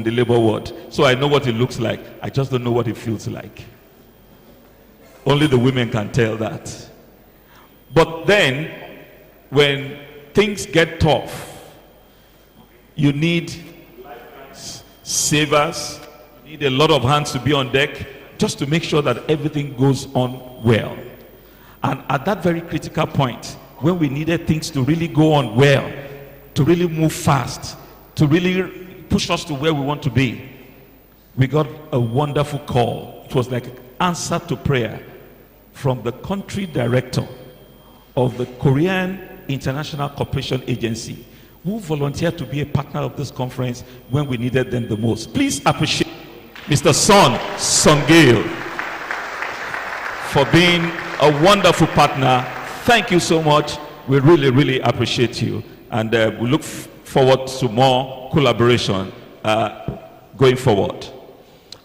in the labor ward. So I know what it looks like. I just don't know what it feels like. Only the women can tell that. But then, when things get tough, you need savers, you need a lot of hands to be on deck just to make sure that everything goes on well. And at that very critical point, when we needed things to really go on well, to really move fast, to really push us to where we want to be, we got a wonderful call. It was like an answer to prayer from the country director of the Korean International Cooperation Agency, who volunteered to be a partner of this conference when we needed them the most. Please appreciate Mr. Son Sungil for being a wonderful partner. Thank you so much. We really, really appreciate you. And we look forward to more collaboration going forward.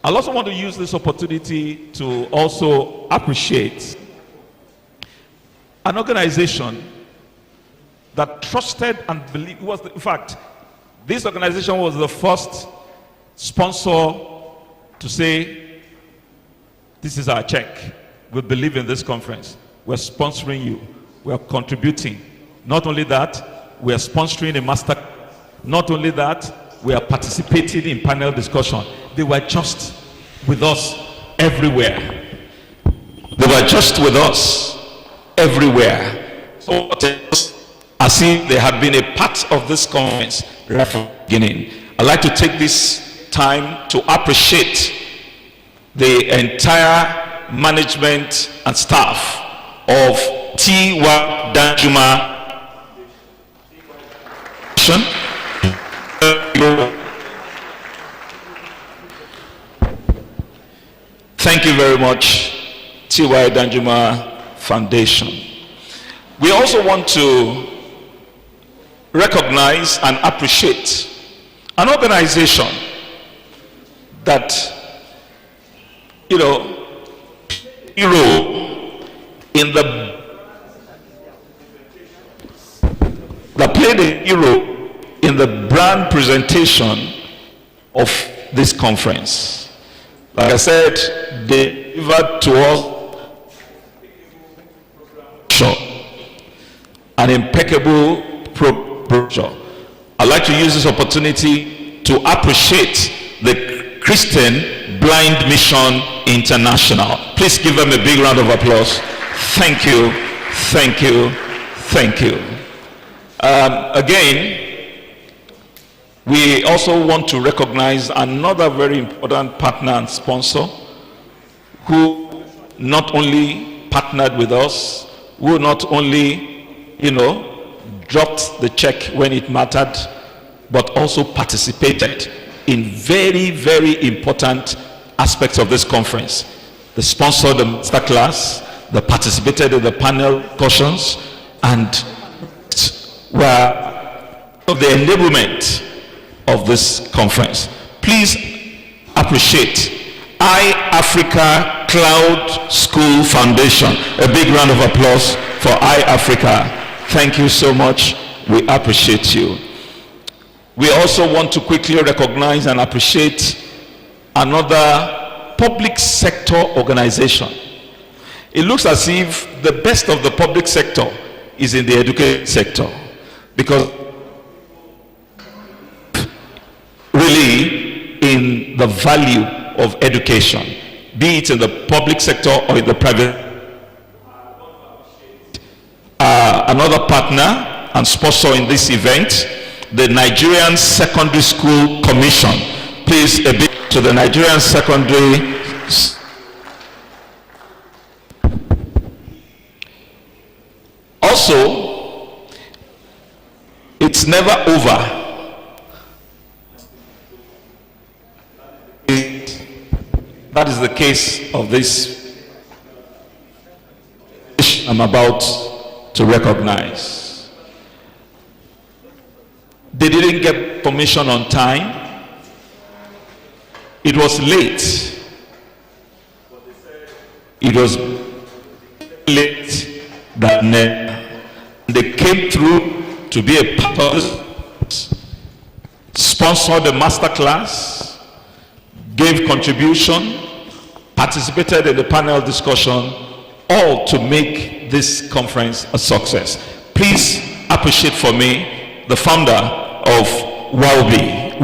I also want to use this opportunity to also appreciate an organization that trusted and believed. In fact, this organization was the first sponsor to say, this is our check. We believe in this conference. We're sponsoring you. We're contributing. Not only that, we are sponsoring a master. Not only that, we are participating in panel discussion. They were just with us everywhere. They were just with us everywhere. So as if they had been a part of this conference right from the beginning. I'd like to take this time to appreciate the entire management and staff of T.Y. Danjuma. Thank you very much, T.Y. Danjuma Foundation. We also want to recognize and appreciate an organization that, played a hero in the brand presentation of this conference. Like I said, they delivered to us an impeccable brochure. I'd like to use this opportunity to appreciate the Christian Blind Mission International. Please give them a big round of applause. Thank you, thank you, thank you. Again, we also want to recognize another very important partner and sponsor who not only partnered with us, who not only, dropped the check when it mattered, but also participated in very, very important aspects of this conference. They sponsored the masterclass, they participated in the panel discussions, and were of the enablement of this conference. Please appreciate iAfrica Cloud School Foundation. A big round of applause for iAfrica. Thank you so much. We appreciate you. We also want to quickly recognize and appreciate another public sector organization. It looks as if the best of the public sector is in the education sector, because really in the value of education, be it in the public sector or in the private. Another partner and sponsor in this event, the Nigerian Secondary School Commission. Please, a big to the Nigerian Secondary. Also, it's never over. That is the case of this I'm about to recognize. They didn't get permission on time. It was late. It was late that night. They came through to be a part of this, sponsor the masterclass, gave contribution, participated in the panel discussion, all to make this conference a success. Please appreciate for me the founder of Welby.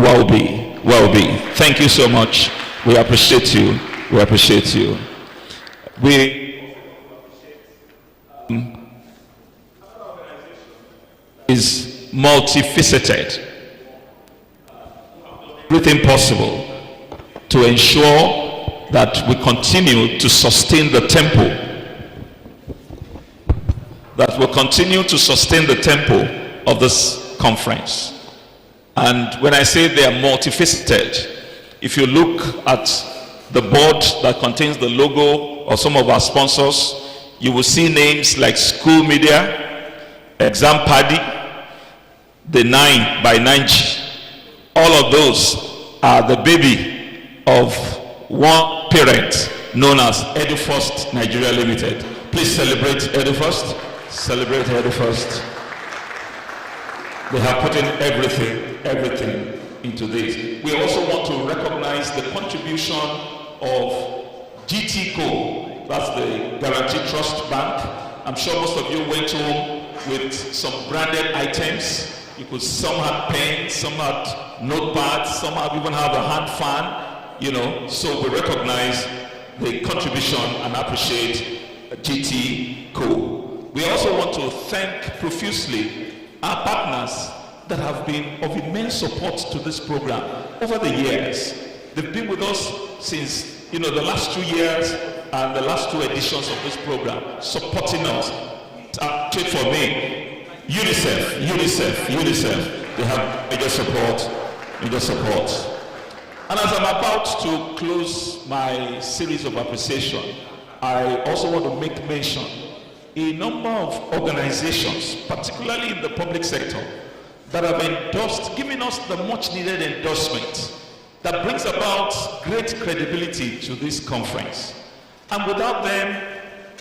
Thank you so much. We appreciate you. We appreciate you. We is multifaceted. Everything possible to ensure that we continue to sustain the tempo. That will continue to sustain the tempo of this conference. And when I say they are multifaceted, if you look at the board that contains the logo of some of our sponsors, you will see names like School Media, Exam Paddy, the 9 by 9G. All of those are the baby of one parent known as EduFirst Nigeria Limited. Please celebrate EduFirst. Celebrate EduFirst. They have put in everything into this. We also want to recognize the contribution of GTCO, that's the Guarantee Trust Bank. I'm sure most of you went home with some branded items. You could, some had pens, some had notepads, some have even have a hand fan, you know. So we recognize the contribution and appreciate GTCO. We also want to thank profusely our partners that have been of immense support to this program over the years. They've been with us since, you know, the last 2 years and the last 2 editions of this program, supporting us. Take for me, UNICEF, they have major support. And as I'm about to close my series of appreciation, I also want to make mention a number of organizations, particularly in the public sector, that have endorsed, giving us the much needed endorsement that brings about great credibility to this conference. And without them,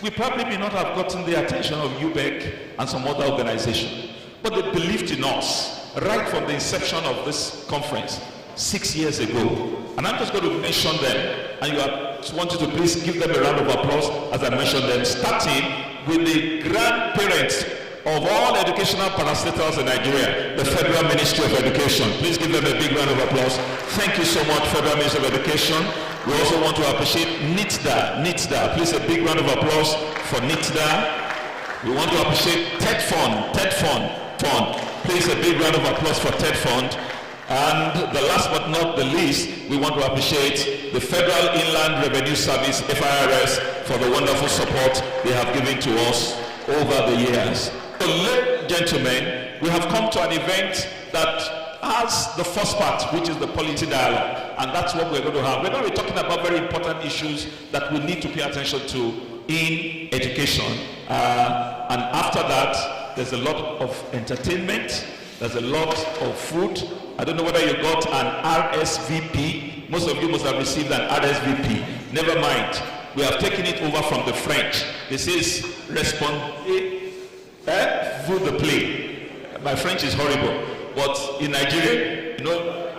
we probably may not have gotten the attention of UBEC and some other organizations. But they believed in us right from the inception of this conference 6 years ago. And I'm just going to mention them, and I want you to please give them a round of applause as I mention them, starting with the grandparents of all educational parastatals in Nigeria, the Federal Ministry of Education. Please give them a big round of applause. Thank you so much, Federal Ministry of Education. We also want to appreciate NITDA. Please a big round of applause for NITDA. We want to appreciate TED Fund. Please a big round of applause for TED Fund. And the last but not the least, we want to appreciate the Federal Inland Revenue Service, FIRS, for the wonderful support they have given to us over the years. So, ladies and gentlemen, we have come to an event that has the first part, which is the policy dialogue, and that's what we're going to have. We're going to be talking about very important issues that we need to pay attention to in education. And after that, there's a lot of entertainment, there's a lot of food. I don't know whether you got an RSVP. Most of you must have received an RSVP. Never mind. We have taken it over from the French. This is respondez vous de play. My French is horrible. But in Nigeria, you know,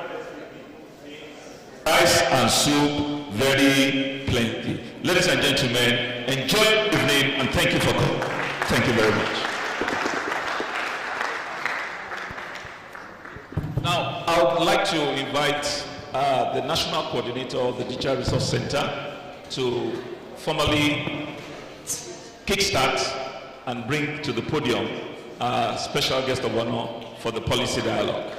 rice and soup, very plenty. Ladies and gentlemen, enjoy the evening and thank you for coming. Thank you very much. Now, I would like to invite the National Coordinator of the Digital Resource Center to formally kickstart and bring to the podium a special guest of honor for the policy dialogue.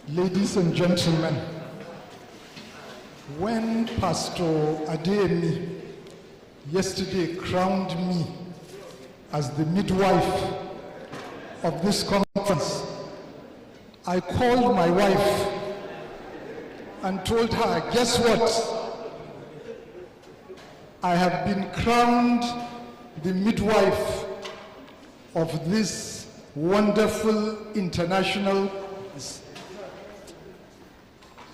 Ladies and gentlemen, when Pastor Adeyemi yesterday crowned me as the midwife of this conference, I called my wife and told her, guess what? I have been crowned the midwife of this wonderful international.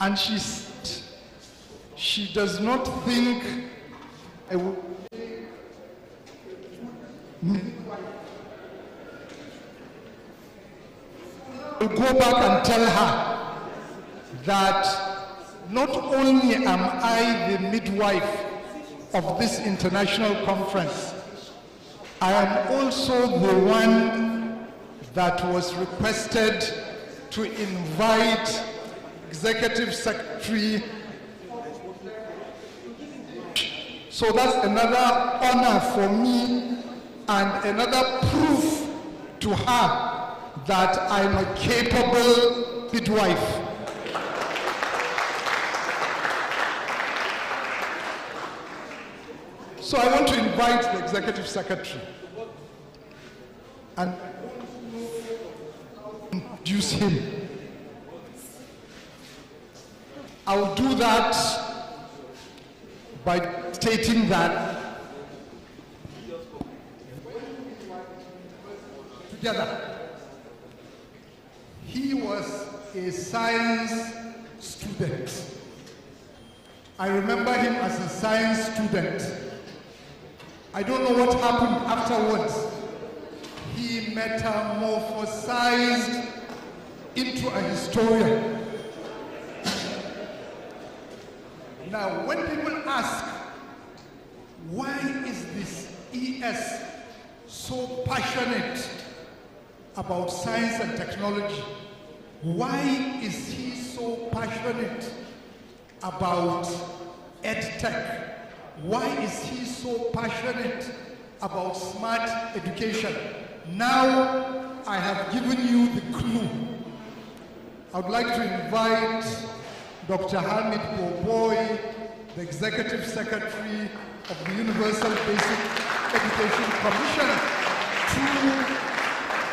And she does not think will go back and tell her that not only am I the midwife of this international conference, I am also the one that was requested to invite Executive Secretary. So that's another honor for me and another proof to her that I'm a capable midwife. So I want to invite the Executive Secretary and introduce him. I'll do that by stating that together, he was a science student. I remember him as a science student. I don't know what happened afterwards. He metamorphosized into a historian. Now, when people ask, why is this ES so passionate about science and technology? Why is he so passionate about EdTech? Why is he so passionate about smart education? Now I have given you the clue. I would like to invite Dr. Hamid Boboy, the Executive Secretary of the Universal Basic Education Commission, to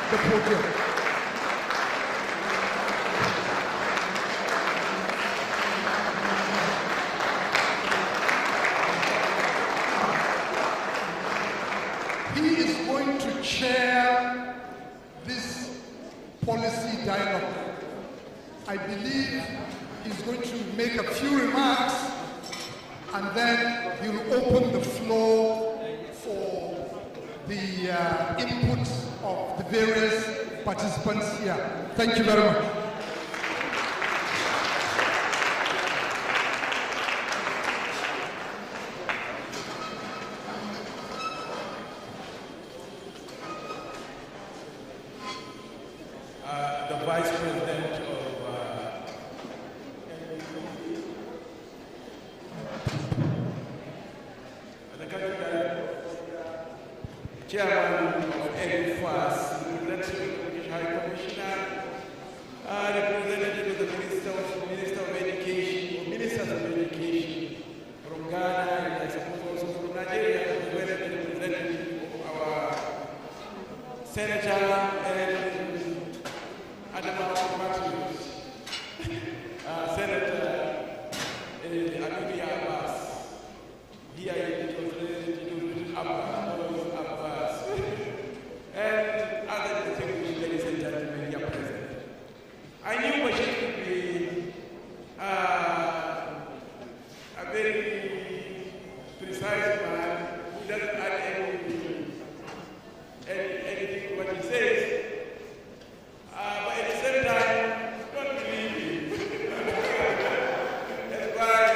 the podium. He is going to chair this policy dialogue. I believe he's going to make a few remarks and then he'll open the floor for the input of the various participants here. Thank you very much. The Vice President of the country, Chairman of EDUFAS, Representative High Commissioner, representative of the Minister of Education, or Ministers of Education from Ghana, and I suppose also from Nigeria, as well as the representative of our Senator and Senator Abibi Abbas, here Abbas, and other distinguished ladies and gentlemen here present. I knew Bashir would be a very precise man who doesn't add anything to what he says. But at the same time, don't believe him. As far as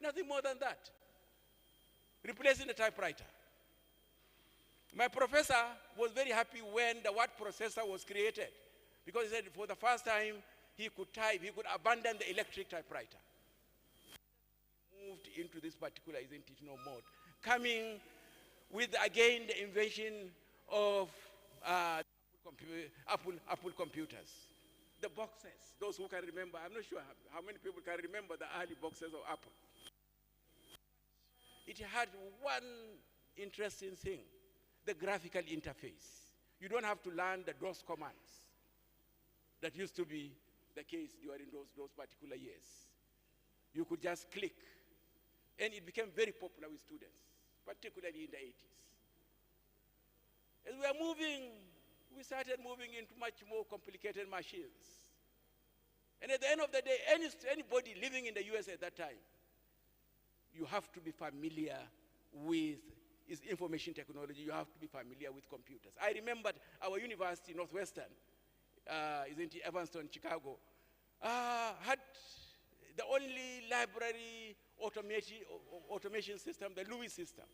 Nothing more than that. Replacing the typewriter. My professor was very happy when the word processor was created, because he said for the first time he could type, he could abandon the electric typewriter. Moved into this particular isn't it no mode, coming with again the invention of Apple computers. The boxes, those who can remember, I'm not sure how many people can remember the early boxes of Apple. It had one interesting thing, the graphical interface. You don't have to learn the DOS commands that used to be the case during those particular years. You could just click, and it became very popular with students, particularly in the 80s. As we are moving, we started moving into much more complicated machines. And at the end of the day, anybody living in the US at that time, you have to be familiar with information technology. You have to be familiar with computers. I remembered our university, Northwestern, isn't it, Evanston, Chicago, had the only library automation system, the Lewis system.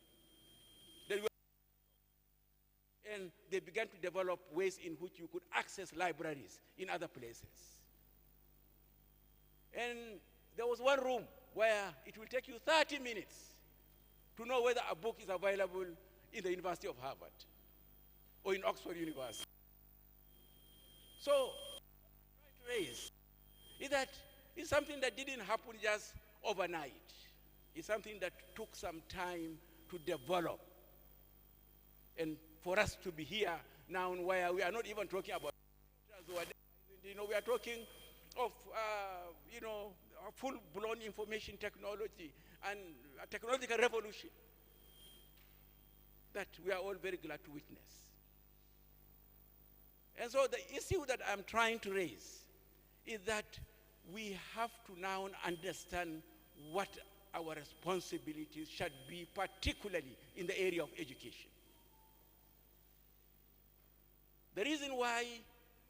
And they began to develop ways in which you could access libraries in other places. And there was one room where it will take you 30 minutes to know whether a book is available in the University of Harvard or in Oxford University. So, what I'm trying to raise is that it's something that didn't happen just overnight. It's something that took some time to develop. And for us to be here now where we are not even talking about computers, we are talking of a full-blown information technology and a technological revolution that we are all very glad to witness. And so the issue that I'm trying to raise is that we have to now understand what our responsibilities should be, particularly in the area of education. The reason why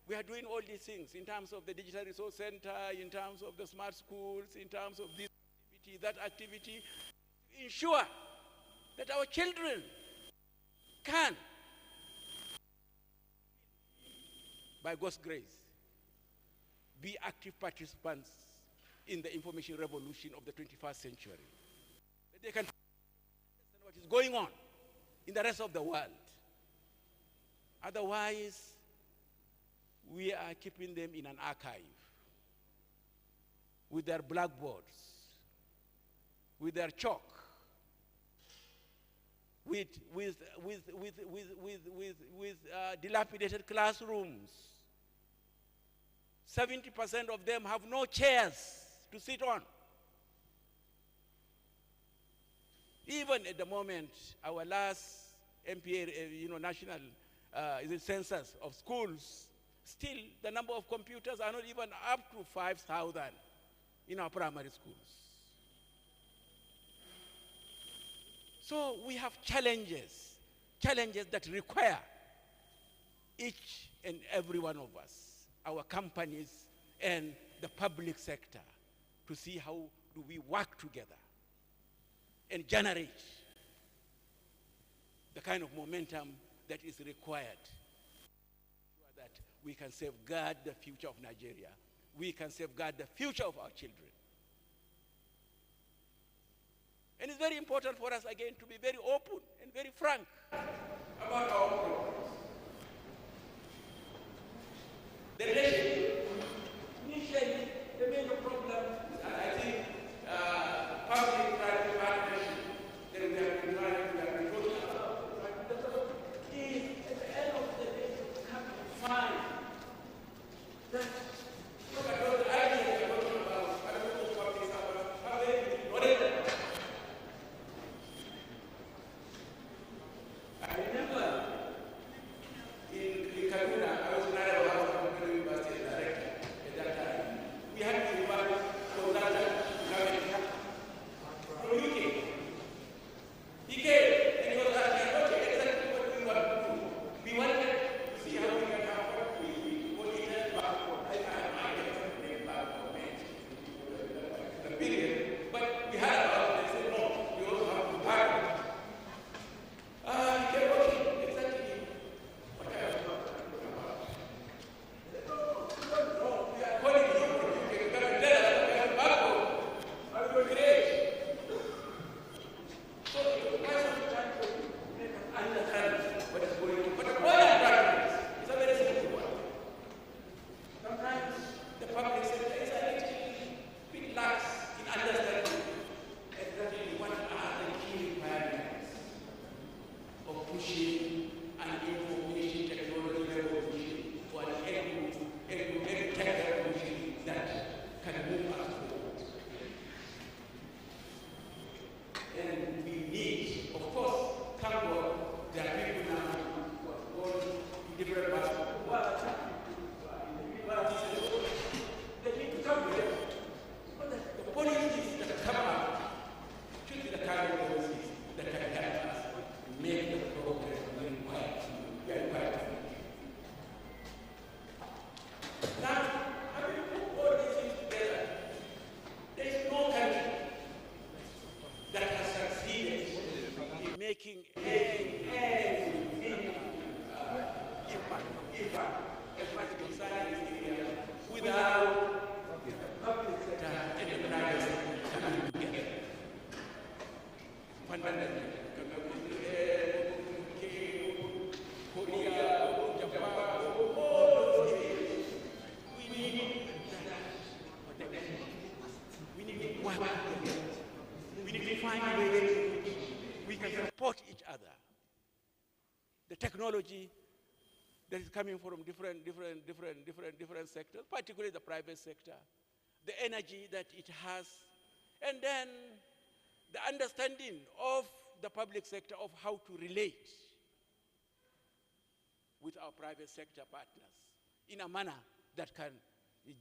we are doing all these things in terms of the Digital Resource Center, in terms of the smart schools, in terms of this activity, that activity, to ensure that our children can, by God's grace, be active participants in the information revolution of the 21st century. That they can understand what is going on in the rest of the world. Otherwise, we are keeping them in an archive with their blackboards, with their chalk, with dilapidated classrooms. 70% of them have no chairs to sit on. Even at the moment, our last MPA, national census of schools, still the number of computers are not even up to 5,000 in our primary schools. So we have challenges that require each and every one of us, our companies and the public sector, to see how do we work together and generate the kind of momentum that is required so that we can safeguard the future of Nigeria. We can safeguard the future of our children. And it's very important for us, again, to be very open and very frank about our problems. The relationship, initially, the major problem, and I think public-private partnership that we have been trying to talking about, is at the end of the day, to come to find that, look at all the ideas we're talking about, I don't know what is about, how they ignorate. I remember in Kaduna, I was in Nigerian University. taking any impact as far as concerning this area without the public sector and the private sector coming together. Fundamentally, Korea, Japan, all those areas, we need that. We need to work together. We need to find ways in which we can support each other. The technology that is coming from different sectors, particularly the private sector, the energy that it has, and then the understanding of the public sector of how to relate with our private sector partners in a manner that can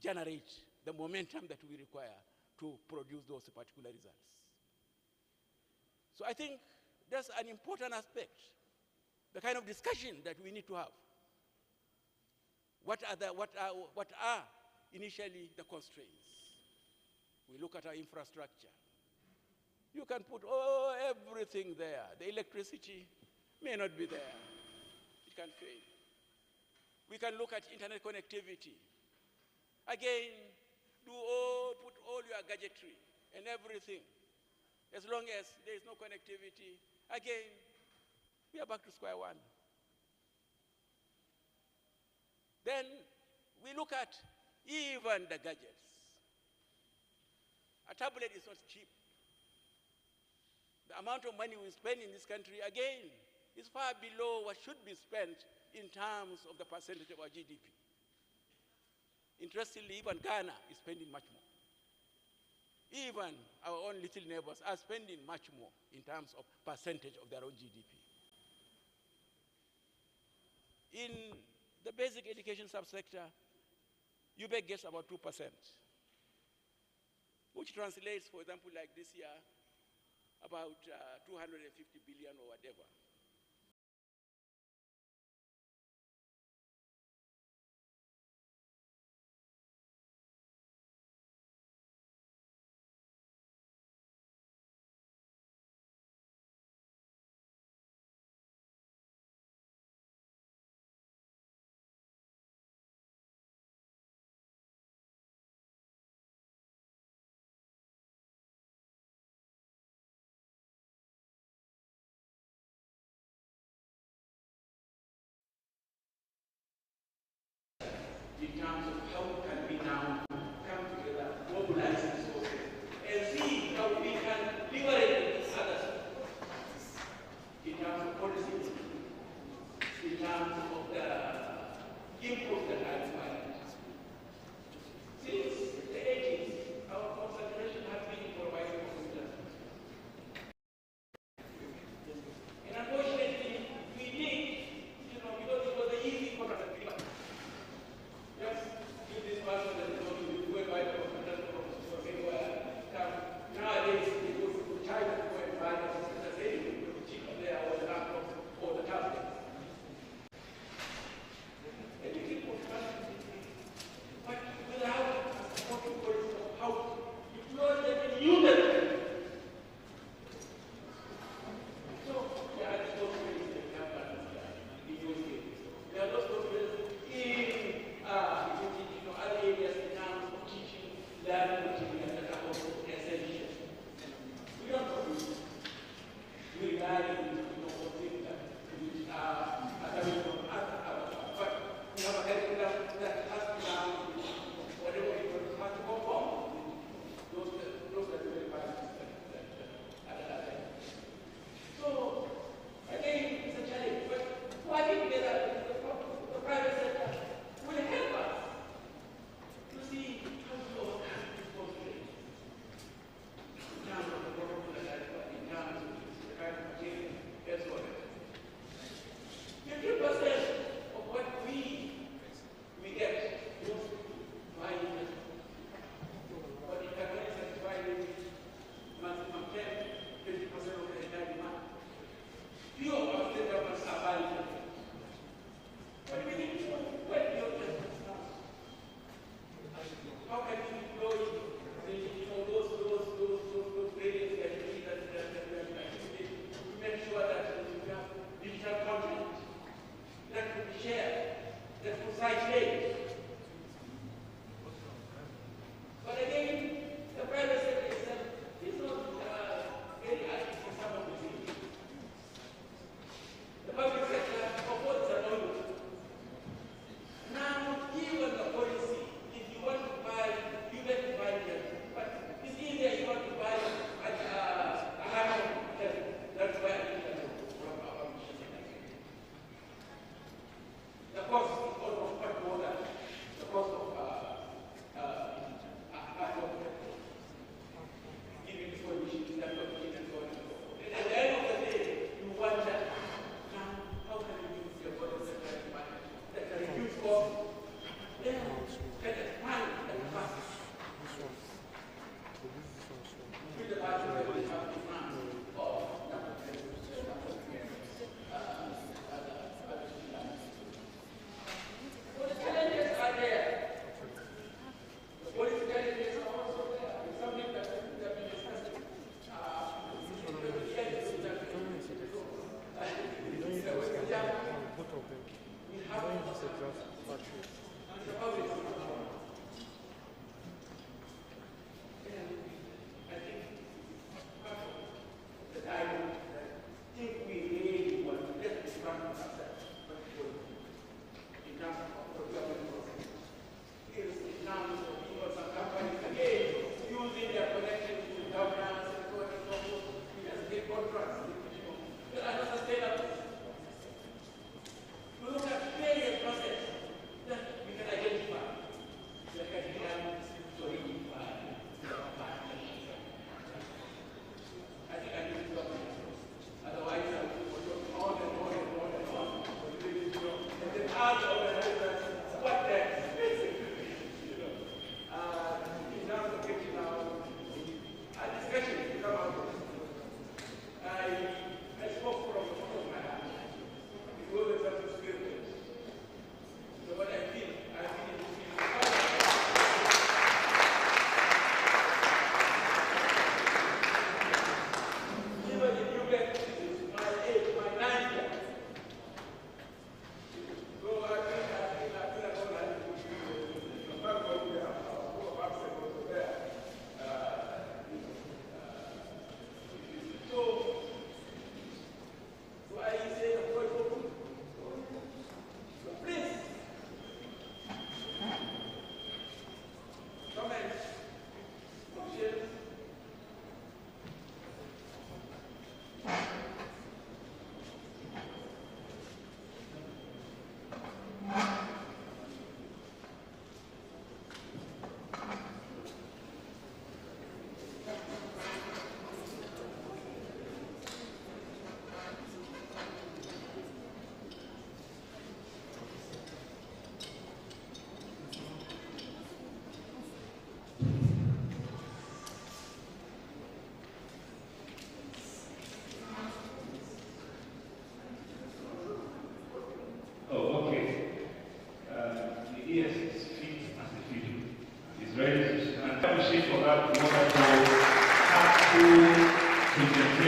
generate the momentum that we require to produce those particular results. So I think that's an important aspect, the kind of discussion that we need to have. What are initially the constraints? We look at our infrastructure. You can put everything there. The electricity may not be there. It can fail. We can look at internet connectivity. Again, put all your gadgetry and everything. As long as there is no connectivity, again, we are back to square one. Then we look at even the gadgets. A tablet is not cheap. The amount of money we spend in this country, again, is far below what should be spent in terms of the percentage of our GDP. Interestingly, even Ghana is spending much more. Even our own little neighbors are spending much more in terms of percentage of their own GDP. In the basic education subsector, UBEC gets about 2%, which translates, for example, like this year, about 250 billion or whatever.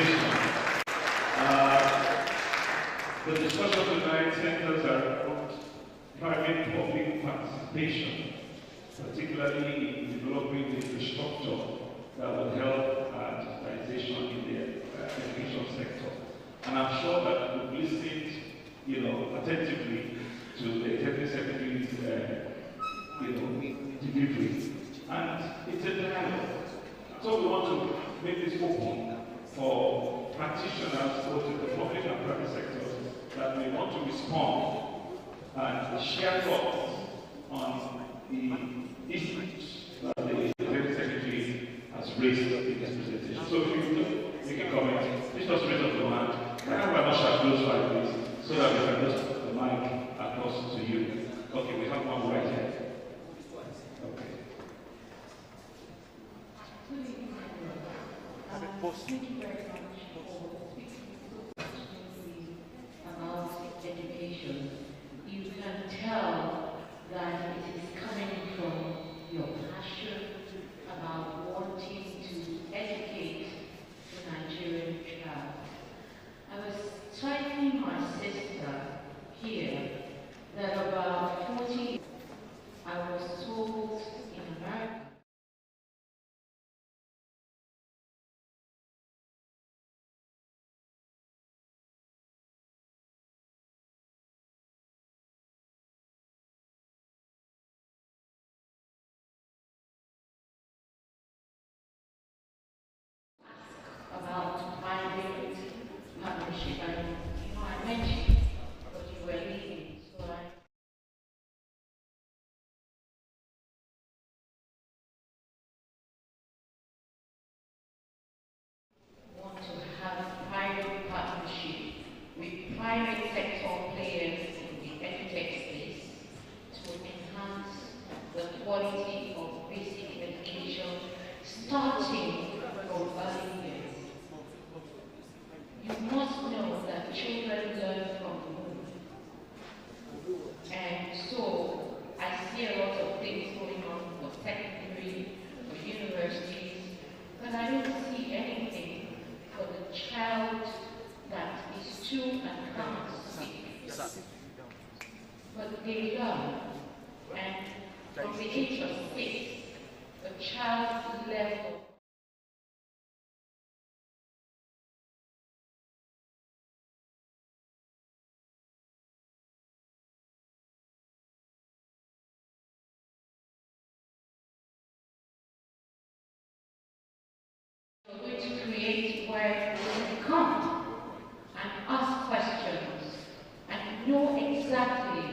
organization. The discussion tonight centers around private-public participation, particularly in developing the infrastructure that will help digitization in the education sector. And I'm sure that we've listened, attentively to the Executive Secretary's, delivery. And it's a dialogue. So we want to make this open for practitioners, both in the public and private sectors, that may want to respond and share thoughts on the issues that the Executive Secretary has raised in this presentation. So if you make a comment, please just raise up your hand. Can I have my usher close by, please, so that we can just put the mic across to you. Okay, we have one right here. Okay. Thank you very much for speaking about education. You can tell that it is coming from your passion about wanting to educate the Nigerian child. I was telling my sister here that about 40, I was told in America, about private partnership. And I mentioned what you were leading, so I want to have private partnership with private sector players in the edutech space to enhance the quality of basic education, starting from early years. You must know that children learn from home. And so I see a lot of things going on for secondary, for universities, but I don't see anything for the child that is 2 and can't speak. But they learn, and from the age of 6, the child level we're going to create where we can come and ask questions and know exactly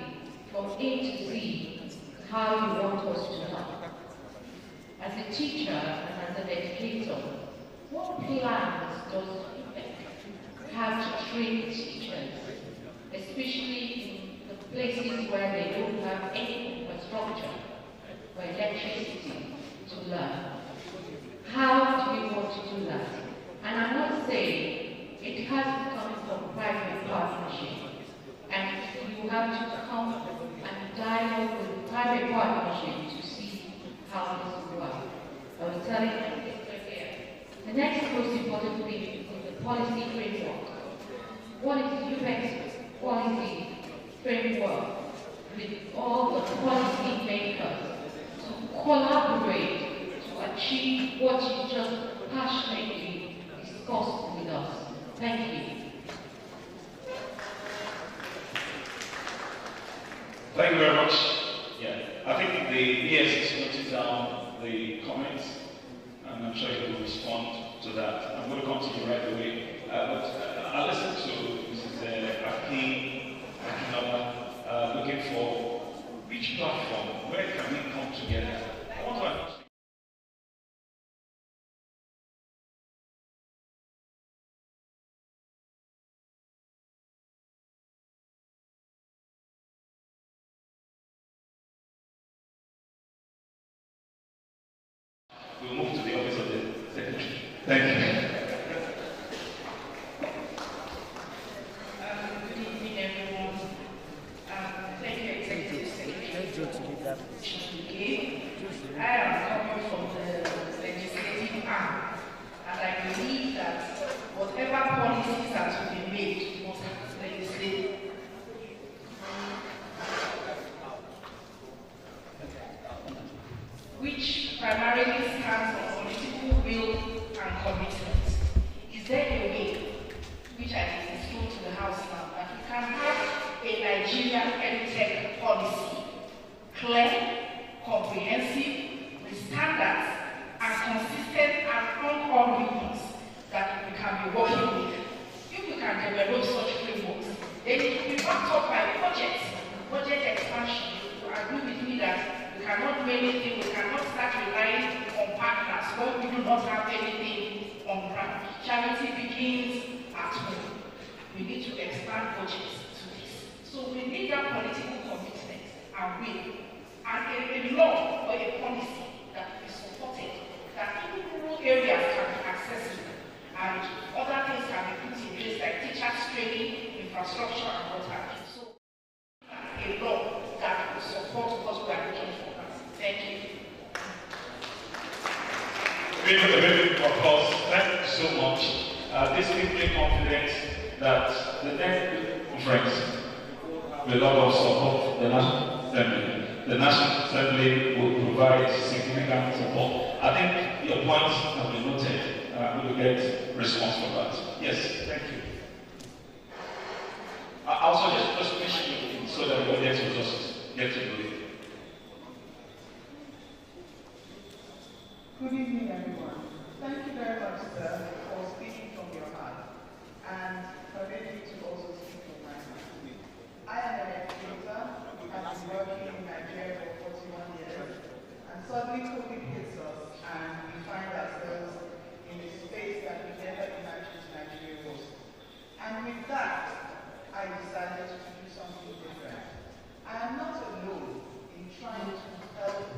from A to Z how you want us to help. As a teacher and as an educator, what plans does you have to train teachers, especially in the places where they don't have any infrastructure or electricity to learn? How do we want to do that? And I'm not saying it has to come from private partnership. And you have to come and dialogue with private partnership to see how this will work. I was telling my sister here, the next most important thing is the policy framework. What is UX policy framework with all the policy makers to collaborate to achieve what you just passionately discussed with us. Thank you. Thank you very much. Yeah, I think the ES has noted down the comments, and I'm sure he will respond to that. I'm going to come to you right away. I'll listen to Mrs. Akinaba looking for which platform, where can we come together? I want to announce. We'll move to the office of the Secretary. Thank you. Good evening, everyone. Thank you, Executive Secretary. I am coming from the legislative arm, and I believe that whatever can develop such frameworks, then it will be backed up by budget expansion. You agree with me that we cannot do anything, we cannot start relying on partners when we do not have anything on ground. Charity begins at home. We need to expand budgets to this. So we need that political commitment and will, and a law or a policy that is supported, that even rural areas can be accessible, and other things can be put in place like teachers training, infrastructure, and what have you. So a law that will support what we are looking for. Thank you. Of course, thank you so much. This gives me confidence that the next conference will also support the National Assembly. The National Assembly will provide significant support. I think your points have been noted. We will get response for that. Yes, thank you. I'll suggest just question so that the audience will just get to know it. Good evening, everyone. Thank you very much, sir, for speaking from your heart and permit me to also speak from my heart. I am an educator. I've been working in Nigeria for 41 years, and suddenly COVID hits us, and we find ourselves in a space that we never imagined Nigeria was. And with that, I decided to do something different. I am not alone in trying to help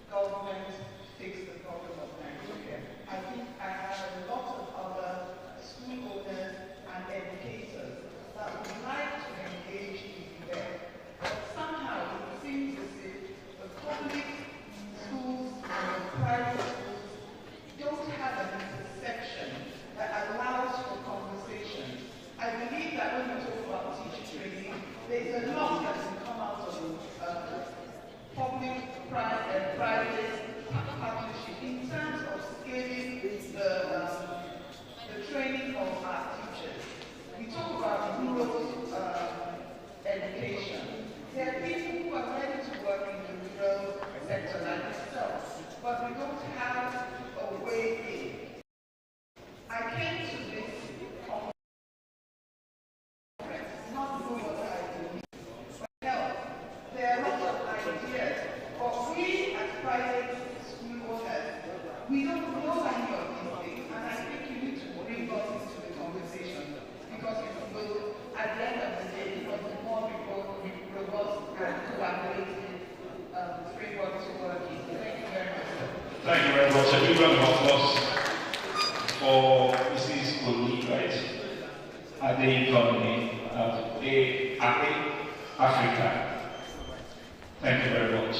government fix the problem of Nigeria. I think I have a lot of other school owners and educators that would like to engage in there. But somehow it seems as if the public schools and the private schools don't have an intersection that allows for conversation. I believe that when we talk about teacher training, there's a lot that can come out of public-private partnership in terms of scaling the training of our teachers. We talk about rural education. There are people who are ready to work in the rural sector like myself, but we don't have a way in. I came to this conference not knowing what I do, but help. There are lots of ideas, but we as private school owners, we don't know any of these things, and I think you need to bring us into the conversation, because it will, at the end of the day, because the more robust and collaborative framework to work in. Thank you very much. Thank you very much. A big round of applause for Mrs. Olu, right? Ade Economy, Africa. Thank you very much.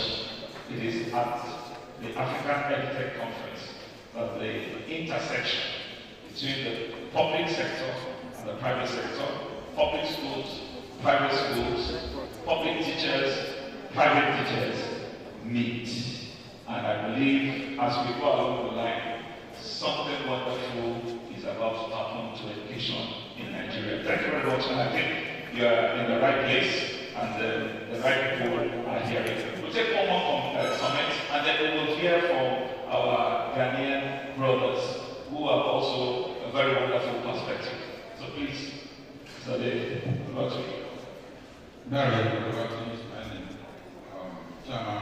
It is at the African Edutech Conference that the intersection between the public sector and the private sector, public schools, private schools, public teachers, private teachers meet. And I believe as we go along the line, something wonderful is about to happen to education in Nigeria. Thank you very much, and I think you are in the right place and the right people are hearing. We'll take one more comment, and then we will hear from our Ghanaian brothers who have also a very wonderful perspective. So please, Sade, over to you. Chairman, Nigerian-British Chamber.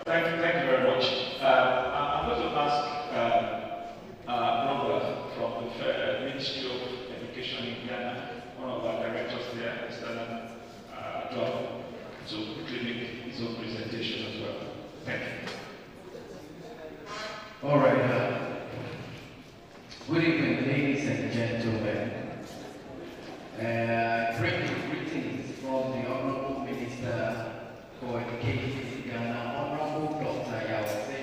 Thank you very much. I'm going to ask Robert from the Ministry of Education in Ghana, one of our directors there, Mr. John, to quickly make his own presentation as well. Thank you. All right. Good evening, ladies and gentlemen. I bring you greetings from the Honorable Minister for Education in Ghana, Honorable Dr. Yawase.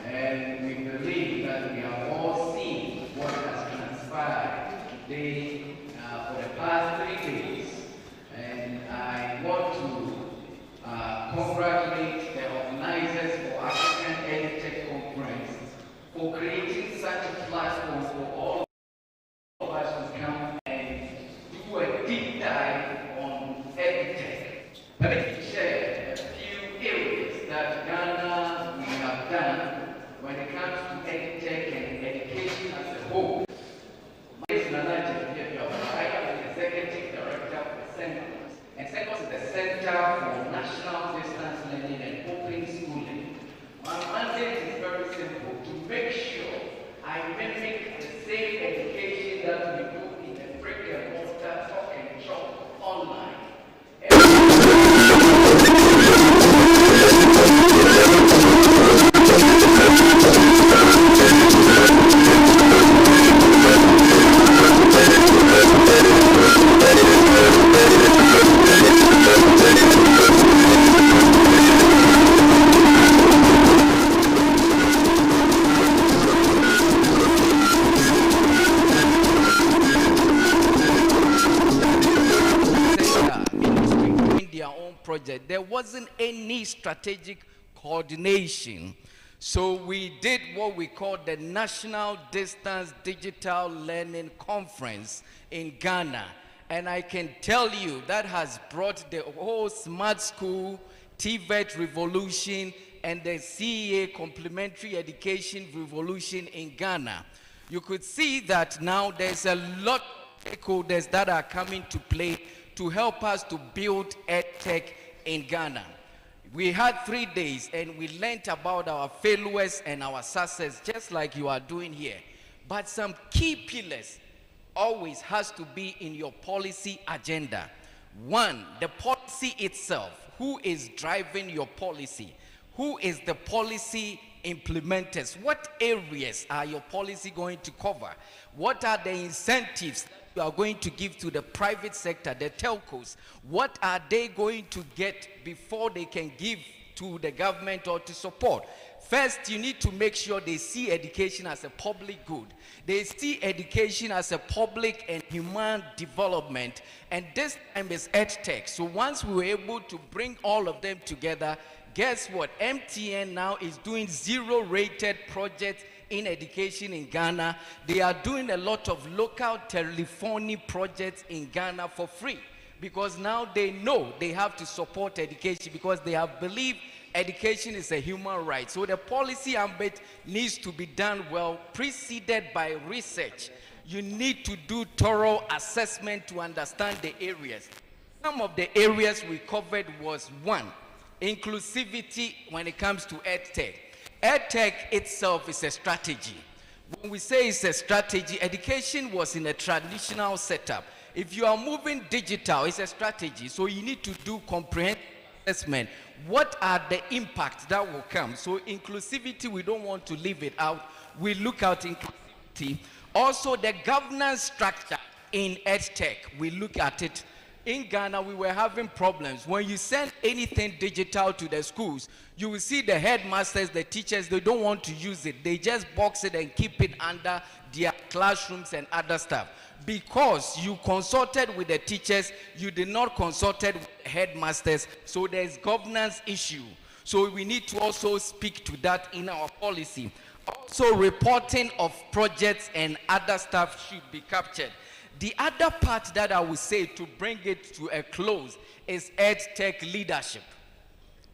And we believe that we have all seen what has transpired today for the past 3 days. And I want to congratulate the organizers for African Edutech Conference for creating such a platform for all of us to come and do a deep dive on edutech. Let me share a few areas that Ghana we have done when it comes to edutech and education as a whole. My name is Nana Jeff. I am the Executive Director of the CENCOS. And CENCOS is the Center for National Distance Learning and Open Schooling. My mandate is very simple, to make sure I mimic the same education that we do in the brick and mortar talk and shop online. Project. There wasn't any strategic coordination. So we did what we call the National Distance Digital Learning Conference in Ghana. And I can tell you that has brought the whole smart school, TVET revolution, and the CEA complementary education revolution in Ghana. You could see that now there's a lot of stakeholders that are coming to play to help us to build EdTech in Ghana. We had 3 days and we learned about our failures and our success, just like you are doing here. But some key pillars always has to be in your policy agenda. One, the policy itself. Who is driving your policy? Who is the policy implementers? What areas are your policy going to cover? What are the incentives you are going to give to the private sector, the telcos? What are they going to get before they can give to the government or to support? First, you need to make sure they see education as a public good. They see education as a public and human development, and this time is EdTech. So once we were able to bring all of them together, guess what? MTN now is doing zero-rated projects in education in Ghana. They are doing a lot of local telephony projects in Ghana for free, because now they know they have to support education, because they have believed education is a human right. So the policy ambit needs to be done well, preceded by research. You need to do thorough assessment to understand the areas. Some of the areas we covered was one, inclusivity when it comes to EdTech. EdTech itself is a strategy. When we say it's a strategy, education was in a traditional setup. If you are moving digital, it's a strategy. So you need to do comprehensive assessment. What are the impacts that will come? So inclusivity, we don't want to leave it out. We look at inclusivity. Also, the governance structure in EdTech, we look at it. In Ghana, we were having problems. When you send anything digital to the schools, you will see the headmasters, the teachers, they don't want to use it. They just box it and keep it under their classrooms and other stuff. Because you consulted with the teachers, you did not consult with the headmasters, so there's governance issue. So we need to also speak to that in our policy. Also, reporting of projects and other stuff should be captured. The other part that I would say to bring it to a close is EdTech leadership.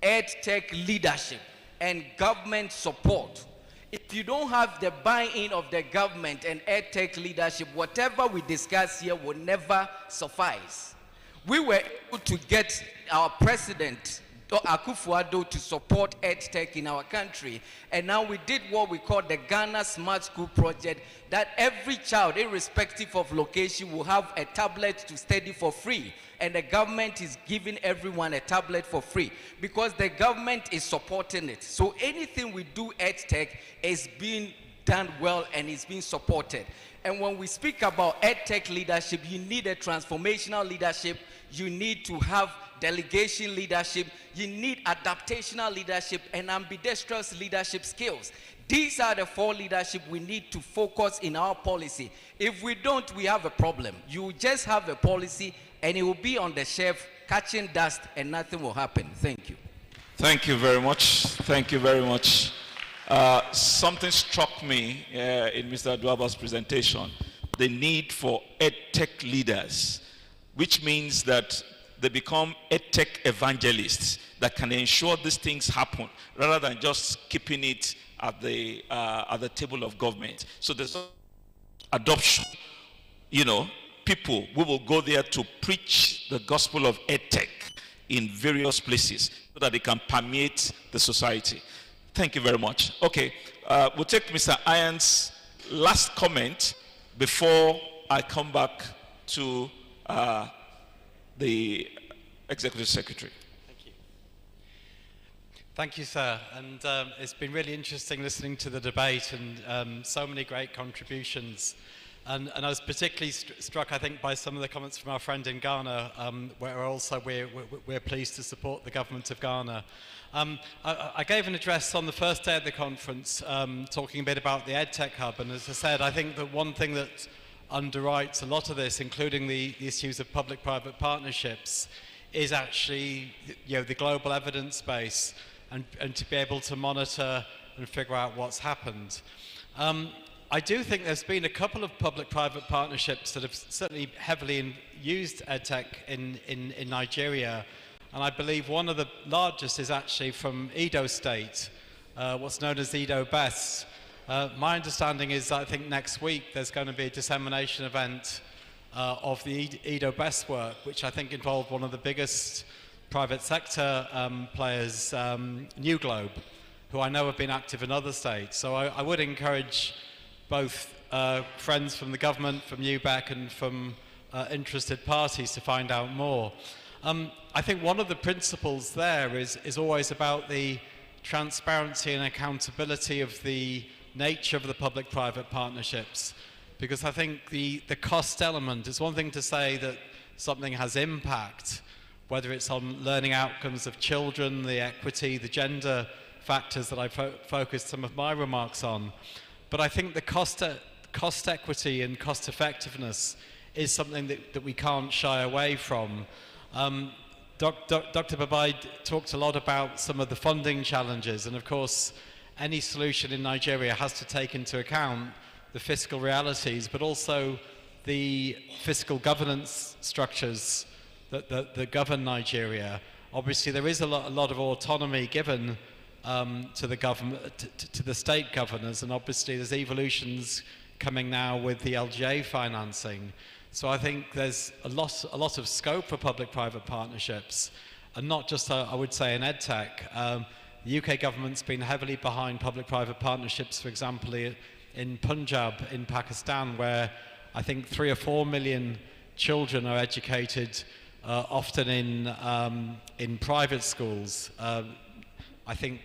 EdTech leadership and government support. If you don't have the buy-in of the government and EdTech leadership, whatever we discuss here will never suffice. We were able to get our president Akufo-Addo to support EdTech in our country. And now we did what we call the Ghana Smart School Project, that every child, irrespective of location, will have a tablet to study for free. And the government is giving everyone a tablet for free because the government is supporting it. So anything we do EdTech is being done well and is being supported. And when we speak about EdTech leadership, you need a transformational leadership, you need to have delegation leadership, you need adaptational leadership and ambidextrous leadership skills. These are the 4 leadership we need to focus in our policy. If we don't, we have a problem. You just have a policy and it will be on the shelf catching dust and nothing will happen. Thank you. Thank you very much. Thank you very much. Something struck me in Mr. Aduaba's presentation, the need for EdTech leaders, which means that they become EdTech evangelists that can ensure these things happen rather than just keeping it at the table of government. So there's adoption, people we will go there to preach the gospel of EdTech in various places so that it can permeate the society. Thank you very much. Okay, we'll take Mr. Iron's last comment before I come back to the Executive Secretary. Thank you. Thank you, sir. And it's been really interesting listening to the debate and so many great contributions. And I was particularly struck, I think, by some of the comments from our friend in Ghana, where also we're pleased to support the government of Ghana. I gave an address on the first day of the conference talking a bit about the EdTech Hub, and as I said, I think that one thing that underwrites a lot of this, including the issues of public-private partnerships, is actually the global evidence base and to be able to monitor and figure out what's happened. I do think there's been a couple of public-private partnerships that have certainly heavily used EdTech in Nigeria, and I believe one of the largest is actually from Edo State, what's known as Edo Best. My understanding is that I think next week there's going to be a dissemination event of the Edo Best work, which I think involved one of the biggest private sector players, New Globe, who I know have been active in other states. So I would encourage both friends from the government, from UBEC and from interested parties to find out more. I think one of the principles there is always about the transparency and accountability of the nature of the public-private partnerships, because I think the cost element, it's one thing to say that something has impact, whether it's on learning outcomes of children, the equity, the gender factors that I focused some of my remarks on. But I think the cost equity and cost effectiveness is something that we can't shy away from. Dr. Babai talked a lot about some of the funding challenges, and of course any solution in Nigeria has to take into account the fiscal realities, but also the fiscal governance structures that govern Nigeria. Obviously there is a lot of autonomy given to the government, to the state governors, and obviously there's evolutions coming now with the LGA financing. So I think there's a lot of scope for public-private partnerships, and not just, I would say, in EdTech. The UK government's been heavily behind public-private partnerships, for example, in Punjab, in Pakistan, where I think 3 or 4 million children are educated, often in private schools. I think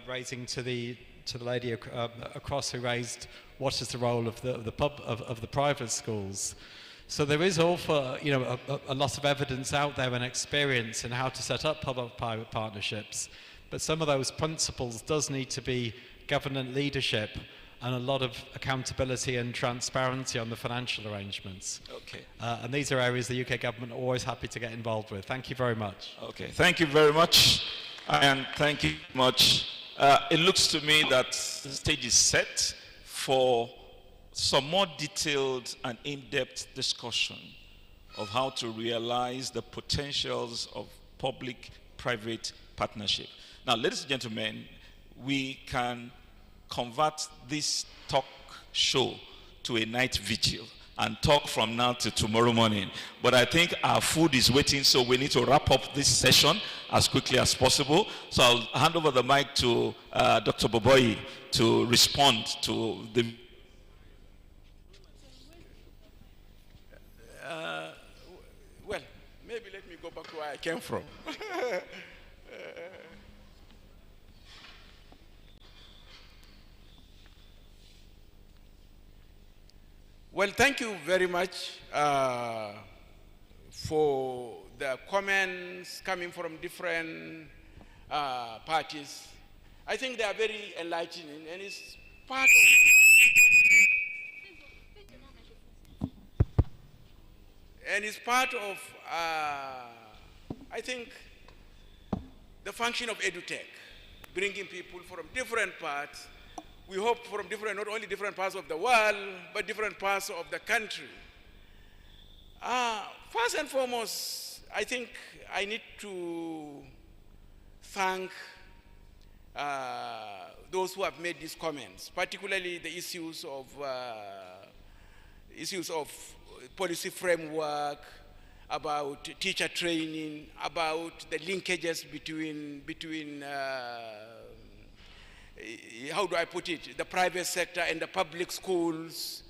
raising to the lady across who raised what is the role of the private schools. So there is also, a lot of evidence out there and experience in how to set up public-private partnerships. But some of those principles does need to be government leadership and a lot of accountability and transparency on the financial arrangements. Okay. And these are areas the UK government are always happy to get involved with. Thank you very much. Okay, thank you very much. And thank you much. It looks to me that the stage is set for some more detailed and in-depth discussion of how to realize the potentials of public-private partnership. Now, ladies and gentlemen, we can convert this talk show to a night vigil. and talk from now to tomorrow morning. But I think our food is waiting, so we need to wrap up this session as quickly as possible. So I'll hand over the mic to Dr. Boboyi to respond to the... Well, maybe let me go back to where I came from. Well, thank you very much for the comments coming from different parties. I think they are very enlightening, and it's part of, I think, the function of EduTech, bringing people from different parts. We hope from different, not only different parts of the world, but different parts of the country. First and foremost, I think I need to thank those who have made these comments, particularly the issues of policy framework, about teacher training, about the linkages between how do I put it, the private sector and the public schools,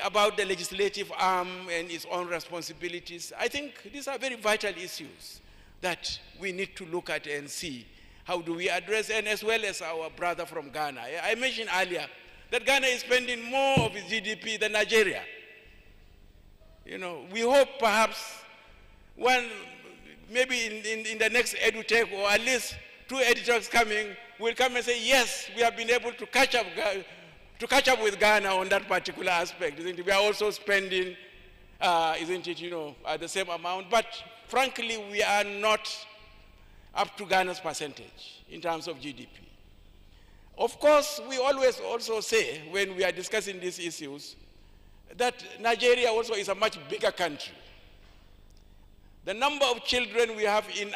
about the legislative arm and its own responsibilities. I think these are very vital issues that we need to look at and see how do we address, and as well as our brother from Ghana. I mentioned earlier that Ghana is spending more of its GDP than Nigeria. You know, we hope perhaps maybe in the next EduTech, or at least 2 edutechs coming, will come and say, yes, we have been able to catch up with Ghana on that particular aspect. Isn't it? We are also spending, isn't it, the same amount. But frankly, we are not up to Ghana's percentage in terms of GDP. Of course, we always also say, when we are discussing these issues, that Nigeria also is a much bigger country. The number of children we have in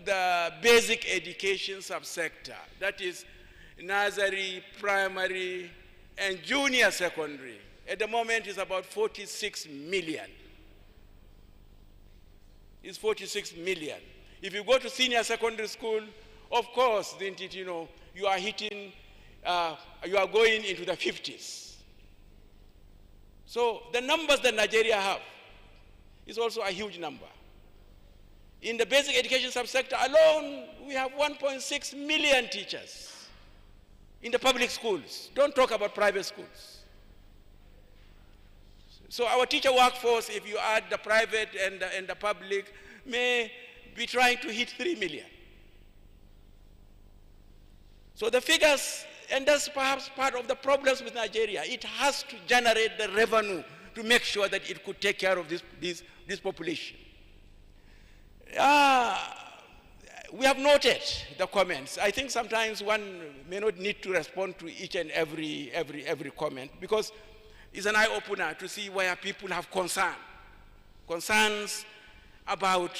the basic education subsector, that is nursery, primary, and junior secondary, at the moment is about 46 million. It's 46 million. If you go to senior secondary school, of course, you are hitting, you are going into the 50s. So the numbers that Nigeria have is also a huge number. In the basic education subsector alone, we have 1.6 million teachers in the public schools. Don't talk about private schools. So our teacher workforce, if you add the private and the public, may be trying to hit 3 million. So the figures, and that's perhaps part of the problems with Nigeria. It has to generate the revenue to make sure that it could take care of this population. We have noted the comments. I think sometimes one may not need to respond to each and every comment, because it's an eye-opener to see where people have concerns about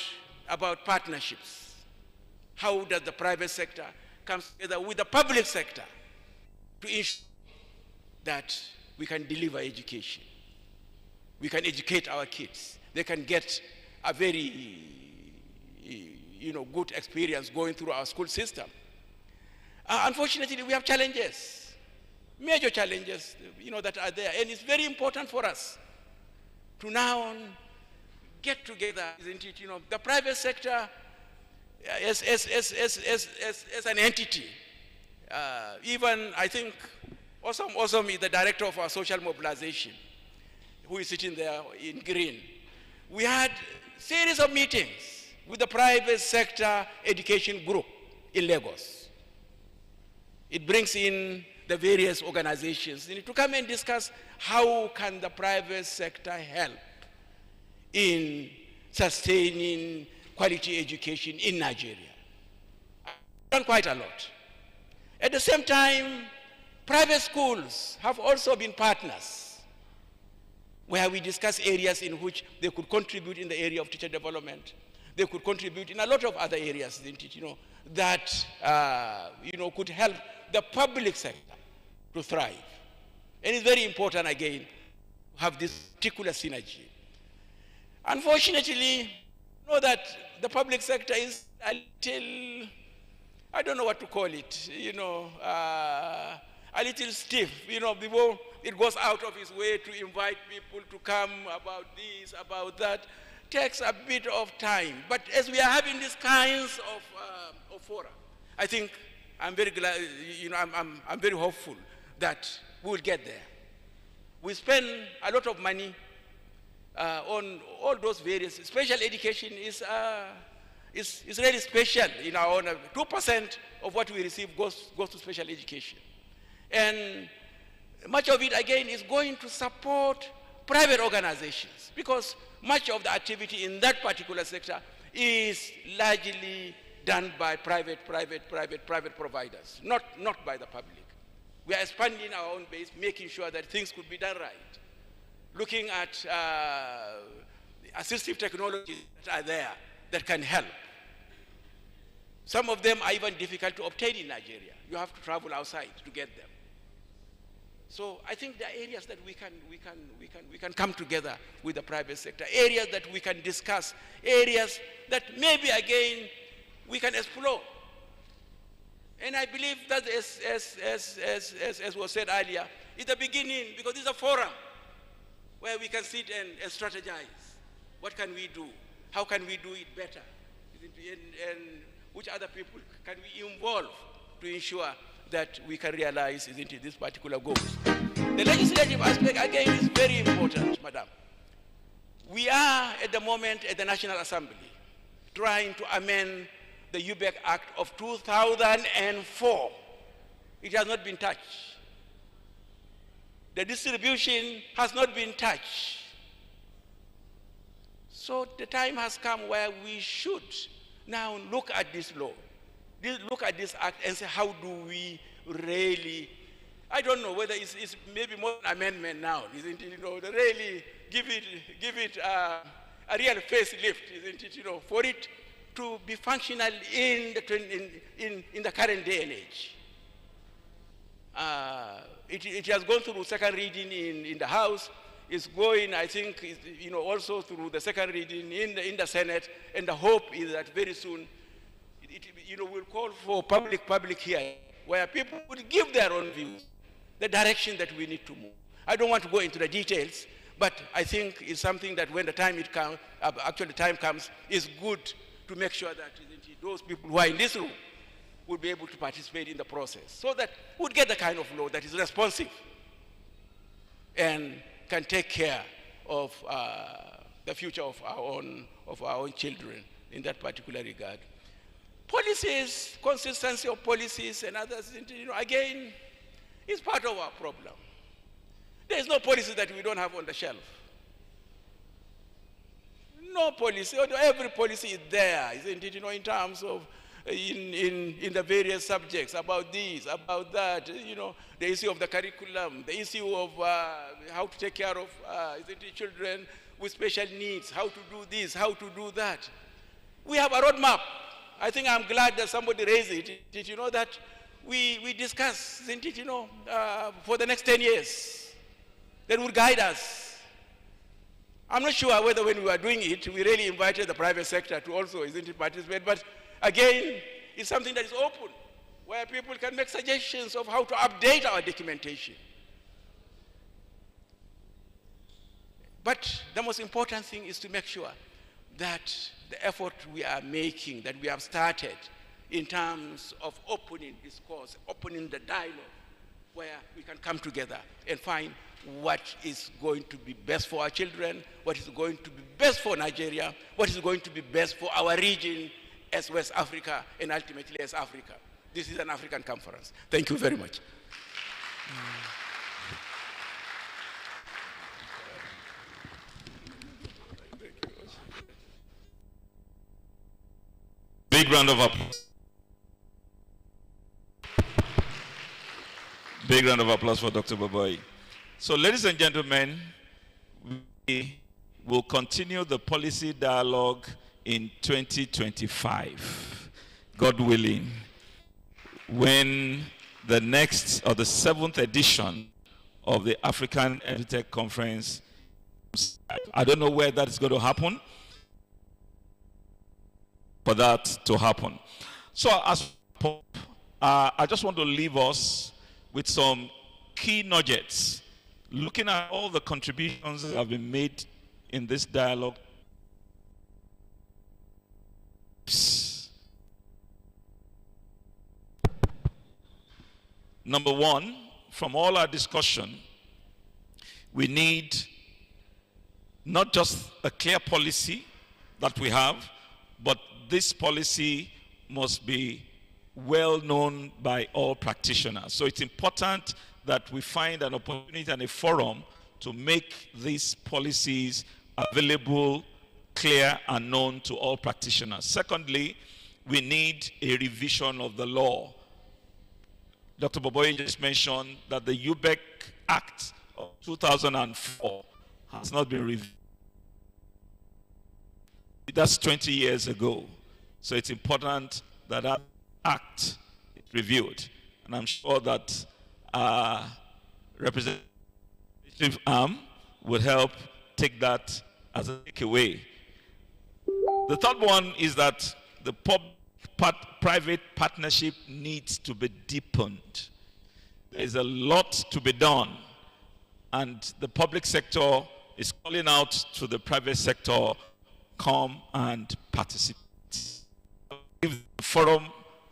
partnerships. How does the private sector come together with the public sector to ensure that we can deliver education? We can educate our kids. They can get a very good experience going through our school system. Unfortunately, we have challenges, major challenges, that are there. And it's very important for us to now get together, isn't it? The private sector as an entity. Even, I think, Awesome is the director of our social mobilization, who is sitting there in green. We had a series of meetings with the private sector education group in Lagos. It brings in the various organizations to come and discuss how can the private sector help in sustaining quality education in Nigeria. I've done quite a lot. At the same time, private schools have also been partners, where we discuss areas in which they could contribute in the area of teacher development. They could contribute in a lot of other areas, that could help the public sector to thrive. And it's very important, again, have this particular synergy. Unfortunately, you know that the public sector is a little, I don't know what to call it, a little stiff, before it goes out of its way to invite people to come about this, about that, takes a bit of time. But as we are having these kinds of fora, I think I'm very glad, I'm very hopeful that we will get there. We spend a lot of money on all those various. Special education is really special in our own. 2% of what we receive goes to special education. And much of it, again, is going to support private organizations, because much of the activity in that particular sector is largely done by private providers, not by the public. We are expanding our own base, making sure that things could be done right. Looking at assistive technologies that are there that can help. Some of them are even difficult to obtain in Nigeria. You have to travel outside to get them. So I think there are areas that we can come together with the private sector, areas that we can discuss, areas that maybe again we can explore. And I believe that as was said earlier, it's the beginning, because it's a forum where we can sit and strategize. What can we do? How can we do it better? And which other people can we involve to ensure that we can realize these particular goals? The legislative aspect, again, is very important, madam. We are at the moment at the National Assembly trying to amend the UBEC Act of 2004. It has not been touched. The distribution has not been touched. So the time has come where we should now look at this law, look at this act and say, how do we really, I don't know whether it's maybe more an amendment now, isn't it? Really give it a real facelift, isn't it? For it to be functional in the current day and age. It has gone through second reading in the House. It's going, I think, also through the second reading in the Senate. And the hope is that very soon, we'll call for public hearing, where people would give their own views, the direction that we need to move. I don't want to go into the details, but I think it's something that when the time comes, is good to make sure that those people who are in this room would be able to participate in the process, so that we'd get the kind of law that is responsive and can take care of the future of our own children in that particular regard. Policies, consistency of policies and others, again, is part of our problem. There is no policy that we don't have on the shelf. No policy, every policy is there, isn't it, in terms of, in the various subjects, about this, about that, the issue of the curriculum, the issue of how to take care of children with special needs, how to do this, how to do that. We have a roadmap. I think I'm glad that somebody raised it. Did you know that we discuss, isn't it, for the next 10 years, that will guide us. I'm not sure whether when we were doing it, we really invited the private sector to also, participate, but again, it's something that is open, where people can make suggestions of how to update our documentation. But the most important thing is to make sure that the effort we are making, that we have started in terms of opening discourse, opening the dialogue, where we can come together and find what is going to be best for our children, what is going to be best for Nigeria, what is going to be best for our region as West Africa, and ultimately as Africa. This is an African conference. Thank you very much. Big round of applause. Big round of applause for Dr. Baboy. So, ladies and gentlemen, we will continue the policy dialogue in 2025, God willing, when the next or the 7th edition of the African Edutech Conference. I don't know where that is going to happen, for that to happen. So I just want to leave us with some key nuggets, looking at all the contributions that have been made in this dialogue. Number one, from all our discussion, we need not just a clear policy that we have, but this policy must be well known by all practitioners. So it's important that we find an opportunity and a forum to make these policies available, clear, and known to all practitioners. Secondly, we need a revision of the law. Dr. Boboye just mentioned that the UBEC Act of 2004 has not been reviewed. That's 20 years ago. So it's important that that act is reviewed. And I'm sure that representative arm would help take that as a takeaway. The third one is that the public-private partnership needs to be deepened. There's a lot to be done, and the public sector is calling out to the private sector, come and participate. If a forum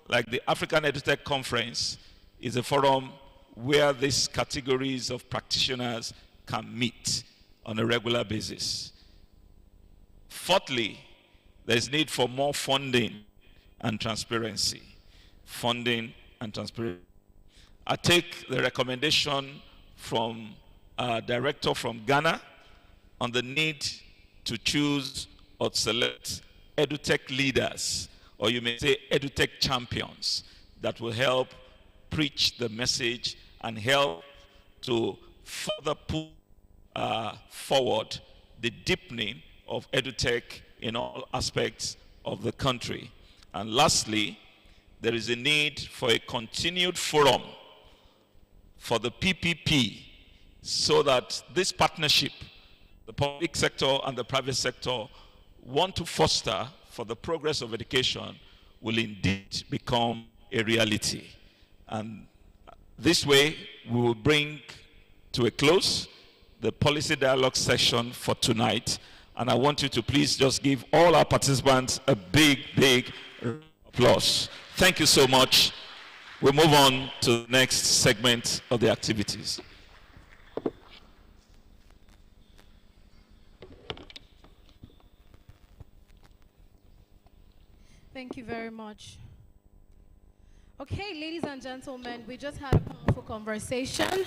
like the African Edutech Conference is a forum where these categories of practitioners can meet on a regular basis. Fourthly, there is need for more funding and transparency. Funding and transparency. I take the recommendation from a director from Ghana on the need to choose or select edutech leaders, or you may say edutech champions, that will help preach the message and help to further push forward the deepening of edutech in all aspects of the country. And lastly, there is a need for a continued forum for the PPP, so that this partnership, the public sector and the private sector, want to foster for the progress of education, will indeed become a reality. And this way, we will bring to a close the policy dialogue session for tonight. And I want you to please just give all our participants a big, big applause. Thank you so much. We'll move on to the next segment of the activities. Thank you very much. Okay, ladies and gentlemen, we just had a powerful conversation.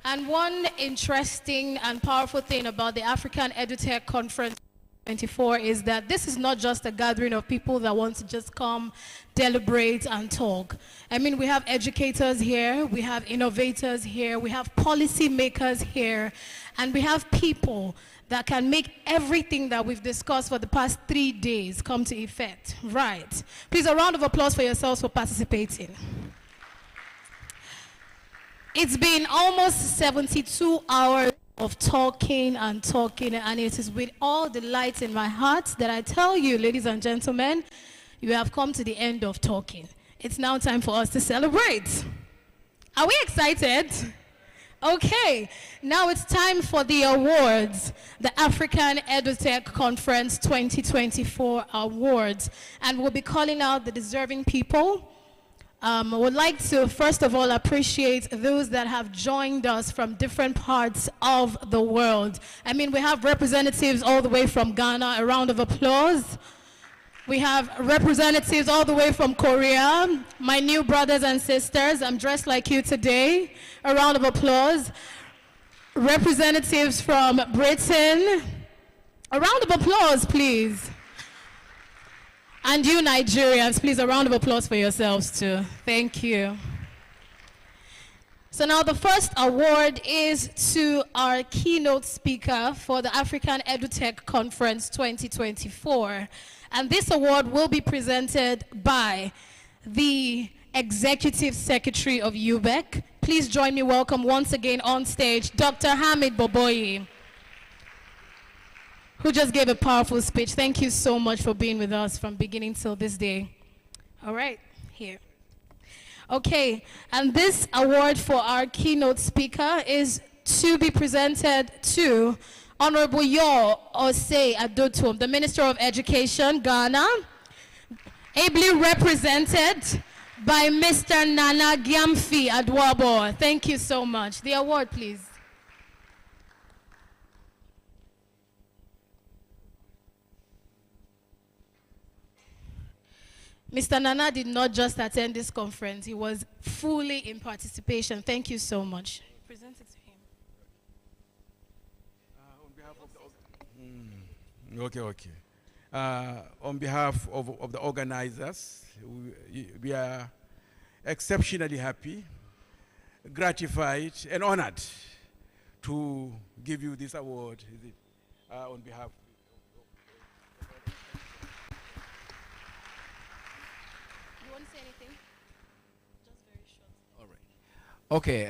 And one interesting and powerful thing about the African Edutech Conference 24 is that this is not just a gathering of people that want to just come, deliberate, and talk. I mean, we have educators here, we have innovators here, we have policy makers here, and we have people that can make everything that we've discussed for the past 3 days come to effect. Right. Please, a round of applause for yourselves for participating. It's been almost 72 hours of talking, and it is with all the light in my heart that I tell you, ladies and gentlemen, you have come to the end of talking. It's now time for us to celebrate. Are we excited? Okay, now it's time for the awards, the African Edutech Conference 2024 awards, and we'll be calling out the deserving people. Would like to first of all appreciate those that have joined us from different parts of the world. I mean, we have representatives all the way from Ghana, a round of applause. We have representatives all the way from Korea, my new brothers and sisters. I'm dressed like you today, a round of applause. Representatives from Britain, a round of applause, please. And you Nigerians, please, a round of applause for yourselves too. Thank you. So now the first award is to our keynote speaker for the African Edutech Conference 2024. And this award will be presented by the Executive Secretary of UBEC. Please join me welcome once again on stage Dr. Hamid Boboyi, who just gave a powerful speech. Thank you so much for being with us from beginning till this day. All right, here. Okay, and this award for our keynote speaker is to be presented to Honorable Yo Osei Adotum, the Minister of Education, Ghana, ably represented by Mr. Nana Gyamfi Adwabo. Thank you so much. The award, please. Mr. Nana did not just attend this conference, he was fully in participation. Thank you so much. Present it to him. On behalf of the organizers, we are exceptionally happy, gratified, and honored to give you this award on behalf. You want to say anything? Just very short. All right. Okay,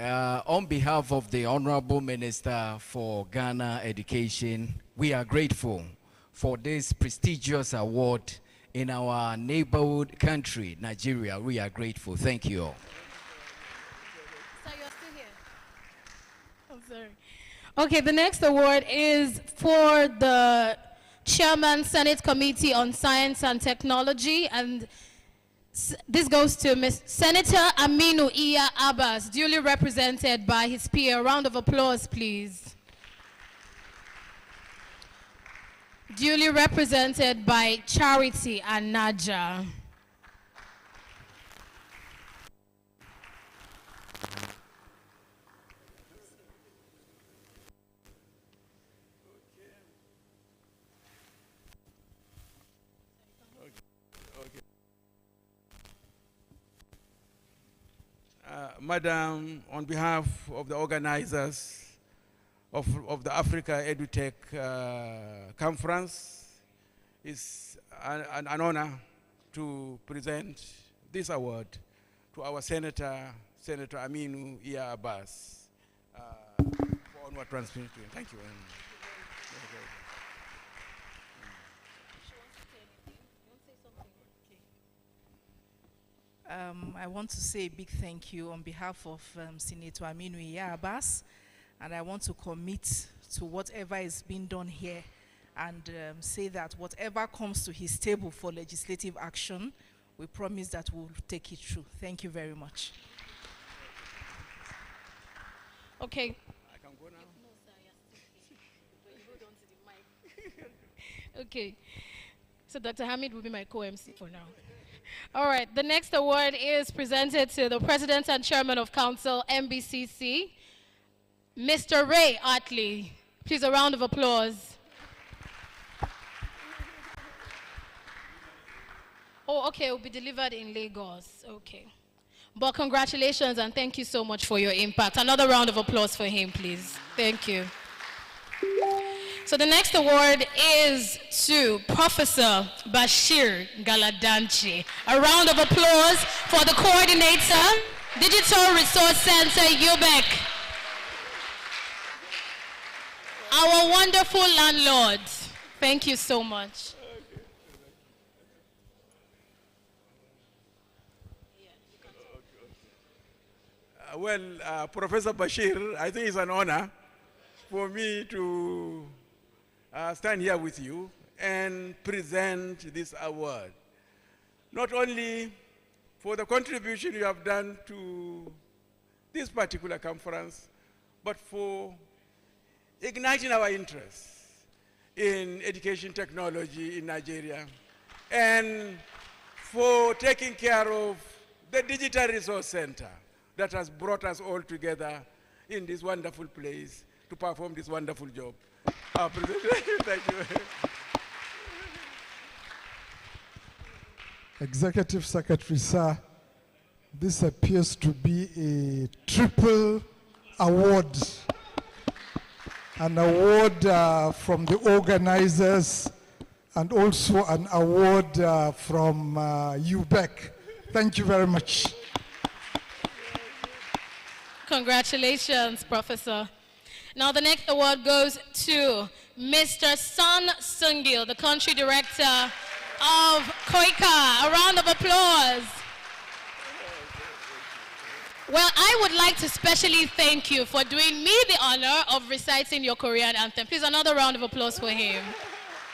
on behalf of the Honorable Minister for Ghana Education, we are grateful for this prestigious award in our neighborhood country, Nigeria. We are grateful. Thank you all. So you're still here? I'm sorry. Okay, the next award is for the Chairman, Senate Committee on Science and Technology, and this goes to Senator Aminu Iya Abbas, duly represented by his peer. A round of applause, please. Duly represented by Charity and Naja. Madam, on behalf of the organizers of the African Edutech Conference, it's an honor to present this award to our Senator Aminu Iya Abbas for onward transmission. Thank you. I want to say a big thank you on behalf of Senator Aminu Iya Abbas, and I want to commit to whatever is being done here and say that whatever comes to his table for legislative action, we promise that we'll take it through. Thank you very much. Okay. I can go now? No, sir, you're still here. But you hold on to the mic. Okay. So Dr. Hamid will be my co-MC for now. All right, the next award is presented to the President and Chairman of Council, MBCC, Mr. Ray Atley. Please, a round of applause. Oh, okay, it will be delivered in Lagos. Okay. But congratulations and thank you so much for your impact. Another round of applause for him, please. Thank you. So the next award is to Professor Bashir Galadanchi. A round of applause for the coordinator, Digital Resource Center, UBEC. Our wonderful landlord. Thank you so much. Professor Bashir, I think it's an honor for me to stand here with you and present this award. Not only for the contribution you have done to this particular conference, but for igniting our interest in education technology in Nigeria, and for taking care of the Digital Resource Center that has brought us all together in this wonderful place to perform this wonderful job. Thank you. Executive Secretary, sir, this appears to be a triple award. An award from the organizers and also an award from UBEC. Thank you very much. Congratulations, Professor. Now the next award goes to Mr. Sun Sungil, the country director of KOICA. A round of applause. Well, I would like to specially thank you for doing me the honor of reciting your Korean anthem. Please, another round of applause for him.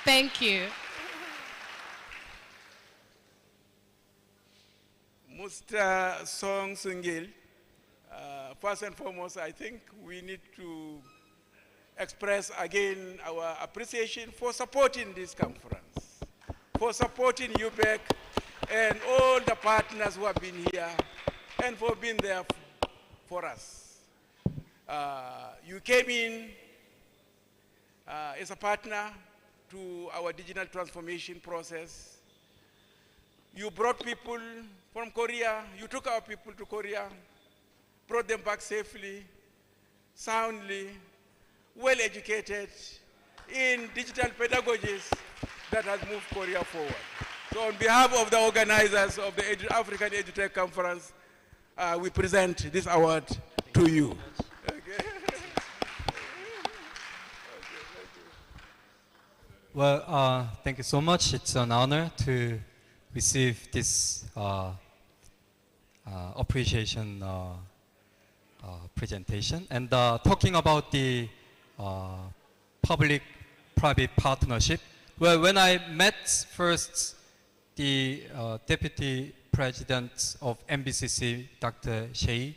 Thank you. Mr. Song Sungil, first and foremost, I think we need to express again our appreciation for supporting this conference, for supporting UPEC and all the partners who have been here, and for being there for us. You came in as a partner to our digital transformation process. You brought people from Korea, you took our people to Korea, brought them back safely, soundly, well educated in digital pedagogies that has moved Korea forward. So on behalf of the organizers of the African Edutech Conference, we present this award to you. Okay. Well, thank you so much. It's an honor to receive this appreciation presentation. And talking about the public-private partnership, well, when I met first the Deputy President of MBCC, Dr. Shea,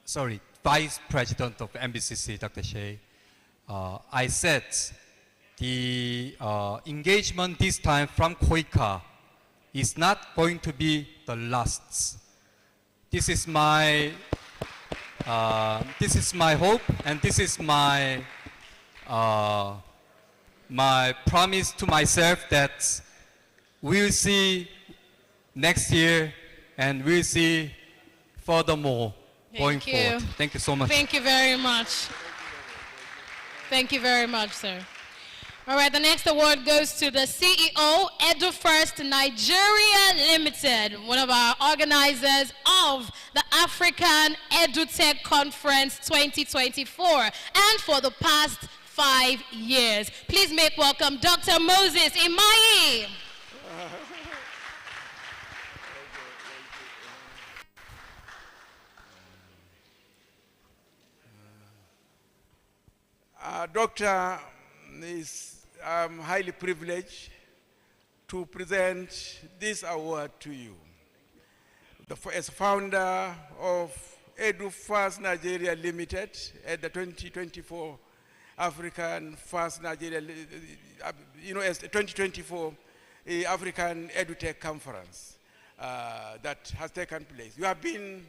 sorry, Vice President of MBCC, Dr. Shea, I said the engagement this time from KOICA is not going to be the last. This is my hope, and this is my my promise to myself that we'll see next year, and we'll see furthermore going forward. Thank you so much. Thank you very much. Thank you very much, sir. All right, the next award goes to the CEO, EduFirst Nigeria Limited, one of our organizers of the African Edutech Conference 2024, and for the past 5 years. Please make welcome Dr. Moses Imayi. Doctor, I'm highly privileged to present this award to you. As founder of EduFirst Nigeria Limited at the 2024 African First Nigeria, as the 2024 African Edutech Conference that has taken place. You have been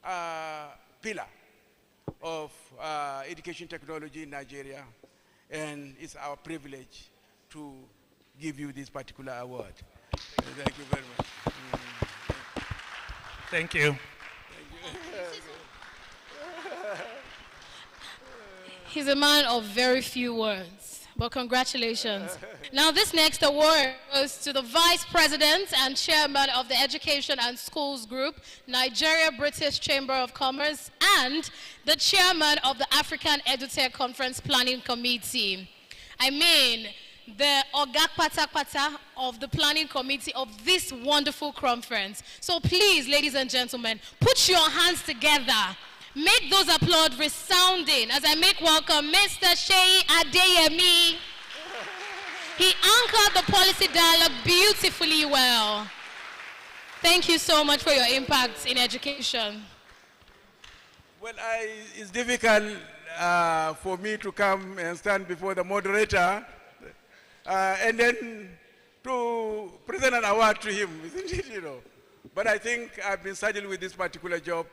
a pillar of education technology in Nigeria, and it's our privilege to give you this particular award. Thank you very much. Thank you. He's a man of very few words, but congratulations. Now this next award goes to the Vice President and Chairman of the Education and Schools Group, Nigeria-British Chamber of Commerce, and the Chairman of the African Edutech Conference Planning Committee. I mean, the Oga Pata of the Planning Committee of this wonderful conference. So please, ladies and gentlemen, put your hands together. Make those applause resounding as I make welcome Mr. Shei Adeyemi. He anchored the policy dialogue beautifully well. Thank you so much for your impact in education. Well, it's difficult for me to come and stand before the moderator and then to present an award to him, isn't it, But I think I've been saddled with this particular job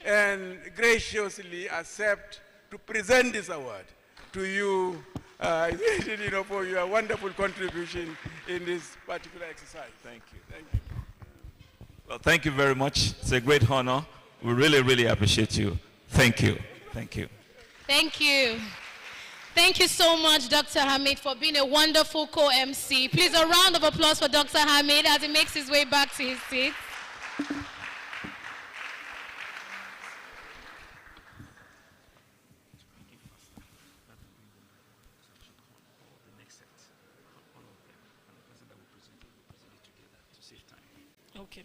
and graciously accept to present this award to you, for your wonderful contribution in this particular exercise. Thank you. Thank you. Well, thank you very much. It's a great honor. We really, really appreciate you. Thank you. Thank you. Thank you. Thank you so much, Dr. Hamid, for being a wonderful co-MC. Please, a round of applause for Dr. Hamid as he makes his way back to his seat. Okay.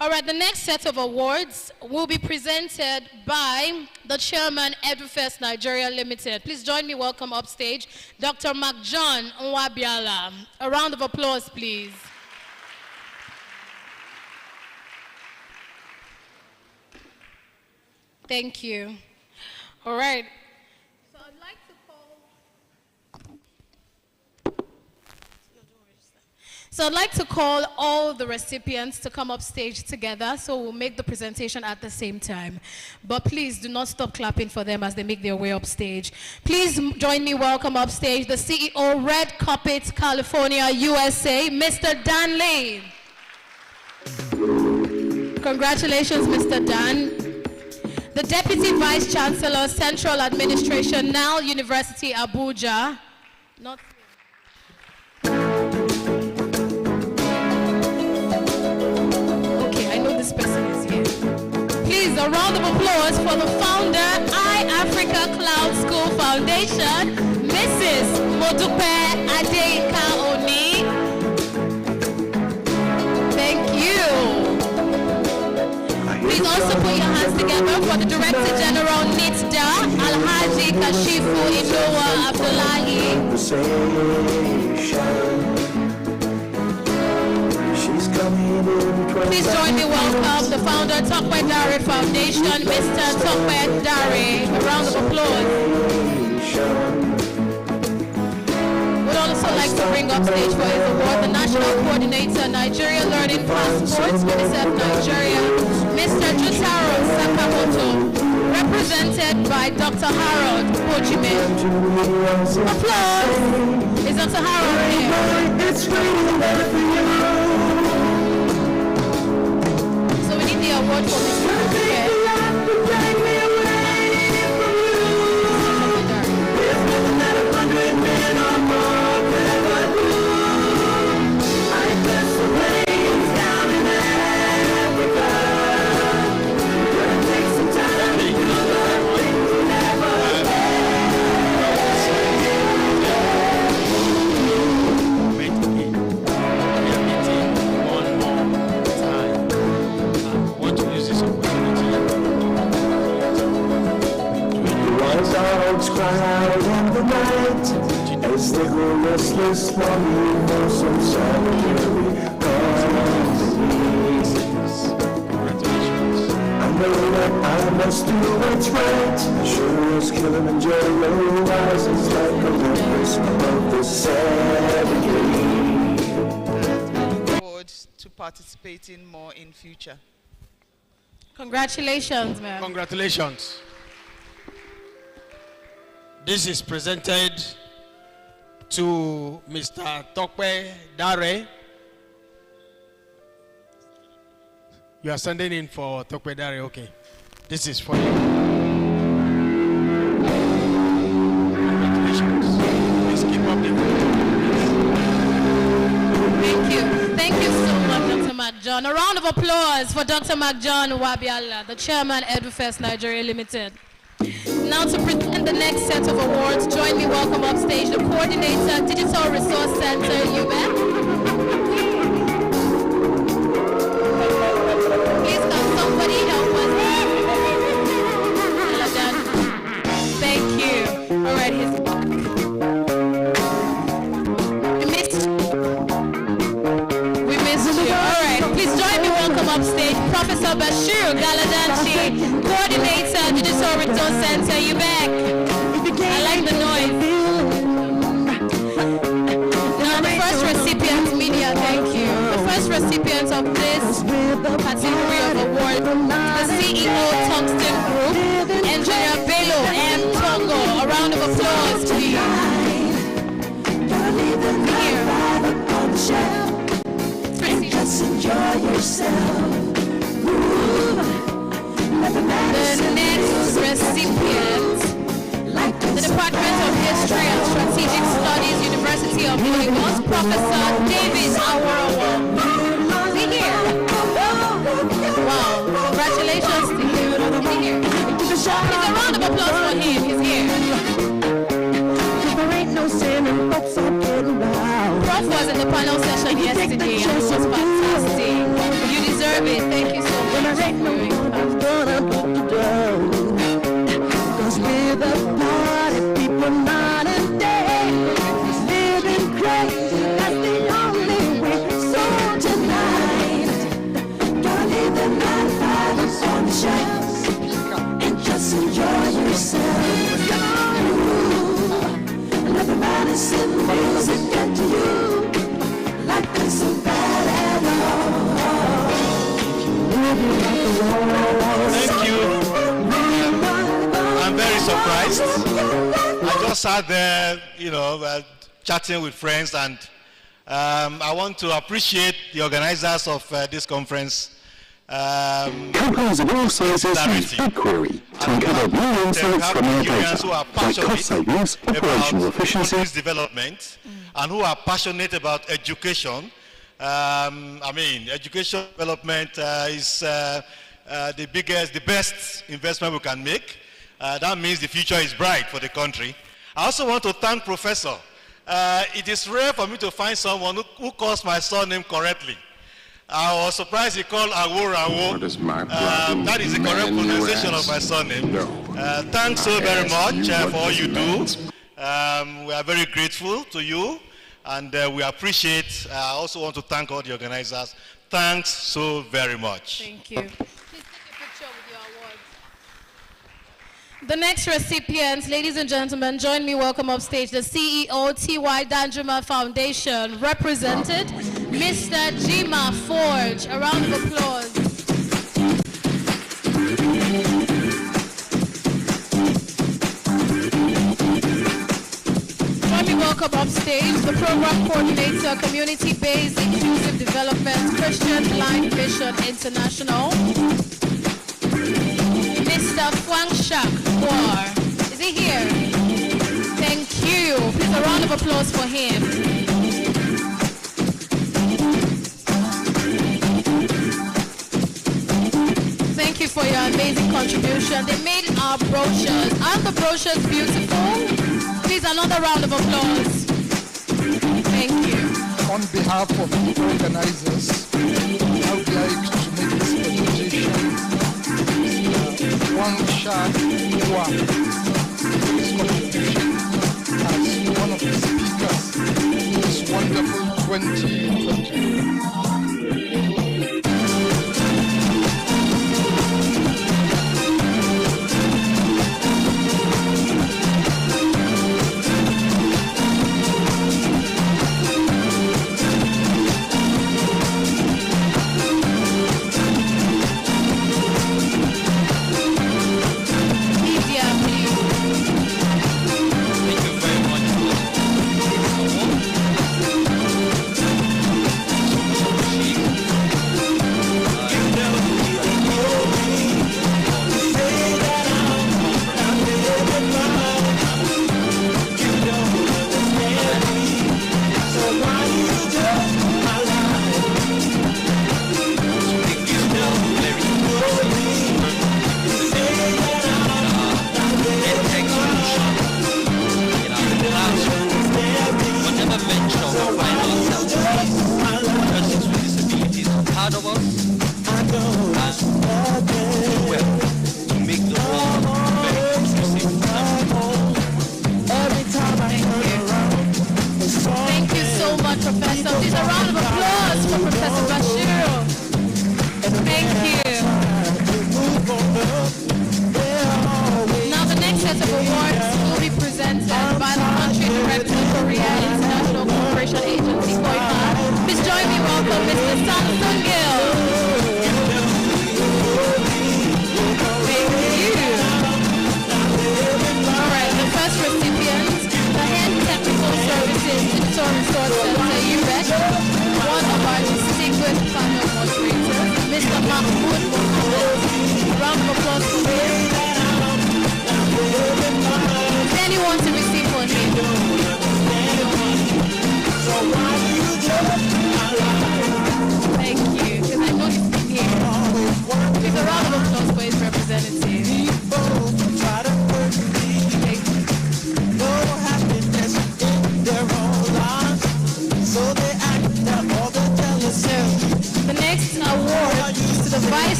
All right, the next set of awards will be presented by the chairman, EduFest Nigeria Limited. Please join me, welcome upstage, Dr. John Nwabiala. A round of applause, please. Thank you. All right. So I'd like to call all the recipients to come up stage together, so we'll make the presentation at the same time. But please do not stop clapping for them as they make their way up stage. Please join me, welcome up stage the CEO, Red Carpet, California, USA, Mr. Dan Lane. Congratulations, Mr. Dan. The Deputy Vice Chancellor, Central Administration, Nile University, Abuja. Not this person is here. Please, a round of applause for the founder, iAfrica Cloud School Foundation, Mrs. Modupe Adeyinka Oni. Thank you. Please also put your hands together for the Director General, NITDA, Alhaji Kashifu Idowa Abdullahi. Please join me, welcome the founder, Tokwe Dare Foundation, Mr. Tokwe Dare. A round of applause. We'd also like to bring up stage for his award the National Coordinator, Nigeria Learning Passports, UNICEF Nigeria, Mr. Jutaro Sakamoto, represented by Dr. Harold Ojime. Applause. Is Dr. Harold here? The award for Mr. Cry out in the night as they go restless, longing for some solitary company. I know that I must do what's right. Sure as Kilimanjaro rises like Olympus above the Serengeti. To participate in more in future. Congratulations, man. Congratulations. This is presented to Mr. Tokwe Dare. You are standing in for Tokwe Dare, okay. This is for you. Congratulations. Please keep up the good. Thank you. Thank you so much, Dr. McJohn. A round of applause for Dr. McJohn Nwabiala, the chairman, EduFest Nigeria Limited. Now to present the next set of awards, join me, welcome upstage the coordinator, Digital Resource Center, UBEC. Please can somebody help us? Thank you. All right, we missed you. All right, please join me, welcome upstage Professor Bashir Galadanchi, coordinator, Digital Resource Center, you back. I like the noise. Now the first recipient, media, thank you. The first recipient of this category of award, the CEO Tungsten Group, Engineer Bello M. Togo. A round of applause, please. Here. Just enjoy yourself. The next recipient, the Department of History and Strategic Studies, University of Lagos, Professor David Aworowo. Is he here? Wow, congratulations to him. Is he here? Please a round of applause for him. He's here. Prof was in the panel session yesterday and it was fantastic. deserve it. Thank you so much. Gonna put you down. 'Cause with a party, people night and day, living crazy, that's the only way. So tonight, don't leave the nightlife on the shelves and just enjoy yourself. Ooh, and everybody sing music get to you like it's so bad at all. Thank you. I'm very surprised. I just sat there, chatting with friends, and I want to appreciate the organizers of this conference. Companies of all sizes use BigQuery to uncover new insights from their data, like cost savings, operational efficiencies, development, and who are passionate about education. Education development is the best investment we can make. That means the future is bright for the country. I also want to thank Professor. It is rare for me to find someone who calls my surname correctly. I was surprised he called Awo Rawo. That is the correct pronunciation of my surname. Thanks so very much for all you do. We are very grateful to you, and we appreciate. I also want to thank all the organizers. Thanks so very much. Thank you. Please take a picture with your awards. The next recipients, ladies and gentlemen, join me, welcome up stage the CEO, T.Y. Danjuma Foundation, represented Mr. Jima Forge. A round of applause. Join me, welcome up stage the program coordinator, community-based inclusive development, Christian Blind Vision International, Mr. Fuang Shak War. Is he here? Thank you. Please a round of applause for him. Thank you for your amazing contribution. They made our brochures. Aren't the brochures beautiful? Please another round of applause. Thank you. On behalf of the organizers, I would like to make this presentation. One shot one. His contribution as one of the speakers in this wonderful 2020.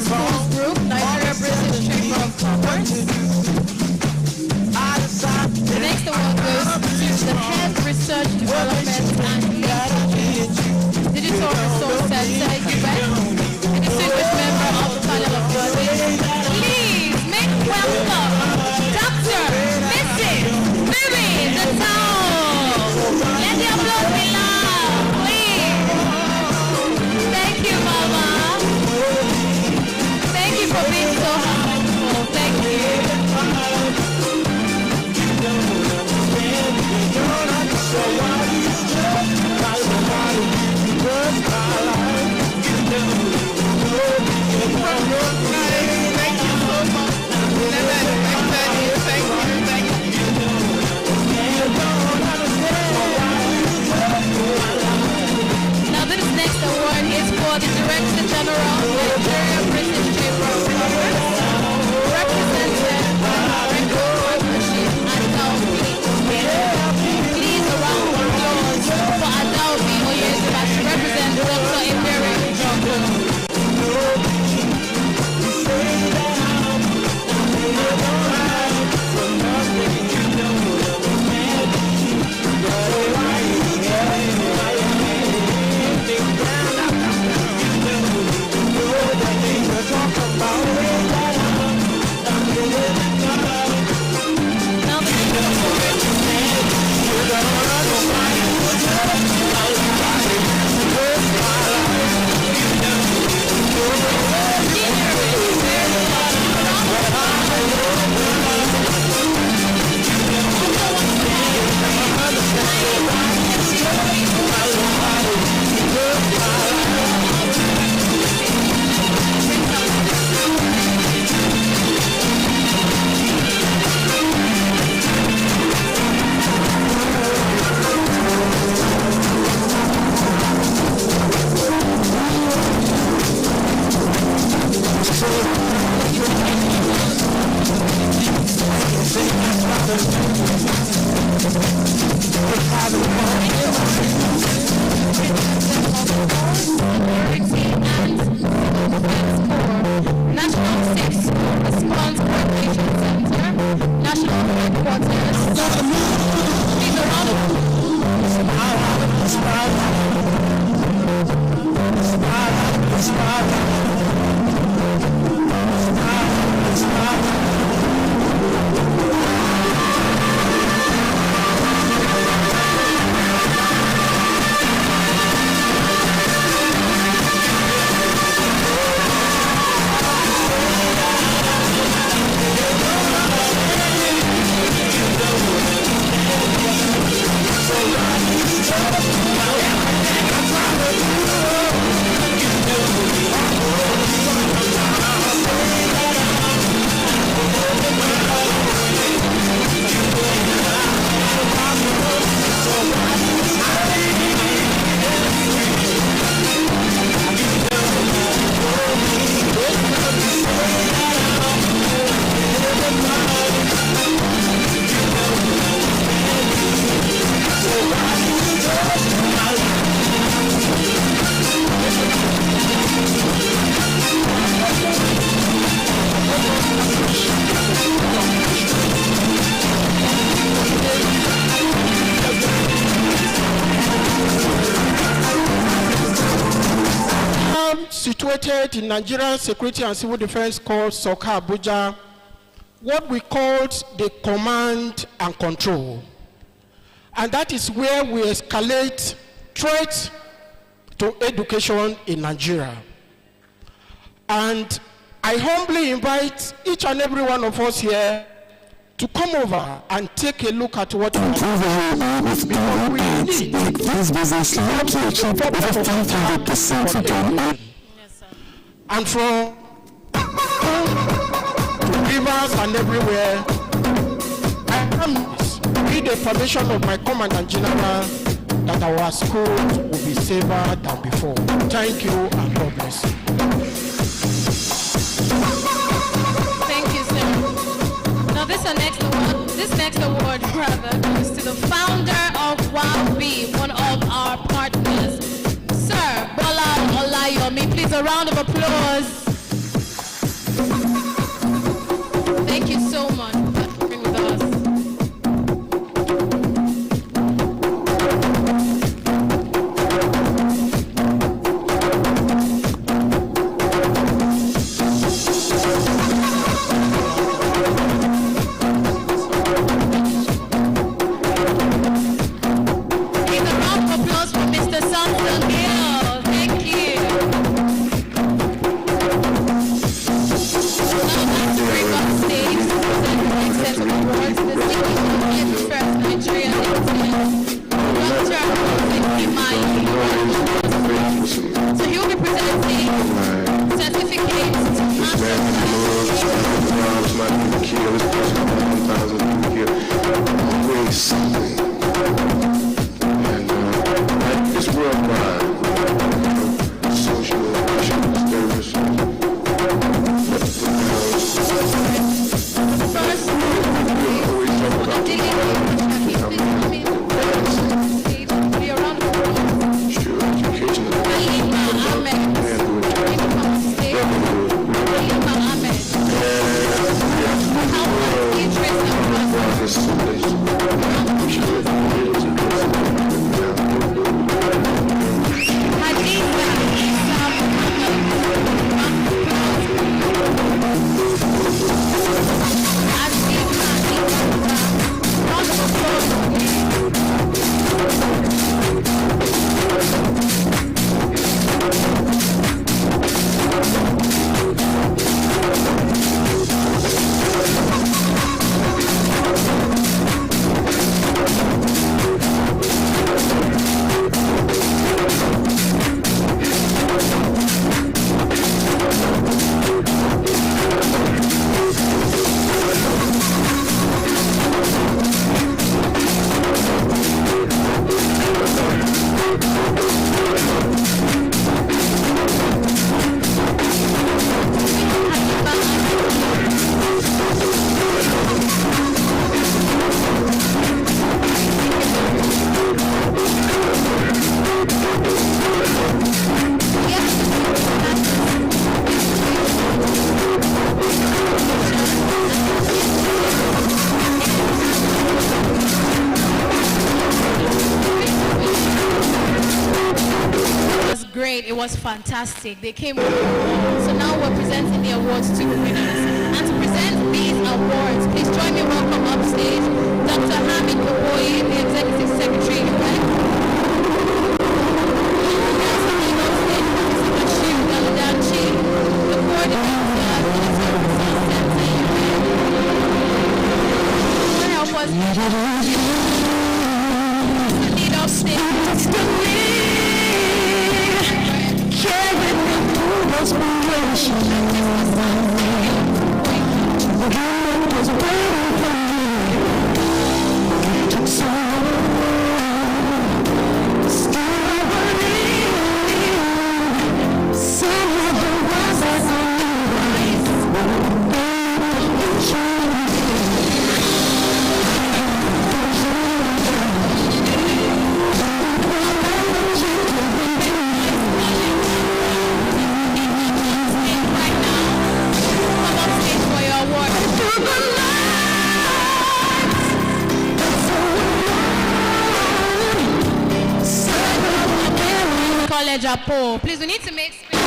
Schools Group, Nigeria-British Chamber of Commerce. The next award goes to the Head Research Development and Digital Resource Center, US, a distinguished member of the panel of judges. Please make welcome Dr. Mrs. Mary the Town. Let the applause be loud, please. Thank you, Mama. Thank you for being so helpful. Thank you. Now this next award is for the Director General of Nigeria-British Chamber of Commerce, represented by African Partnership Adelphi. Please a round of applause for Adelphi Oyezeba to represent Dr. Ebere Njoku. National 6 Response Coordination Center, National Headquarters. Please a round of situated in Nigerian Security and Civil Defense called Soka Abuja, what we called the command and control. And that is where we escalate threats to education in Nigeria. And I humbly invite each and every one of us here to come over and take a look at what we have. Because we need this business like to achieve over 500% return. And from rivers and everywhere, I promise, with the permission of my Commandant General, that our schools will be safer than before. Thank you and God bless you. Thank you, sir. Now this next award goes to the founder of WowB, one of our partners, Sir Bola Olayomi. Please a round of applause. So he will be presenting certificates to and it's worldwide. Social issues, terrorism. It was fantastic. They came with awards. So now we're presenting the awards to winners. And to present these awards, please join me welcome upstage Dr. Hamid Koboyi, the Executive Secretary elect. The coordinator, help us lead upstage. Carrying me through desperation. The God was waiting for me. It took so long. Still I believe some of the ones I College Apo. Please, we need to make space.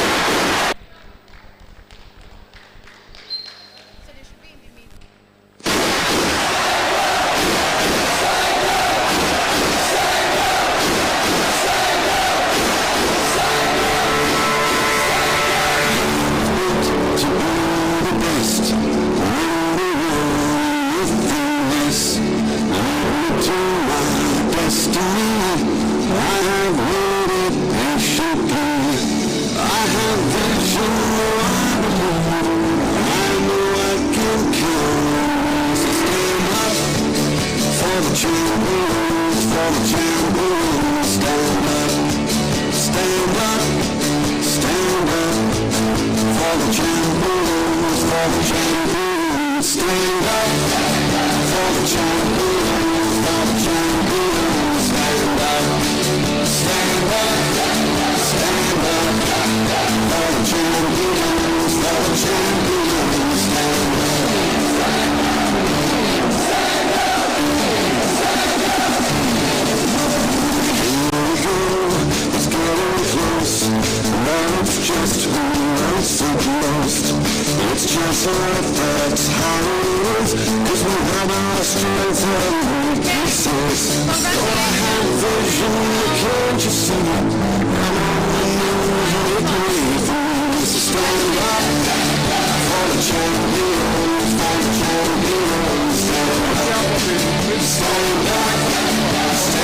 Stand up.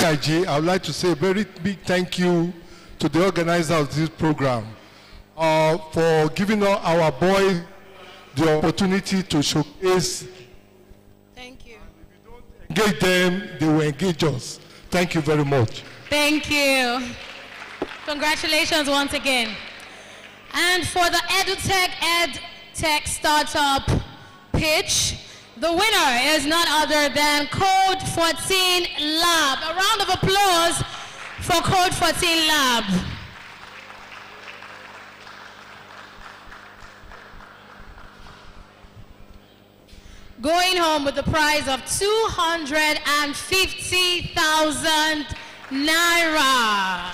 Nigeria, I would like to say a very big thank you to the organizer of this program for giving our boys the opportunity to showcase. Thank you. Engage them, they will engage us. Thank you very much. Thank you. Congratulations once again. And for the EdTech Startup pitch, the winner is none other than Code 14 Lab. A round of applause for Code 14 Lab. Going home with the prize of 250,000 Naira.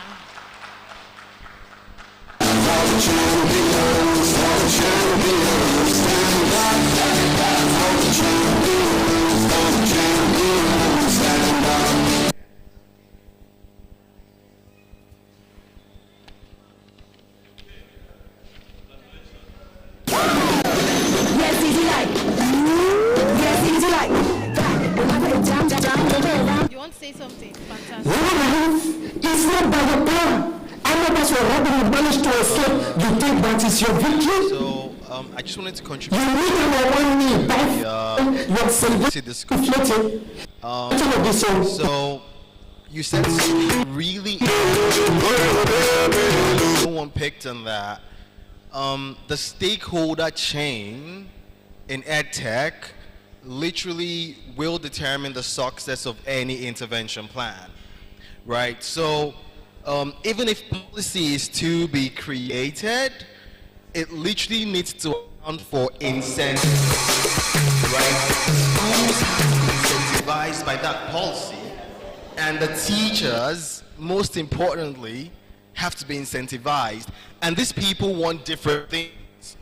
You want to say something? Fantastic. It's not by the power. Others were robbing and managed to escape. You think that is your victory? So, I just wanted to contribute. You need number one knee back. You're celebrating. So, you said something really no one picked on that. The stakeholder chain in EdTech literally will determine the success of any intervention plan, right? So even if policy is to be created, it literally needs to account for incentives, right? Schools have to be incentivized by that policy, and the teachers, most importantly, have to be incentivized. And these people want different things,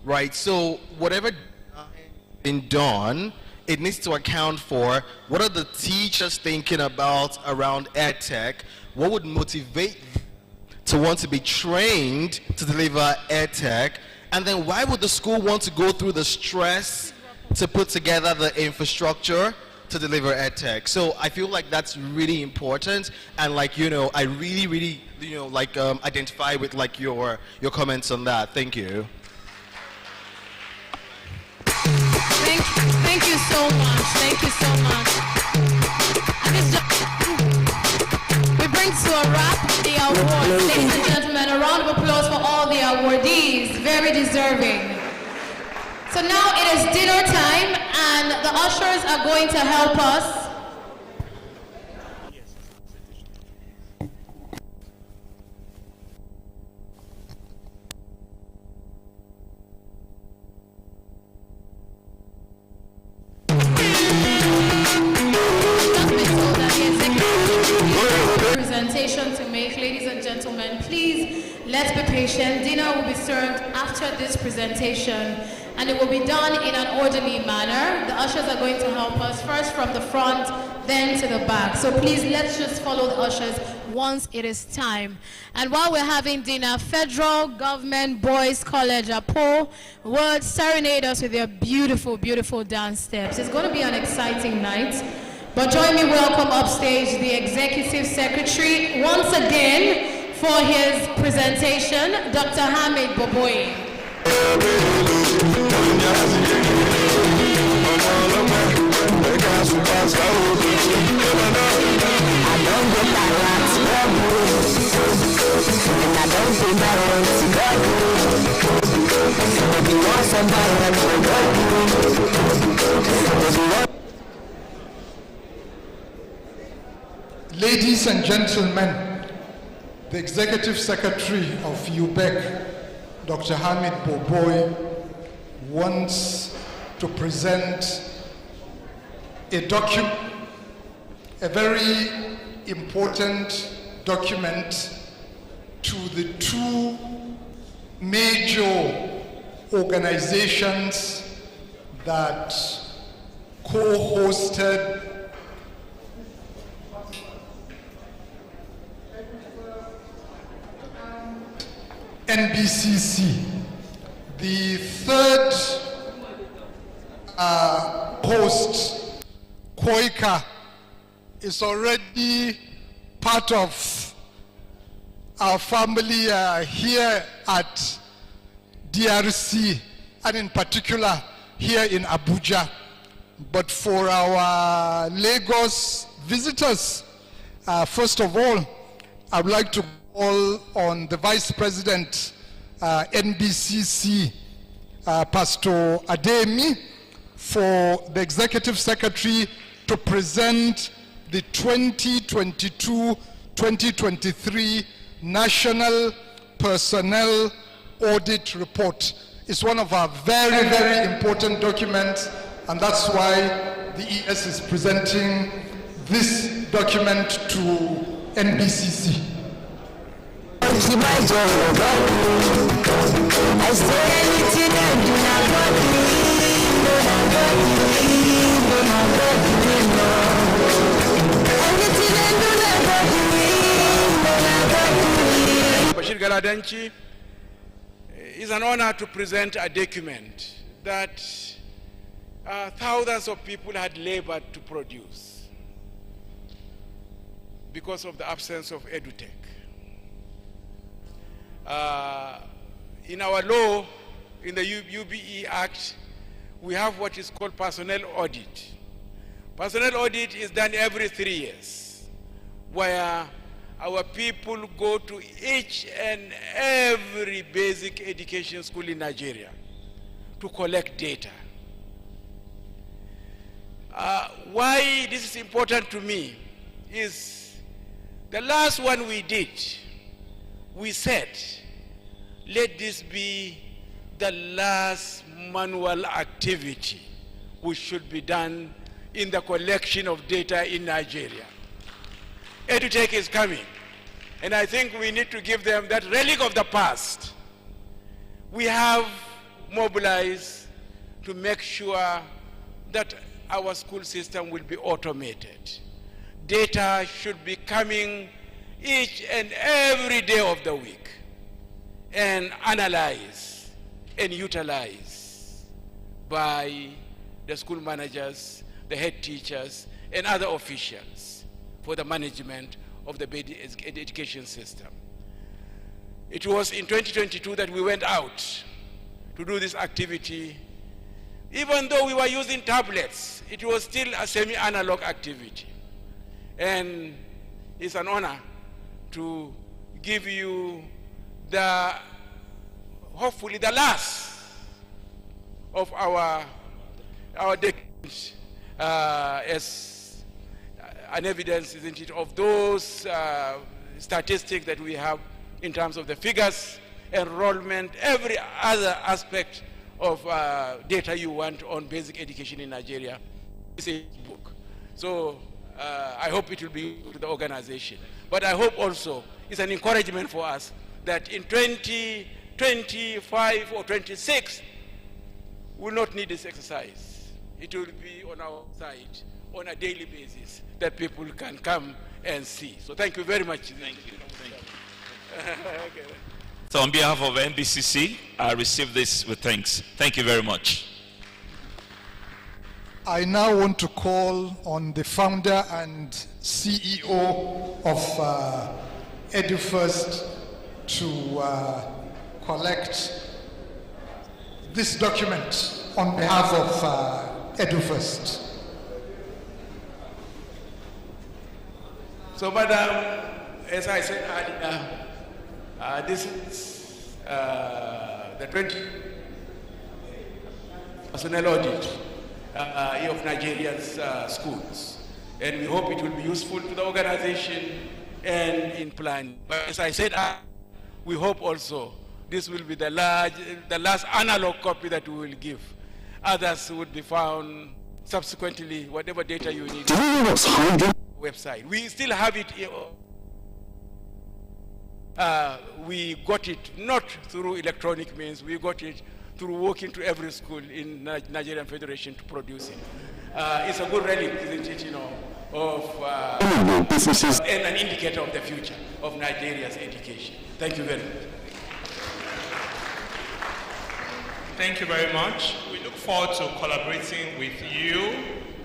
right? So whatever been done, it needs to account for what are the teachers thinking about around EdTech, what would motivate them to want to be trained to deliver EdTech, and then why would the school want to go through the stress to put together the infrastructure to deliver EdTech. So I feel like that's really important, and like, you know, I really, you know, like identify with like your comments on that. Thank you. Thank you so much. Thank you so much. We bring to a wrap the awards. Ladies and gentlemen, a round of applause for all the awardees. Very deserving. So now it is dinner time, and the ushers are going to help us. Presentation to make. Ladies and gentlemen, please let's be patient. Dinner will be served after this presentation, and it will be done in an orderly manner. The ushers are going to help us first from the front, then to the back. So please, let's just follow the ushers once it is time. And while we're having dinner, Federal Government Boys College Apo will serenade us with their beautiful, beautiful dance steps. It's going to be an exciting night. But join me, welcome upstage the Executive Secretary once again for his presentation, Dr. Hamid Boboyi. Ladies and gentlemen, the Executive Secretary of UBEC, Dr. Hamid Boboyi, wants to present a very important document to the two major organizations that co-hosted NBCC. The third host, Koika, is already part of our family here at DRC, and in particular here in Abuja. But for our Lagos visitors, first of all, I would like to call on the Vice President, NBCC, Pastor Ademi, for the Executive Secretary to present the 2022-2023 National Personnel Audit Report. It's one of our very, very important documents, and that's why the ES is presenting this document to NBCC. Bashir Galadanchi, it's an honor to present a document that thousands of people had labored to produce because of the absence of edutech. In our law, in the UBE Act, we have what is called personnel audit. Personnel audit is done every 3 years, where our people go to each and every basic education school in Nigeria to collect data. Why this is important to me is the last one we did, we said, let this be the last manual activity which should be done in the collection of data in Nigeria. EduTech is coming, and I think we need to give them that relic of the past. We have mobilized to make sure that our school system will be automated. Data should be coming each and every day of the week and analyzed and utilized by the school managers, the head teachers, and other officials for the management of the education system. It was in 2022 that we went out to do this activity. Even though we were using tablets, it was still a semi-analog activity. And it's an honor to give you the, hopefully the last of our documents as an evidence, isn't it, of those statistics that we have in terms of the figures, enrollment, every other aspect of data you want on basic education in Nigeria. It's a book. So I hope it will be to the organization. But I hope also it's an encouragement for us that in 2025 or 26, we'll not need this exercise. It will be on our side on a daily basis that people can come and see. So thank you very much. Thank you. Thank you. Okay. So on behalf of NBCC, I receive this with thanks. Thank you very much. I now want to call on the founder and CEO of EduFirst to collect this document on behalf of EduFirst. So, Madam, as I said earlier, this is the 20 personnel audit of Nigeria's schools. And we hope it will be useful to the organization and in planning. But as I said, we hope also this will be the last analog copy that we will give. Others would be found subsequently, whatever data you need. Website. We still have it. We got it not through electronic means. We got it through walking to every school in Nigerian Federation to produce it. It's a good relic, isn't it? You know, of and an indicator of the future of Nigeria's education. Thank you very much. Thank you very much. We look forward to collaborating with you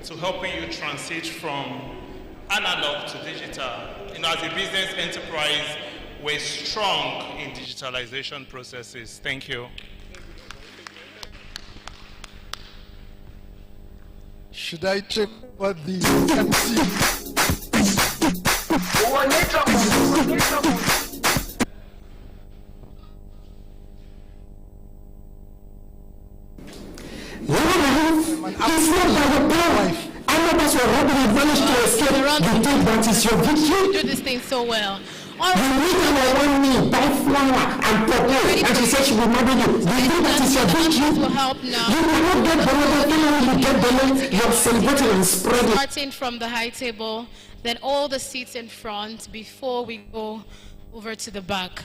to helping you transit from analog to digital. As a business enterprise, we're strong in digitalization processes. Thank you. Should I check what the MC? It's not by the power. I know that's what happened. Managed to escape. You think that is your victory? You do this thing so well. All You right. meet her one me, buy flour and propose, and she said she will marry you. You think that is your victory? Will help now. You cannot get the money. You get the money. You're celebrating and spreading. Starting from the high table, then all the seats in front before we go over to the back.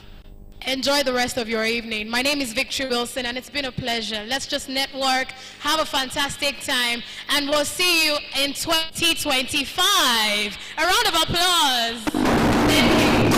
Enjoy the rest of your evening. My name is Victory Wilson, and it's been a pleasure. Let's just network, have a fantastic time, and we'll see you in 2025. A round of applause. Thank you.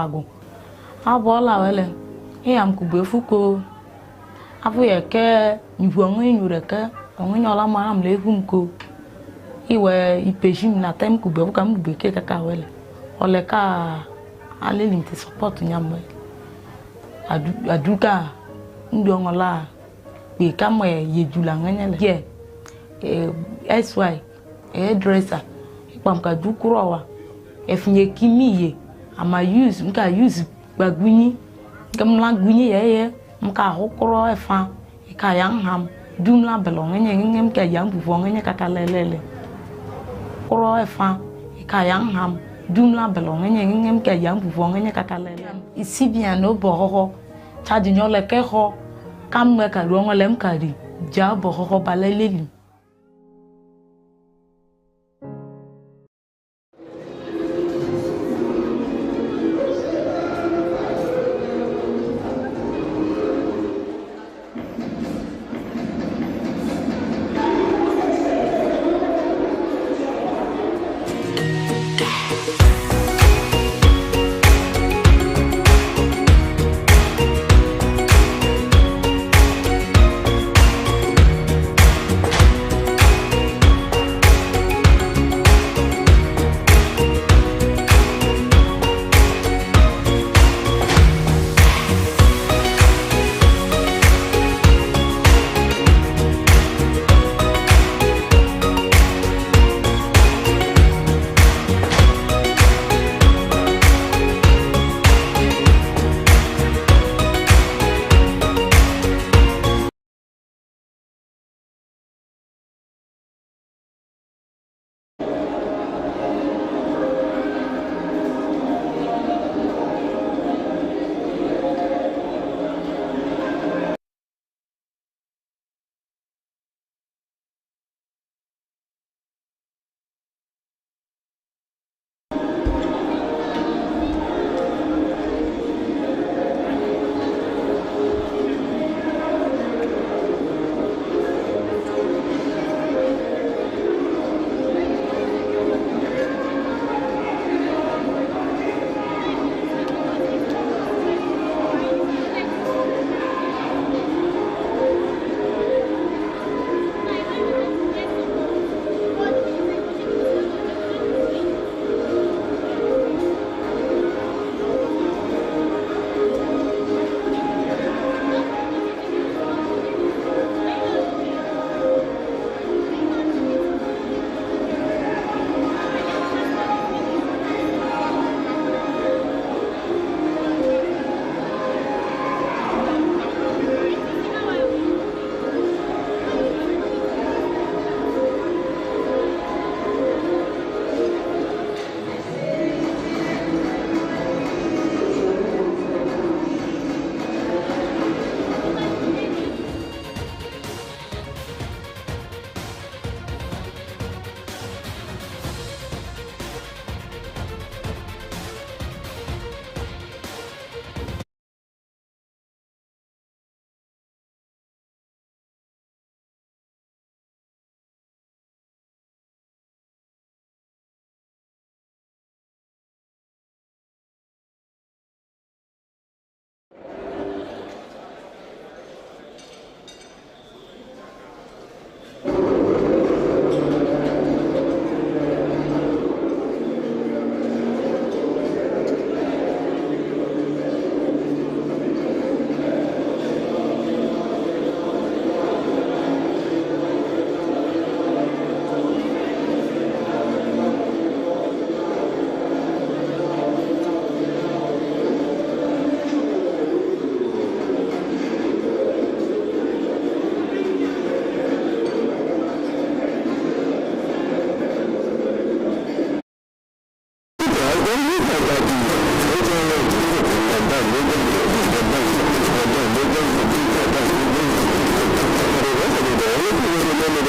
Bago abola wele am kugbe fuko afu yeke nyuongo nyureke onyola manam lehumko iwe ipejim na time kugbe fuka mugbe ke kaka wele oleka alelinte support nyamwe aduka ndongola be kamwe yejula nganyele ye sy dresser ipamka dukrowa efinye kimiye ama use mka use bagwini gamla gwini ye mka hokoro efa ka yang ham dumla belong ngem ka yang bu ngene kaka lelele koro efa ka yang ham dumla belong ngem ka yang bu ngene kaka lelele isi bien no boho chadi nyole ke ho kamwe ka ruongo lem kadi ja boho baleleli.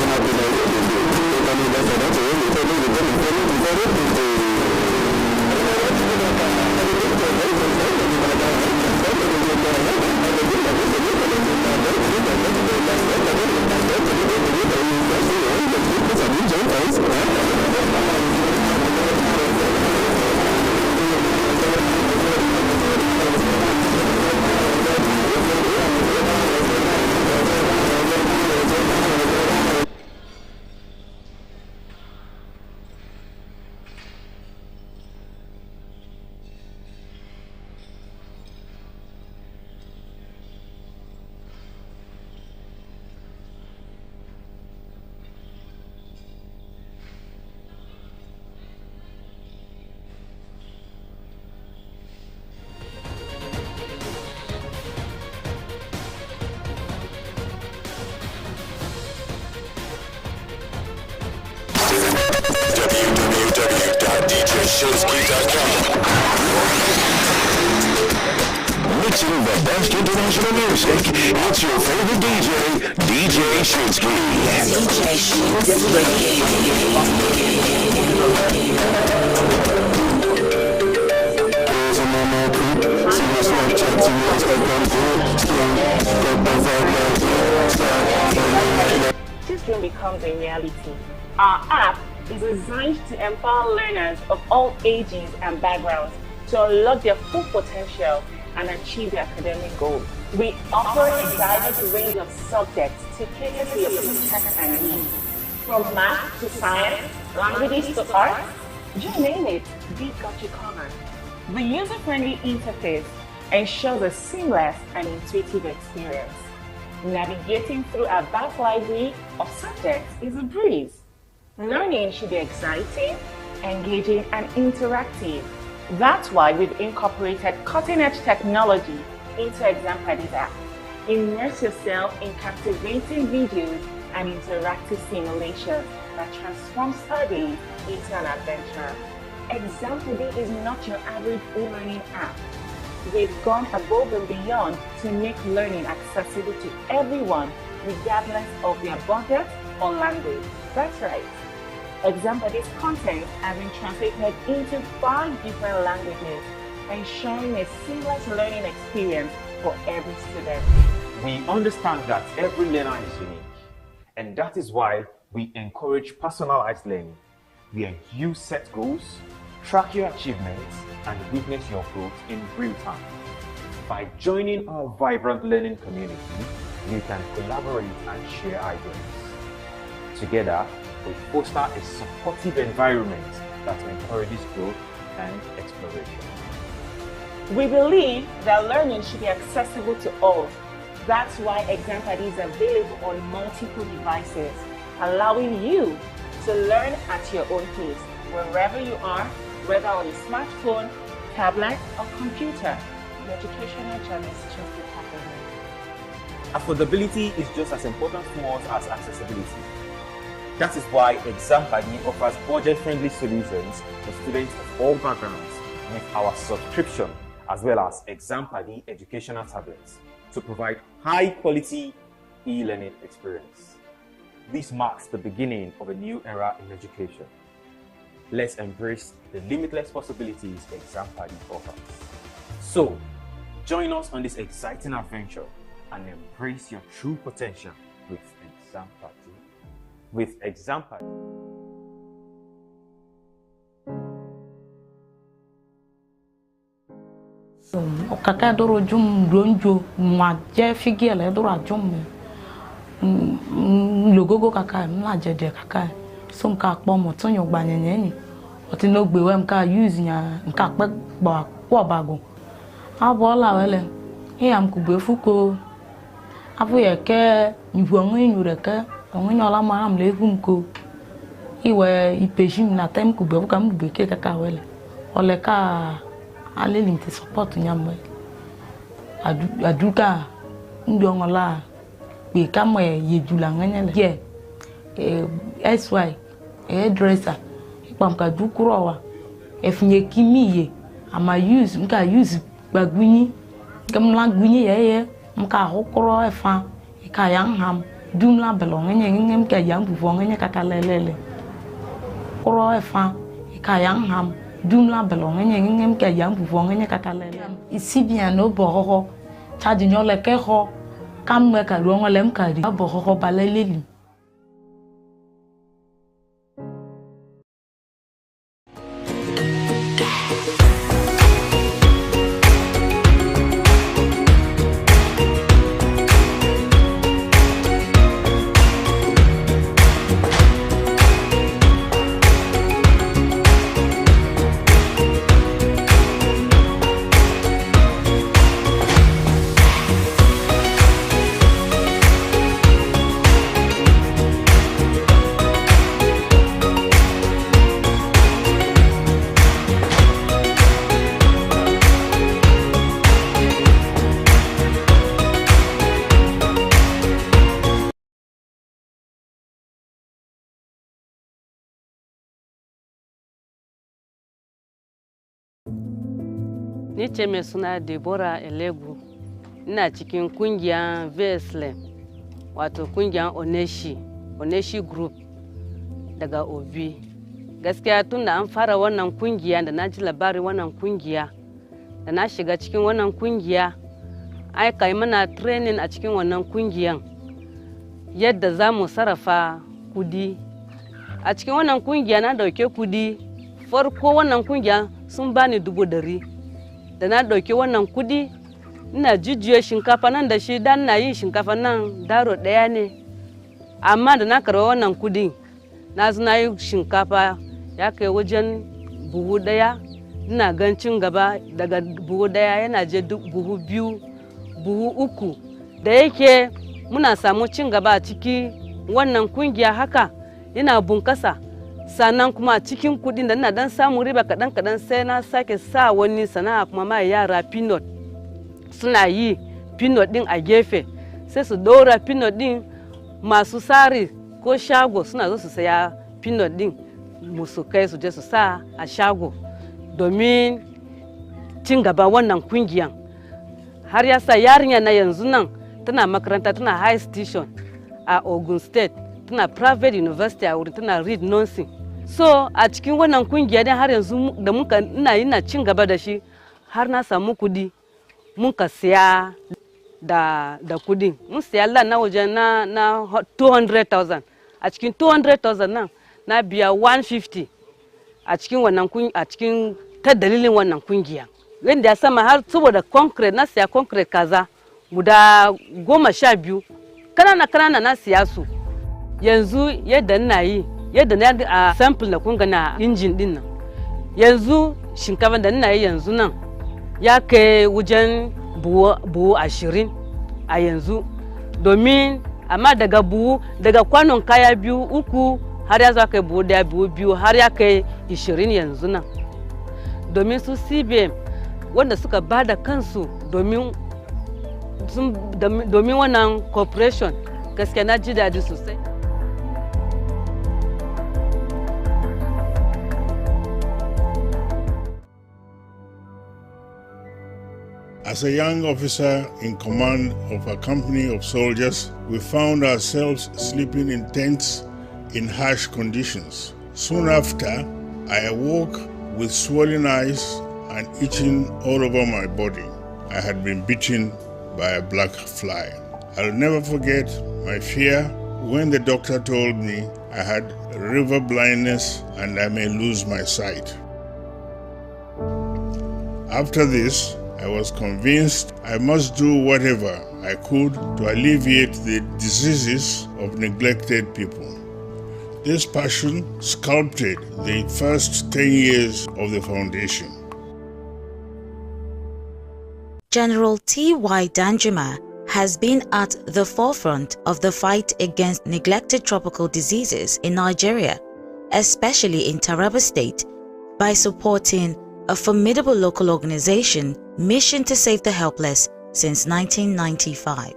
www.djshowski.com. Mixing the best international music, it's your favorite DJ, DJ Showski. DJ This dream becomes a reality. Our app is designed to empower learners of all ages and backgrounds to unlock their full potential and achieve their academic goals. We offer a diverse range of subjects to cater to your interests and needs. From math to science, languages to art, you name it, we got you covered. The user-friendly interface ensures a seamless and intuitive experience. Navigating through a vast library of subjects is a breeze. Learning should be exciting, engaging, and interactive. That's why we've incorporated cutting-edge technology into Exampadi's app. Immerse yourself in captivating videos and interactive simulations that transform study into an adventure. Exampadi is not your average e-learning app. We've gone above and beyond to make learning accessible to everyone, regardless of their budget or language. That's right. Exampadi's content has been translated into 5 different languages, ensuring a seamless learning experience for every student. We understand that every learner is unique, and that is why we encourage personalized learning, where you set goals, track your achievements, and witness your growth in real time. By joining our vibrant learning community, you can collaborate and share ideas. Together, we foster a supportive environment that encourages growth and exploration. We believe that learning should be accessible to all. That's why Exampadi is available on multiple devices, allowing you to learn at your own pace, wherever you are, whether on a smartphone, tablet, or computer. Your educational journey is just a part of it. Affordability is just as important to us as accessibility. That is why Exampadi offers budget-friendly solutions for students of all backgrounds with our subscription, as well as Exampadi educational tablets to provide high-quality e-learning experience. This marks the beginning of a new era in education. Let's embrace the limitless possibilities Exampadi offers. So, join us on this exciting adventure and embrace your true potential with Exampadi. With Exampadi. Kaka doro jum donjo ma je figure le doro jum logogo kaka na je de kaka so nka po mo tun yo gba yenyen ni o ti no gbe we nka use nya nka pe gba kwa bago abo la wele e am ku be fuko abu ye ke nwo nyu re ke onwe nyola ma am le kum ko iwe ipejim na time ku be fuka mu be ke kaka wele ole ka ale limite support nyamwe aduka ndongola be kamwe yejula nganyele ye sy dresser ipamka dukurowa efinye kimiye ama use nka use gbagwini kamla gwini ye mka hokoro efa ka yanham dumla belong ngem ka yang bu ngene katalelele koro efa ka yang ham dumla belong ngem ka yang bu ngene katalele ici bien no boho cha di nyole ke ho kam ka ro ngolem ka di boho baleleli. Ni ce mai suna Deborah Elegu, ina cikin kungiyar VSLM, wato kungiyar Oneshi Group daga Obi. Gaskiya tun da an fara wannan kungiya da na ji labarin wannan kungiya, da na shiga cikin wannan kungiya, ai kai mana training a cikin wannan kungiyan yadda za mu sarrafa kudi. A cikin wannan kungiya na dauke kudi, farko wannan kungiya sun bani 100,000. Da na dauke wannan kudi ina jujjuye shinkafa nan da shi dan na yin shinkafa nan daro daya ne, amma da na karba wannan kudi na zo na yi shinkafa ya kai wajen buhu daya, ina gan cin gaba daga buhu daya yana je buhu 2 buhu 3 da yake muna samu cin gaba a ciki wannan kungiya haka yana bunkasa. Sannan kuma cikin kudin da ina dan samu riba kadan sai na sake sa wani sana'a kuma ma yara peanut suna yi peanut din a gefe, sai su dora peanut din masu sari ko shago suna zo su saya peanut din musu kai su je su sa a shago domin cin gaba wannan kungiyan. Har ya sa yarinya na yanzu nan tana makaranta, tana high station a Ogun State, tana private university a wurin tana read nursing. So a cikin wannan kungiya din har yanzu da muka ina cin gaba da shi har na samu kudi muka siya da kudi. Mun siya land na wajen na 200,000. A cikin 200,000 nan na biya 150 a cikin wannan a cikin ta dalilin wannan kungiya. Wanda ya sama har saboda concrete na siya concrete kaza guda 12 kanana na siya su. Yanzu yadda ina yi yadda na a sample na kunga na injin din nan, yanzu shinkafa da ina yi yanzu nan ya kai wajen buhu 20 a yanzu, domin amma daga kwanon kaya 2 3 har ya zo kai buhu 1 buhu 2 har ya kai 20 yanzu nan, domin su CBM wanda suka bada kansu domin wannan corporation gaskiya na ji daɗi sosai. As a young officer in command of a company of soldiers, we found ourselves sleeping in tents in harsh conditions. Soon after, I awoke with swollen eyes and itching all over my body. I had been bitten by a black fly. I'll never forget my fear when the doctor told me I had river blindness and I may lose my sight. After this, I was convinced I must do whatever I could to alleviate the diseases of neglected people. This passion sculpted the first 10 years of the foundation. General T.Y. Danjuma has been at the forefront of the fight against neglected tropical diseases in Nigeria, especially in Taraba State, by supporting a formidable local organization, Mission to Save the Helpless, since 1995.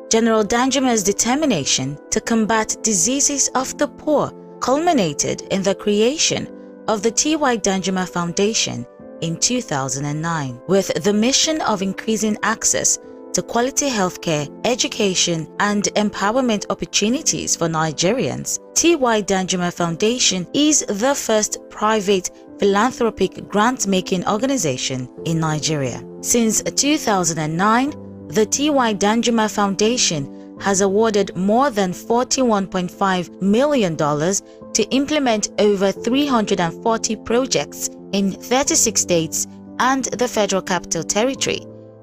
General Danjuma's determination to combat diseases of the poor culminated in the creation of the T.Y. Danjuma Foundation in 2009, with the mission of increasing access to quality healthcare, education, and empowerment opportunities for Nigerians, T.Y. Danjuma Foundation is the first private philanthropic grant-making organization in Nigeria. Since 2009, the T.Y. Danjuma Foundation has awarded more than $41.5 million to implement over 340 projects in 36 states and the Federal Capital Territory,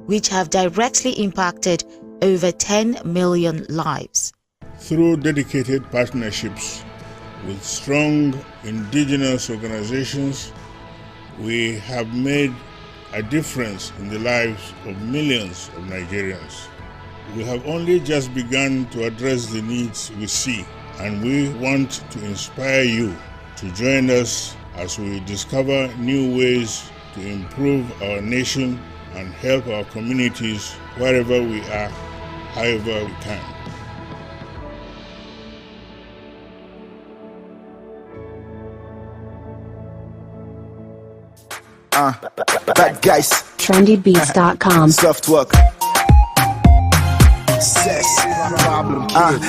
which have directly impacted over 10 million lives. Through dedicated partnerships with strong indigenous organizations, we have made a difference in the lives of millions of Nigerians. We have only just begun to address the needs we see, and we want to inspire you to join us as we discover new ways to improve our nation and help our communities wherever we are, however we can. Bad guys. Trendybeats.com. Soft work.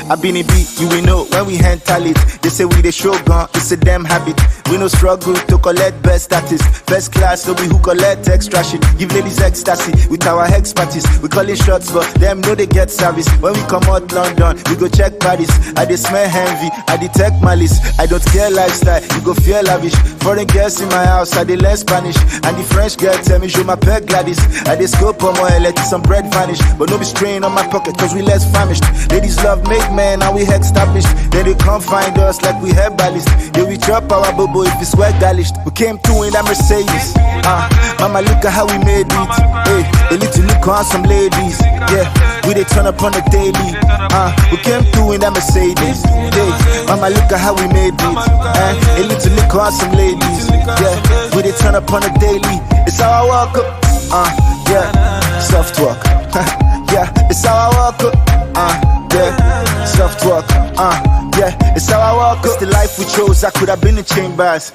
I been a beat, you will know when we handle it. They say we the show gun, it's a damn habit. We no struggle to collect best status. First class, so we who collect extra shit. Give ladies ecstasy with our hex parties. We call it shots, but them know they get service. When we come out London, we go check Paris. I dey smell envy, I detect malice. I don't care lifestyle, you go feel lavish. Foreign girls in my house, I dey learn Spanish. And the French girl tell me, show my peg Gladys. I dey scope on my let some bread vanish. But no be strain on my pocket, cause we less famished. Ladies love make men, and we established. Then they come find us like we herbalist. Yeah, we chop our bobo if it's well garnished. We came through in that Mercedes. Mama, look at how we made it. Hey, a little look on some ladies. Yeah, we they turn up on the daily. We came through in that Mercedes. Hey, mama, look at how we made it. A little look on some ladies. Yeah, we they turn up on the daily. It's how I walk up. Yeah, soft walk. Yeah, it's how I walk up. Yeah, soft walk. Yeah, it's how I walk up. It's the life we chose. I could have been in chambers.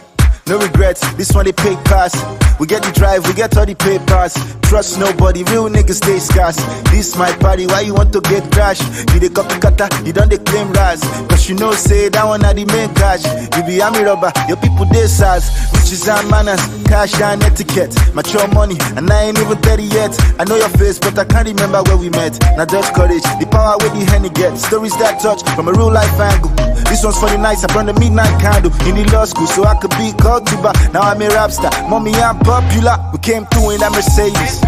No regrets, this one they pay pass. We get the drive, we get all the papers. Trust nobody, real niggas stay scarce. This my party, why you want to get crash? You the copycatter, you don't they claim rise. Cause you know say that one are the main cash. You be army robber, your people they size. Riches and manners, cash and etiquette. Mature money, and I ain't even 30 yet. I know your face, but I can't remember where we met. Now just courage, the power where the henny get. Stories that touch from a real life angle. This one's for the nights, I burn the midnight candle. In the law school, so I could be called Tuba. Now I'm a rap star, mommy I'm popular. We came through in that Mercedes.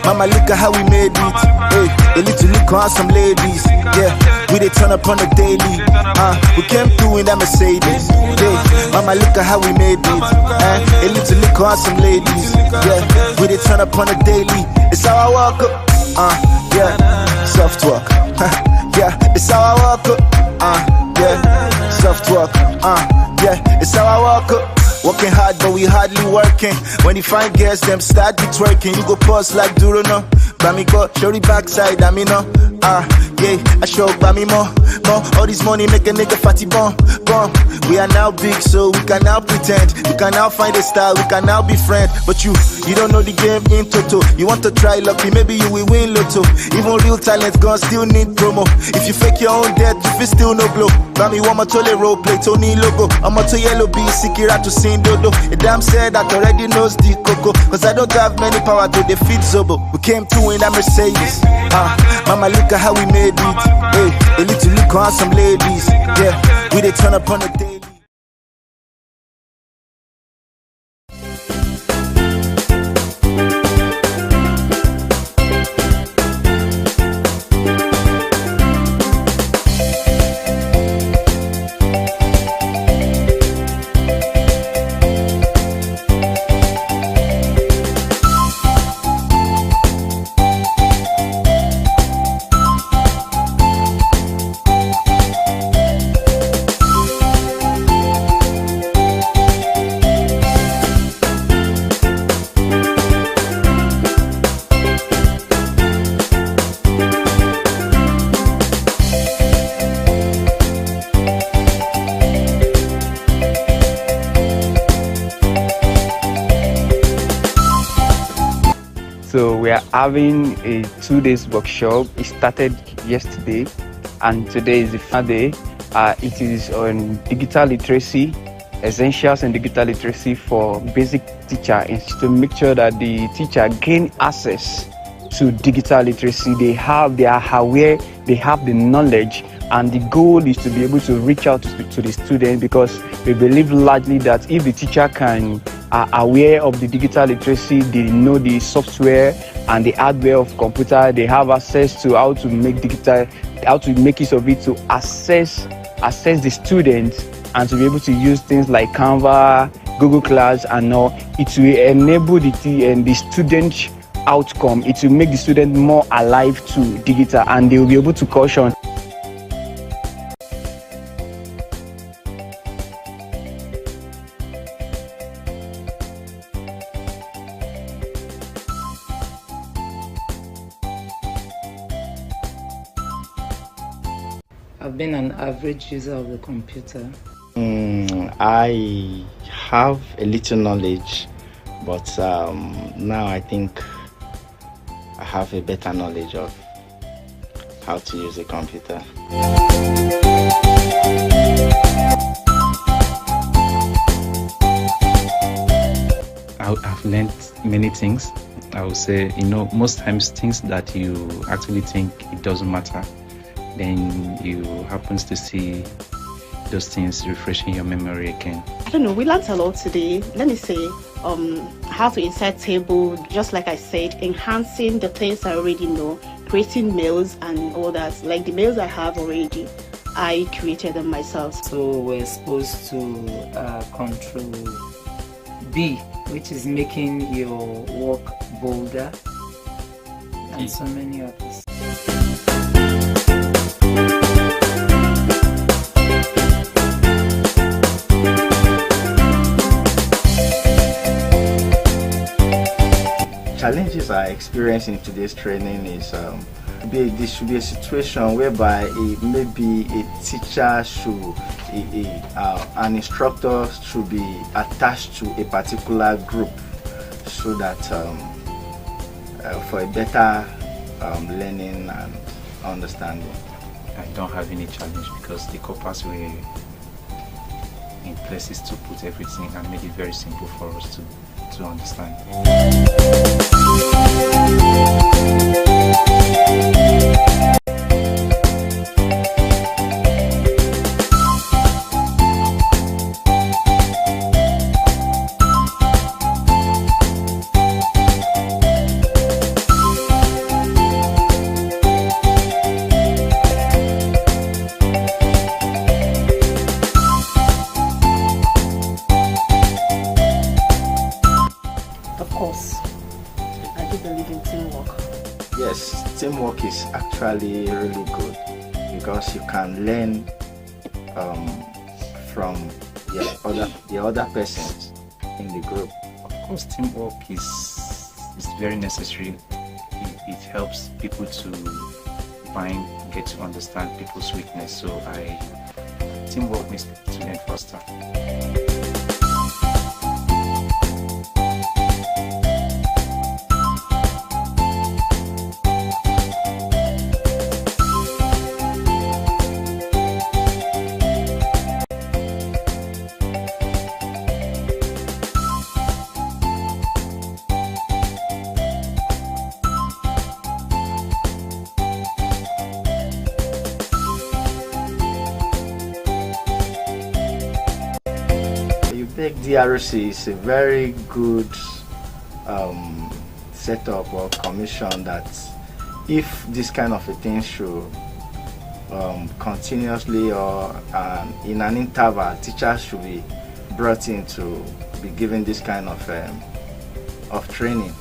Mama look at how we made it. Hey, a little look on some ladies. Yeah, we they turn up on the daily. We came through in that Mercedes. Hey, mama look at how we made it. A little look on some ladies. Yeah, we they turn up on the daily. It's how I walk up. Yeah, soft walk. Yeah, it's how I walk up. Yeah, soft walk. Yeah, it's how I walk up. Working hard, but we hardly working. When you find girls, them start be twerking. You go pause like Duro, no. Bami go, show the backside, I mean, no. Yeah, I show Bami more. All this money make a nigga fatty bomb. We are now big, so we can now pretend. We can now find a style, we can now be friends. But you don't know the game in toto. You want to try lucky, maybe you will win lotto. Even real talent gonna still need promo. If you fake your own death, if it's still no blow. Bami want my tole role play, Tony logo. I'm a to yellow B, Sikira to sing dodo. A damn said that already knows the coco. Cause I don't have many power to defeat Zobo. We came through in that Mercedes. Mama look at how we made it. Hey, a little look on some ladies. Yeah, we they turn up on the daily. we are having a 2-day workshop. It started yesterday, and today is the final day. It is on digital literacy, essentials in digital literacy for basic teacher, is to make sure that the teacher gain access to digital literacy. They are aware, they have the knowledge, and the goal is to be able to reach out to the student, because we believe largely that if the teacher are aware of the digital literacy, they know the software and the hardware of computer, they have access to how to make use of it to assess the student, and to be able to use things like Canva, Google Class, and all. It will enable the student outcome. It will make the student more alive to digital, and they will be able to caution. I've been an average user of the computer. I have a little knowledge, but now I think I have a better knowledge of how to use a computer. I've learned many things. I would say, most times things that you actually think it doesn't matter, then you happen to see those things refreshing your memory again. I don't know, we learned a lot today. Let me say, how to insert table, just like I said, enhancing the things I already know, creating mails and all that. Like the mails I have already, I created them myself. So we're supposed to control B, which is making your work bolder, and so many others. Challenges I experience in today's training is this should be a situation whereby maybe a teacher should, an instructor should be attached to a particular group, so that for a better learning and understanding. I don't have any challenge because the corpus were in places to put everything and made it very simple for us to understand. Yes, teamwork is actually really good because you can learn from the other persons in the group. Of course, teamwork is very necessary. It helps people to get to understand people's weakness. So teamwork makes people to learn faster. DRC is a very good setup or commission that if this kind of a thing should continuously or in an interval, teachers should be brought in to be given this kind of training.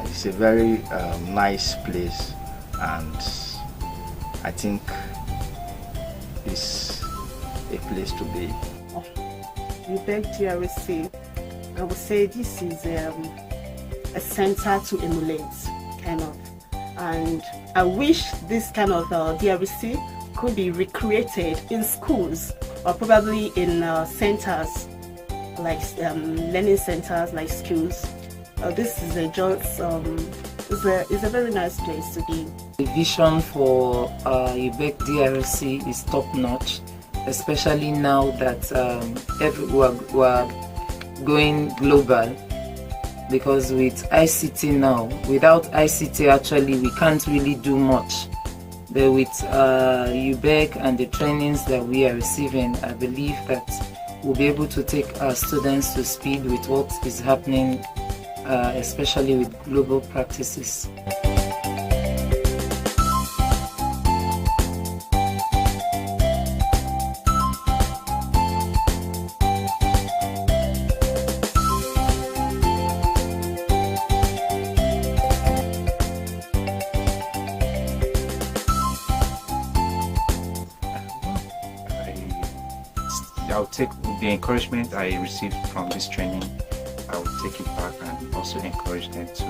It's a very nice place, and I think it's a place to be. UPEC DRC, I would say this is a center to emulate, kind of. And I wish this kind of DRC could be recreated in schools or probably in centers, like learning centers like schools. This is just it's a very nice place to be. The vision for UBEC DRC is top notch, especially now that we are going global. Because with ICT now, without ICT actually we can't really do much. But with UBEC and the trainings that we are receiving, I believe that we'll be able to take our students to speed with what is happening, especially with global practices. I'll take the encouragement I received from this training, I will take it back and also encourage them to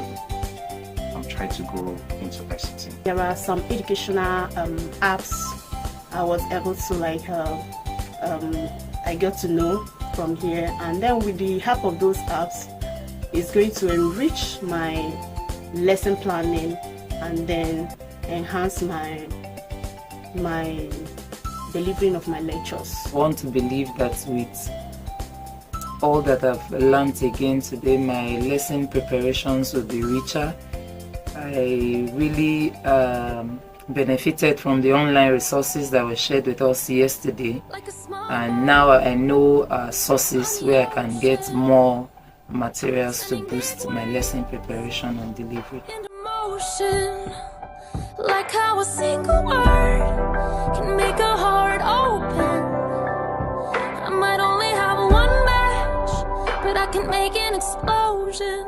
try to go into ICT. There are some educational apps I was able to I got to know from here, and then with the help of those apps, it's going to enrich my lesson planning and then enhance my delivering of my lectures. I want to believe that with all that I've learned again today, my lesson preparations will be richer. I really benefited from the online resources that were shared with us yesterday, and now I know sources where I can get more materials to boost my lesson preparation and delivery. Like how a single word can make a heart open. I might only have one match, but I can make an explosion.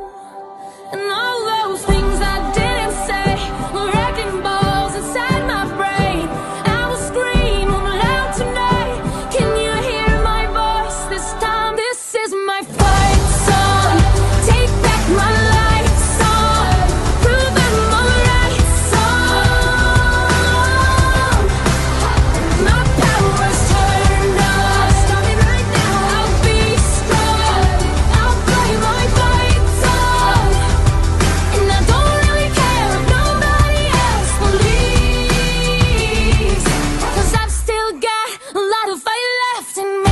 And all those things I didn't say were wrecking balls inside my brain. I will scream loud tonight. Can you hear my voice this time? This is my fight song. Take back my life song. Prove I'm alright song. My power's turned on. Stop me right now. I'll be strong. I'll play my fight song. And I don't really care if nobody else believes, 'cause I've still got a lot of fight left in me.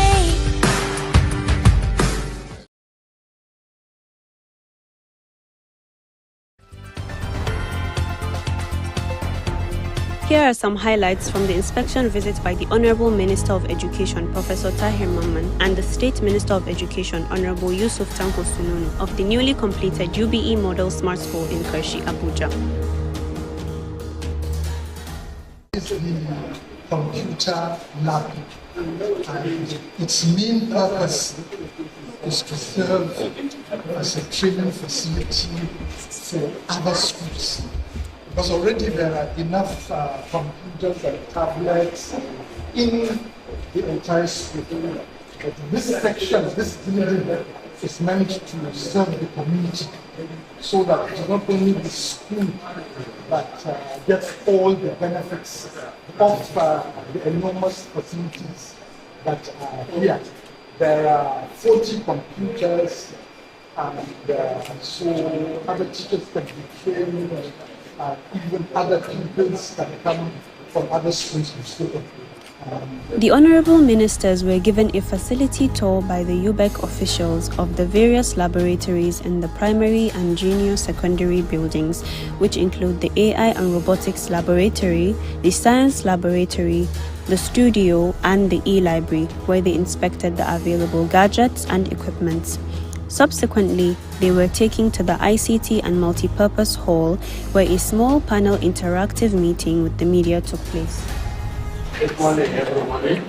Here are some highlights from the inspection visit by the Honorable Minister of Education, Professor Tahir Mamman, and the State Minister of Education, Honorable Yusuf Tanko Sununu, of the newly completed UBE Model Smart School in Kershi, Abuja. It's the computer lab, and its main purpose is to serve as a training facility for other schools. Because already there are enough computers and tablets in the entire school. But this section, this building, is meant to serve the community, so that it's not only the school that gets all the benefits of the enormous facilities that are here. There are 40 computers, and so other teachers can be trained. Even other pupils that come from other schools to school. The Honorable Ministers were given a facility tour by the UBEC officials of the various laboratories in the primary and junior secondary buildings, which include the AI and Robotics Laboratory, the Science Laboratory, the studio, and the e-library, where they inspected the available gadgets and equipment. Subsequently, they were taken to the ICT and Multipurpose Hall, where a small panel interactive meeting with the media took place. Good morning, everybody.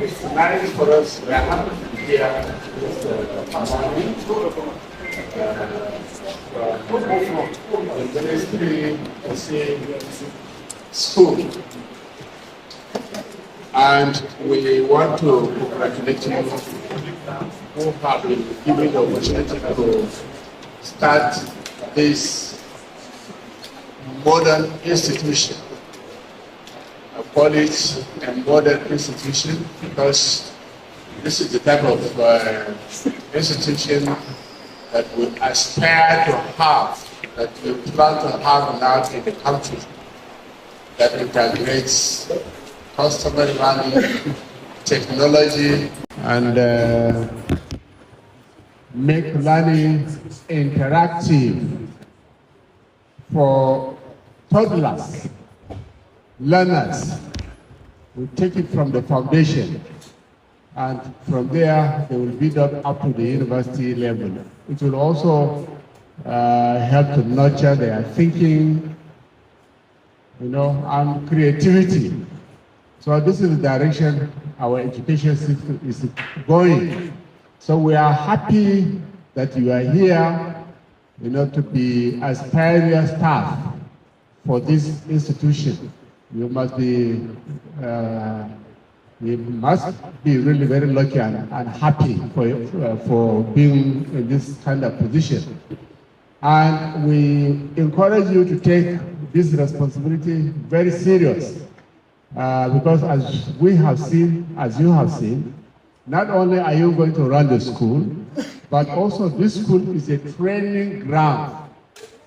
It's nice for us to have here the Ministry of School. And we want to congratulate you who have been given the opportunity to start this modern institution. I call it a modern institution because this is the type of institution that we aspire to have, that we plan to have now in the country, that integrates customer value, technology, and make learning interactive for toddlers, learners. We take it from the foundation, and from there they will build up to the university level. It will also help to nurture their thinking, and creativity. So this is the direction our education system is going. So we are happy that you are here, to be as pioneer staff for this institution. You must be, really very lucky and happy for being in this kind of position. And we encourage you to take this responsibility very serious, because as you have seen, not only are you going to run the school, but also this school is a training ground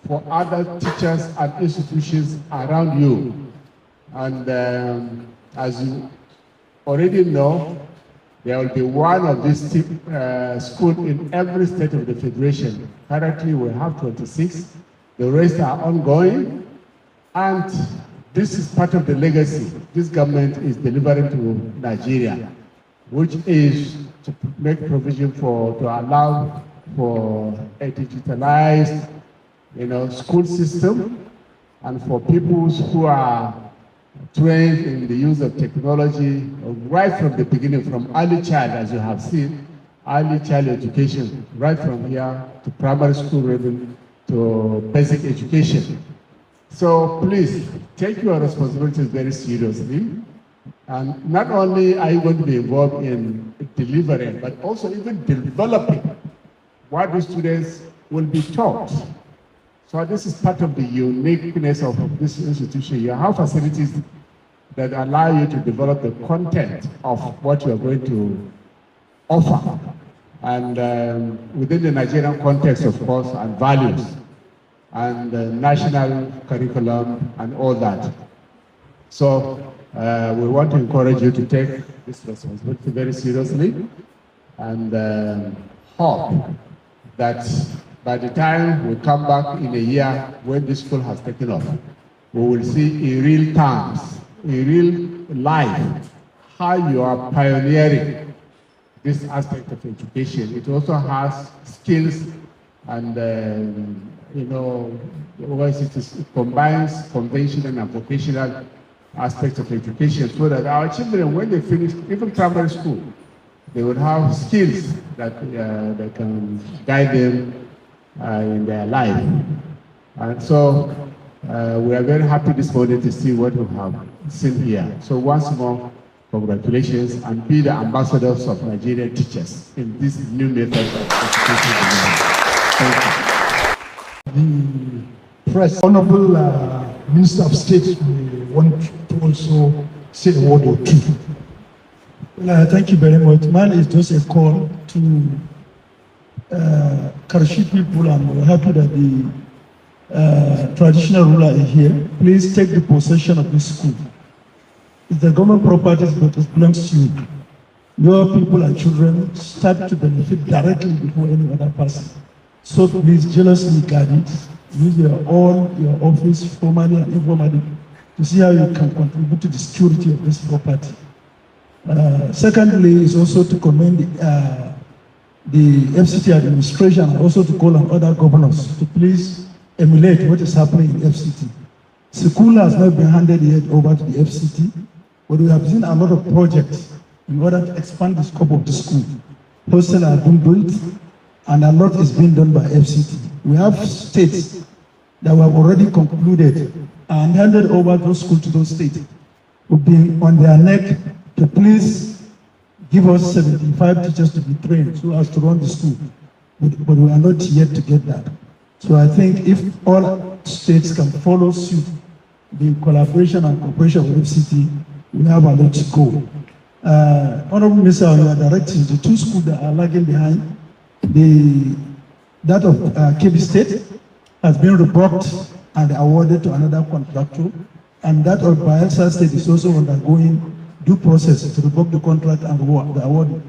for other teachers and institutions around you. And as you already know, there will be one of these schools in every state of the Federation. Currently, we have 26. The rest are ongoing. And this is part of the legacy this government is delivering to Nigeria, which is to make provision to allow for a digitalized, school system, and for people who are trained in the use of technology right from the beginning, from early child, as you have seen, early child education, right from here to primary school level to basic education. So please take your responsibilities very seriously. And not only are you going to be involved in delivering, but also even developing what the students will be taught. So this is part of the uniqueness of this institution. You have facilities that allow you to develop the content of what you are going to offer. And within the Nigerian context, of course, and values, and national curriculum, and all that. So we want to encourage you to take this responsibility very seriously, and hope that by the time we come back in a year when this school has taken off, we will see in real terms, in real life, how you are pioneering this aspect of education. It also has skills and, it combines conventional and vocational aspects of education, so that our children, when they finish even primary school, they will have skills that can guide them in their life. And so we are very happy this morning to see what we have seen here. So once more, congratulations, and be the ambassadors of Nigerian teachers in this new method of education. Thank you. The press, Honorable Minister of State, we want to also say a word or two. Thank you very much. Mine is just a call to Karshi people, and we're happy that the traditional ruler is here. Please take the possession of this school. It's the government property, but it belongs to you. Your people and children start to benefit directly before any other person. So please jealously guard it. Use your office, formally and informally, to see how you can contribute to the security of this property. Secondly, is also to commend the FCT administration, and also to call on other governors to please emulate what is happening in FCT. School has not been handed yet over to the FCT, but we have seen a lot of projects in order to expand the scope of the school. Hostels are being built, and a lot is being done by FCT. We have states that we have already concluded and handed over those schools to those states, who have been on their neck to please give us 75 teachers to be trained so as to run the school. But we are not yet to get that. So I think if all states can follow suit, the collaboration and cooperation with FCT, we have a lot to go. Honorable Minister, you are directing the two schools that are lagging behind. That of Kebbi State has been revoked and awarded to another contractor, and that of Bayelsa State is also undergoing due process to revoke the contract and the award,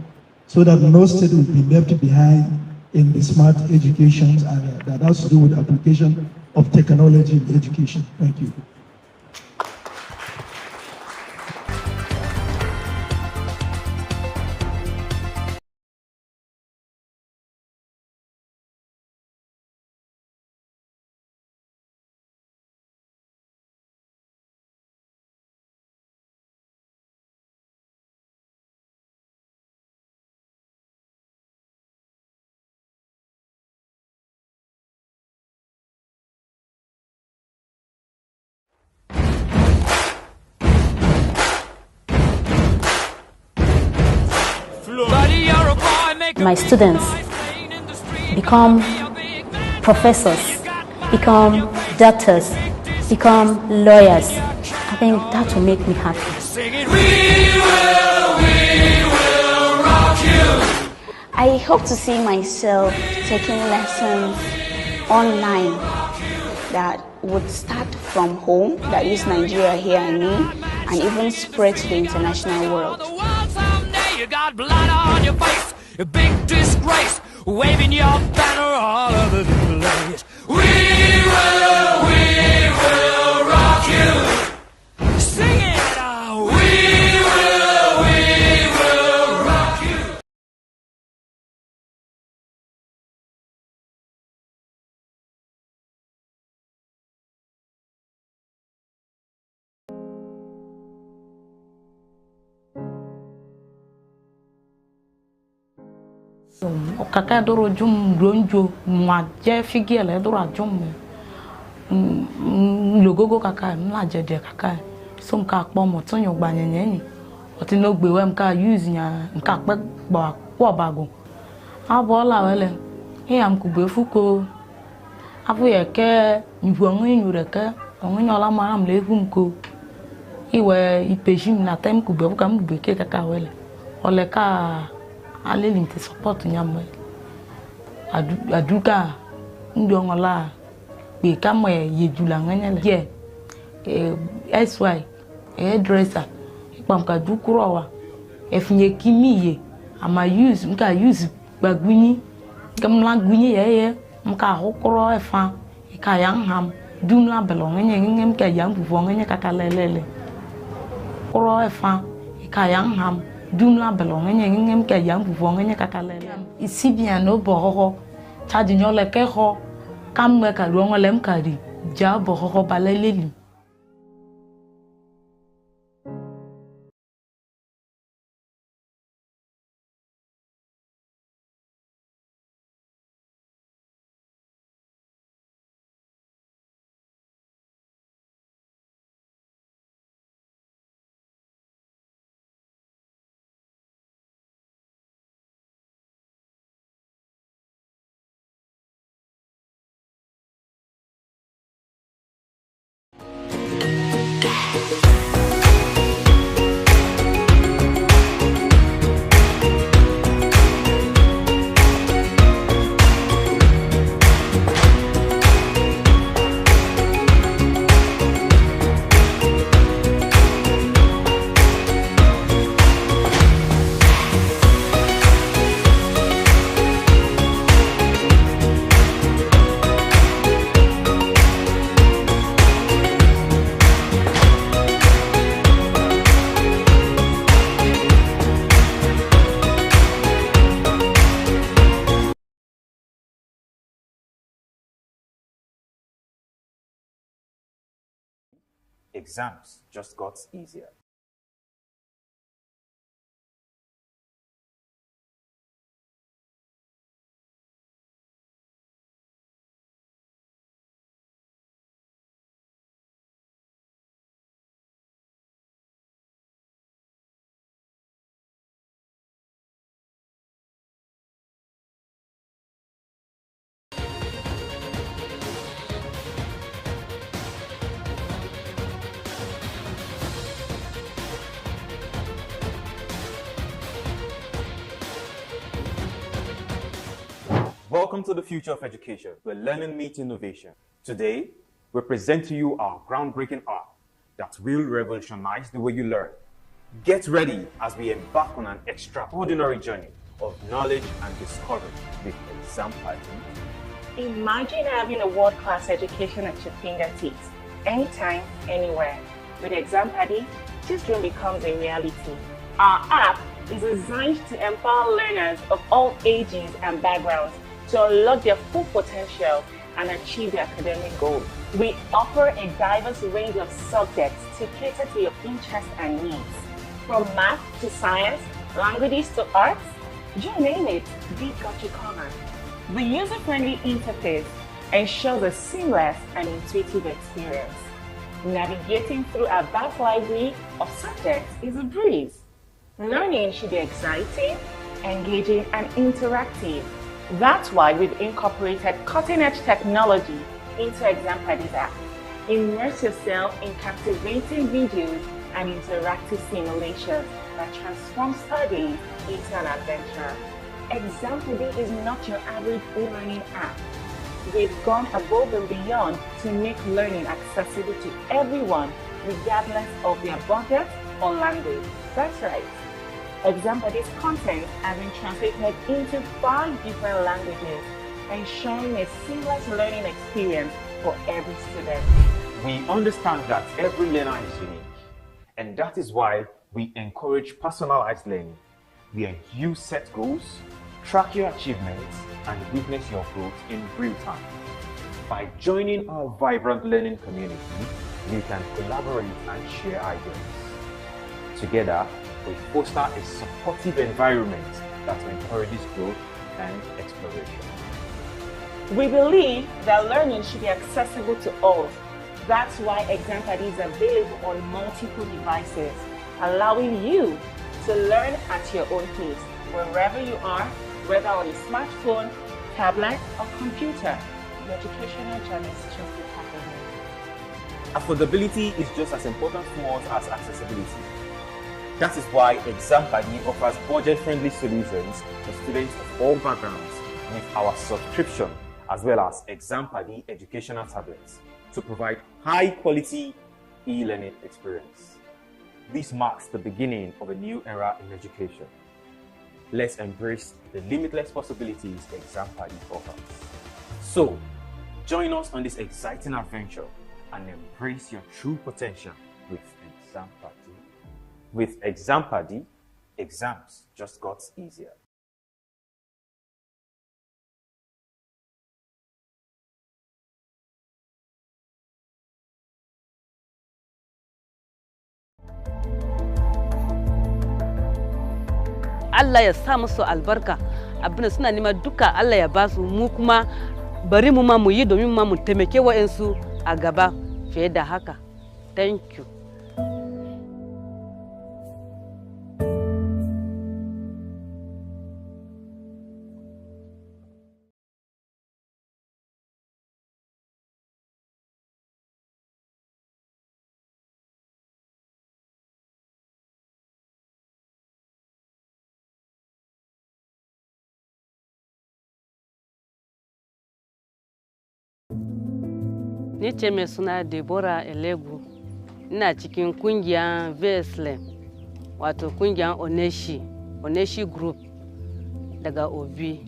so that no state will be left behind in the smart education, and that has to do with application of technology in education. Thank you. My students become professors, become doctors, become lawyers. I think that will make me happy. I hope to see myself taking lessons online that would start from home, that use Nigeria here and me, and even spread to the international world. You got blood on your face, a big disgrace, waving your banner all over the place. We will rock you. Sing it out. We will rock you. Kaka doro jum ronjo mwaje figele doro jum logogo kaka mlaje de kaka so mka akpo mo tun yo gba yenyen oti no gbe we mka use nya mka pe gba kwa bago abo la wele e am ku be fuko afu ye ke nyu nyu re ke onyo la maram le gum ko iwe ipejim na time ku be fuka mbe ke kaka wele ole ka ale limite support nyamwe aduka ndongola be kamwe yejula nganyele ye sy dresser pamka dukrowa efinye kimiye ama use mka use bagwini kamla gwini ye mka hokro efa ka yangham dumla belong ngem ka yambu vongenye kakalelele kro efa ka yangham dumla belong ngem ka yambu vongenye kakalele isi bien no boho chaji nyole ke ho kamwe ka ruongolem kari ja boho baleleli. Exams just got easier. Welcome to the future of education, where learning meets innovation. Today, we present to you our groundbreaking app that will revolutionize the way you learn. Get ready as we embark on an extraordinary journey of knowledge and discovery with Exam Party. Imagine having a world-class education at your fingertips, anytime, anywhere. With Exam Party, this dream becomes a reality. Our app is designed to empower learners of all ages and backgrounds to unlock their full potential and achieve their academic goals. We offer a diverse range of subjects to cater to your interests and needs. From math to science, languages to arts, you name it, we got you covered. The user-friendly interface ensures a seamless and intuitive experience. Navigating through a vast library of subjects is a breeze. Learning should be exciting, engaging, and interactive. That's why we've incorporated cutting-edge technology into Exam Party's app. Immerse yourself in captivating videos and interactive simulations that transform studying into an adventure. Exam Party is not your average e-learning app. We've gone above and beyond to make learning accessible to everyone, regardless of their budget or language. That's right. Exam Party's content has been translated into 5 different languages, ensuring a seamless learning experience for every student. We understand that every learner is unique, and that is why we encourage personalized learning, where you set goals, track your achievements, and witness your growth in real time. By joining our vibrant learning community, you can collaborate and share ideas. Together, we foster a supportive environment that encourages growth and exploration. We believe that learning should be accessible to all. That's why Exam Party is available on multiple devices, allowing you to learn at your own pace, wherever you are, whether on a smartphone, tablet, or computer. The educational journey is just a part of it. Affordability is just as important to us as accessibility. That is why Exam Party offers budget-friendly solutions for students of all backgrounds with our subscription, as well as Exam Party educational tablets to provide high-quality e-learning experience. This marks the beginning of a new era in education. Let's embrace the limitless possibilities Exam Party offers. So, join us on this exciting adventure and embrace your true potential with Exam Party. With Exam Party, exams just got easier. Allah ya sa musu albarka abin suna nema duka Allah ya ba su mu kuma bari mu ma mu yi domin ma mu taimake wa'ansu a gaba fiye da haka. Thank you. Ni ce mai suna Deborah Elegu, ina cikin kungiyar VSLM, wato kungiyar Oneshi Group daga Obi.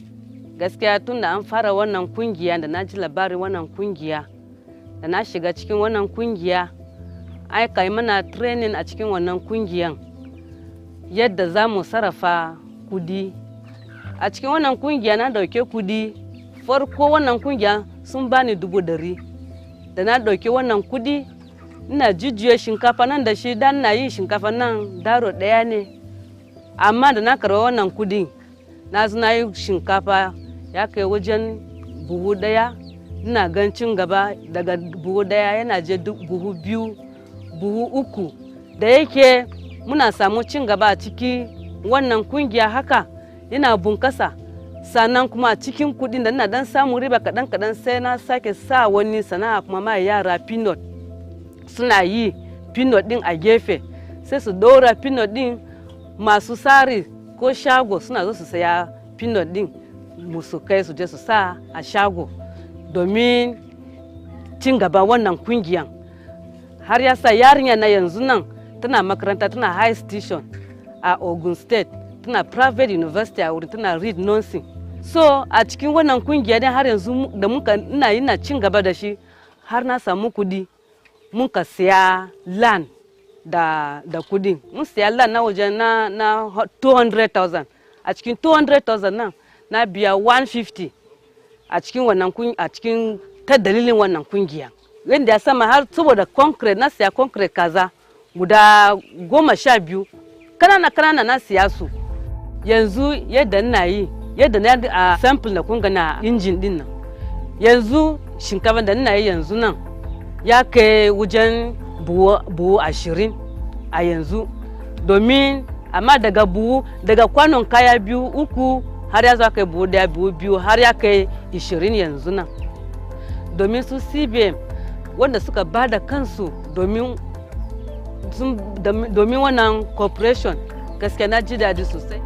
Gaskiya tun da an fara wannan kungiya da na ji labarin wannan kungiya, da na shiga cikin wannan kungiya, aka yi mana training a cikin wannan kungiyan yadda za mu sarrafa kudi. A cikin wannan kungiya na dauke kudi, farko wannan kungiya sun bani 100,000. Da na dauki wannan kudi ina jujjuya shinkafa nan da shi dan na yin shinkafa nan daro daya ne, amma da na karba wannan kudi na zo na yi shinkafa ya kai wajen buhu daya, ina gan cin gaba daga buhu daya yana je buhu 2, buhu 3. Da yake muna samu cin gaba a ciki wannan kungiya haka yana bunkasa. Sannan kuma cikin kudin da ina dan samu riba kadan sai na sake sa wani sana'a kuma ma yara peanut suna yi peanut din a gefe, sai su dora peanut din masu sari ko shago suna zo su saya peanut din musu kai su je su sa a shago domin cin gaba wannan kungiyan. Har ya sa yarinya na yanzu nan tana makaranta, tana high station a Ogun State, tana private university a wuri, tana read nursing. So a cikin wannan kungiya din har yanzu da muka ina cin gaba da shi, har na samu kudi muka siya land da kudi. Mun siya land na wajen na 200,000. A cikin 200,000 nan na biya 150 a cikin wannan a cikin ta dalilin wannan kungiya. Wanda ya sama har saboda concrete na siya concrete kaza guda 12 kanana na siya su. Yanzu yadda ina yi, yadda na a sample na kunga na injin din nan, yanzu shinkafa da ina yi yanzu nan ya kai wajen buhu 20 a yanzu, domin amma daga kwanon kaya 2, 3 har ya zo kai buhu 1, buhu 2 har ya kai 20 yanzu nan. Domin su CBM wanda suka bada kansu domin wannan corporation, gaskiya na ji daɗi sosai.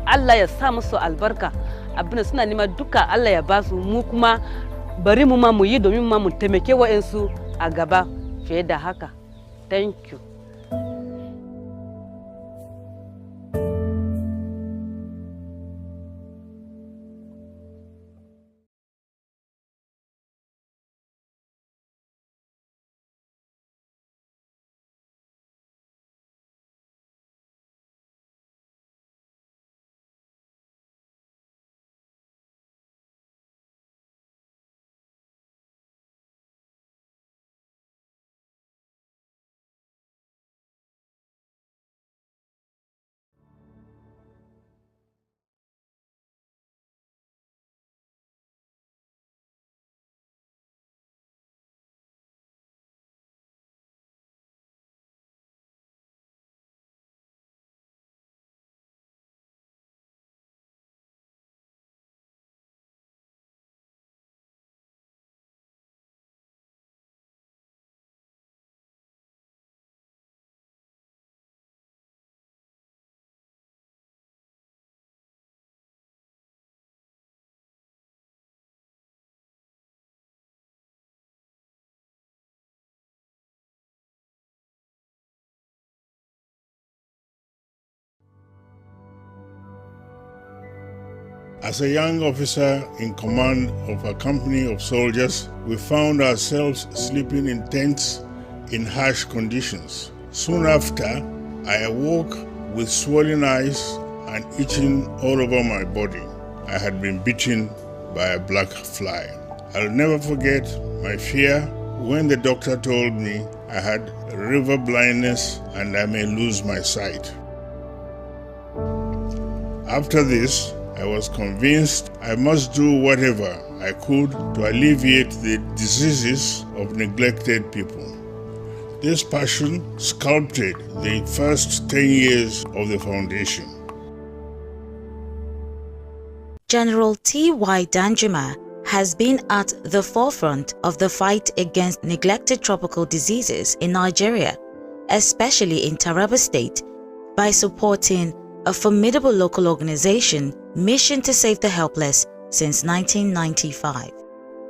Allah ya sa musu albarka, abin suna nema duka Allah ya ba su, mu kuma bari mu ma mu yi domin ma mu taimake wa'ansu a gaba fiye da haka. Thank you. As a young officer in command of a company of soldiers, we found ourselves sleeping in tents in harsh conditions. Soon after, I awoke with swollen eyes and itching all over my body. I had been bitten by a black fly. I'll never forget my fear when the doctor told me I had river blindness and I may lose my sight. After this, I was convinced I must do whatever I could to alleviate the diseases of neglected people. This passion sculpted the first 10 years of the foundation. General T.Y. Danjuma has been at the forefront of the fight against neglected tropical diseases in Nigeria, especially in Taraba State, by supporting a formidable local organization, Mission to Save the Helpless, since 1995.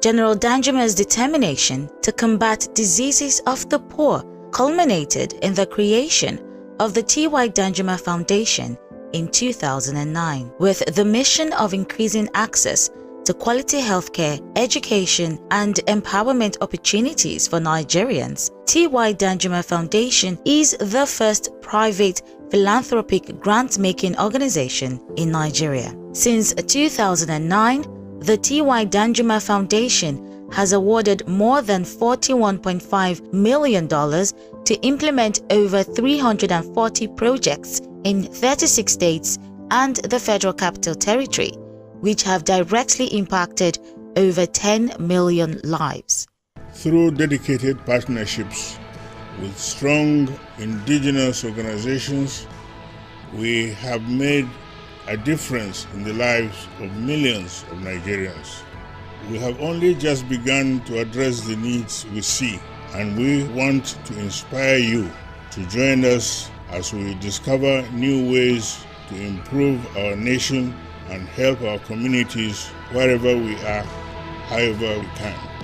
General Danjuma's determination to combat diseases of the poor culminated in the creation of the T.Y. Danjuma Foundation in 2009, with the mission of increasing access to quality healthcare, education, and empowerment opportunities for Nigerians. T.Y. Danjuma Foundation is the first private philanthropic grant-making organization in Nigeria. Since 2009, the T.Y. Danjuma Foundation has awarded more than $41.5 million to implement over 340 projects in 36 states and the Federal Capital Territory, which have directly impacted over 10 million lives. Through dedicated partnerships with strong indigenous organizations, we have made a difference in the lives of millions of Nigerians. We have only just begun to address the needs we see and we want to inspire you to join us as we discover new ways to improve our nation and help our communities wherever we are, however we can.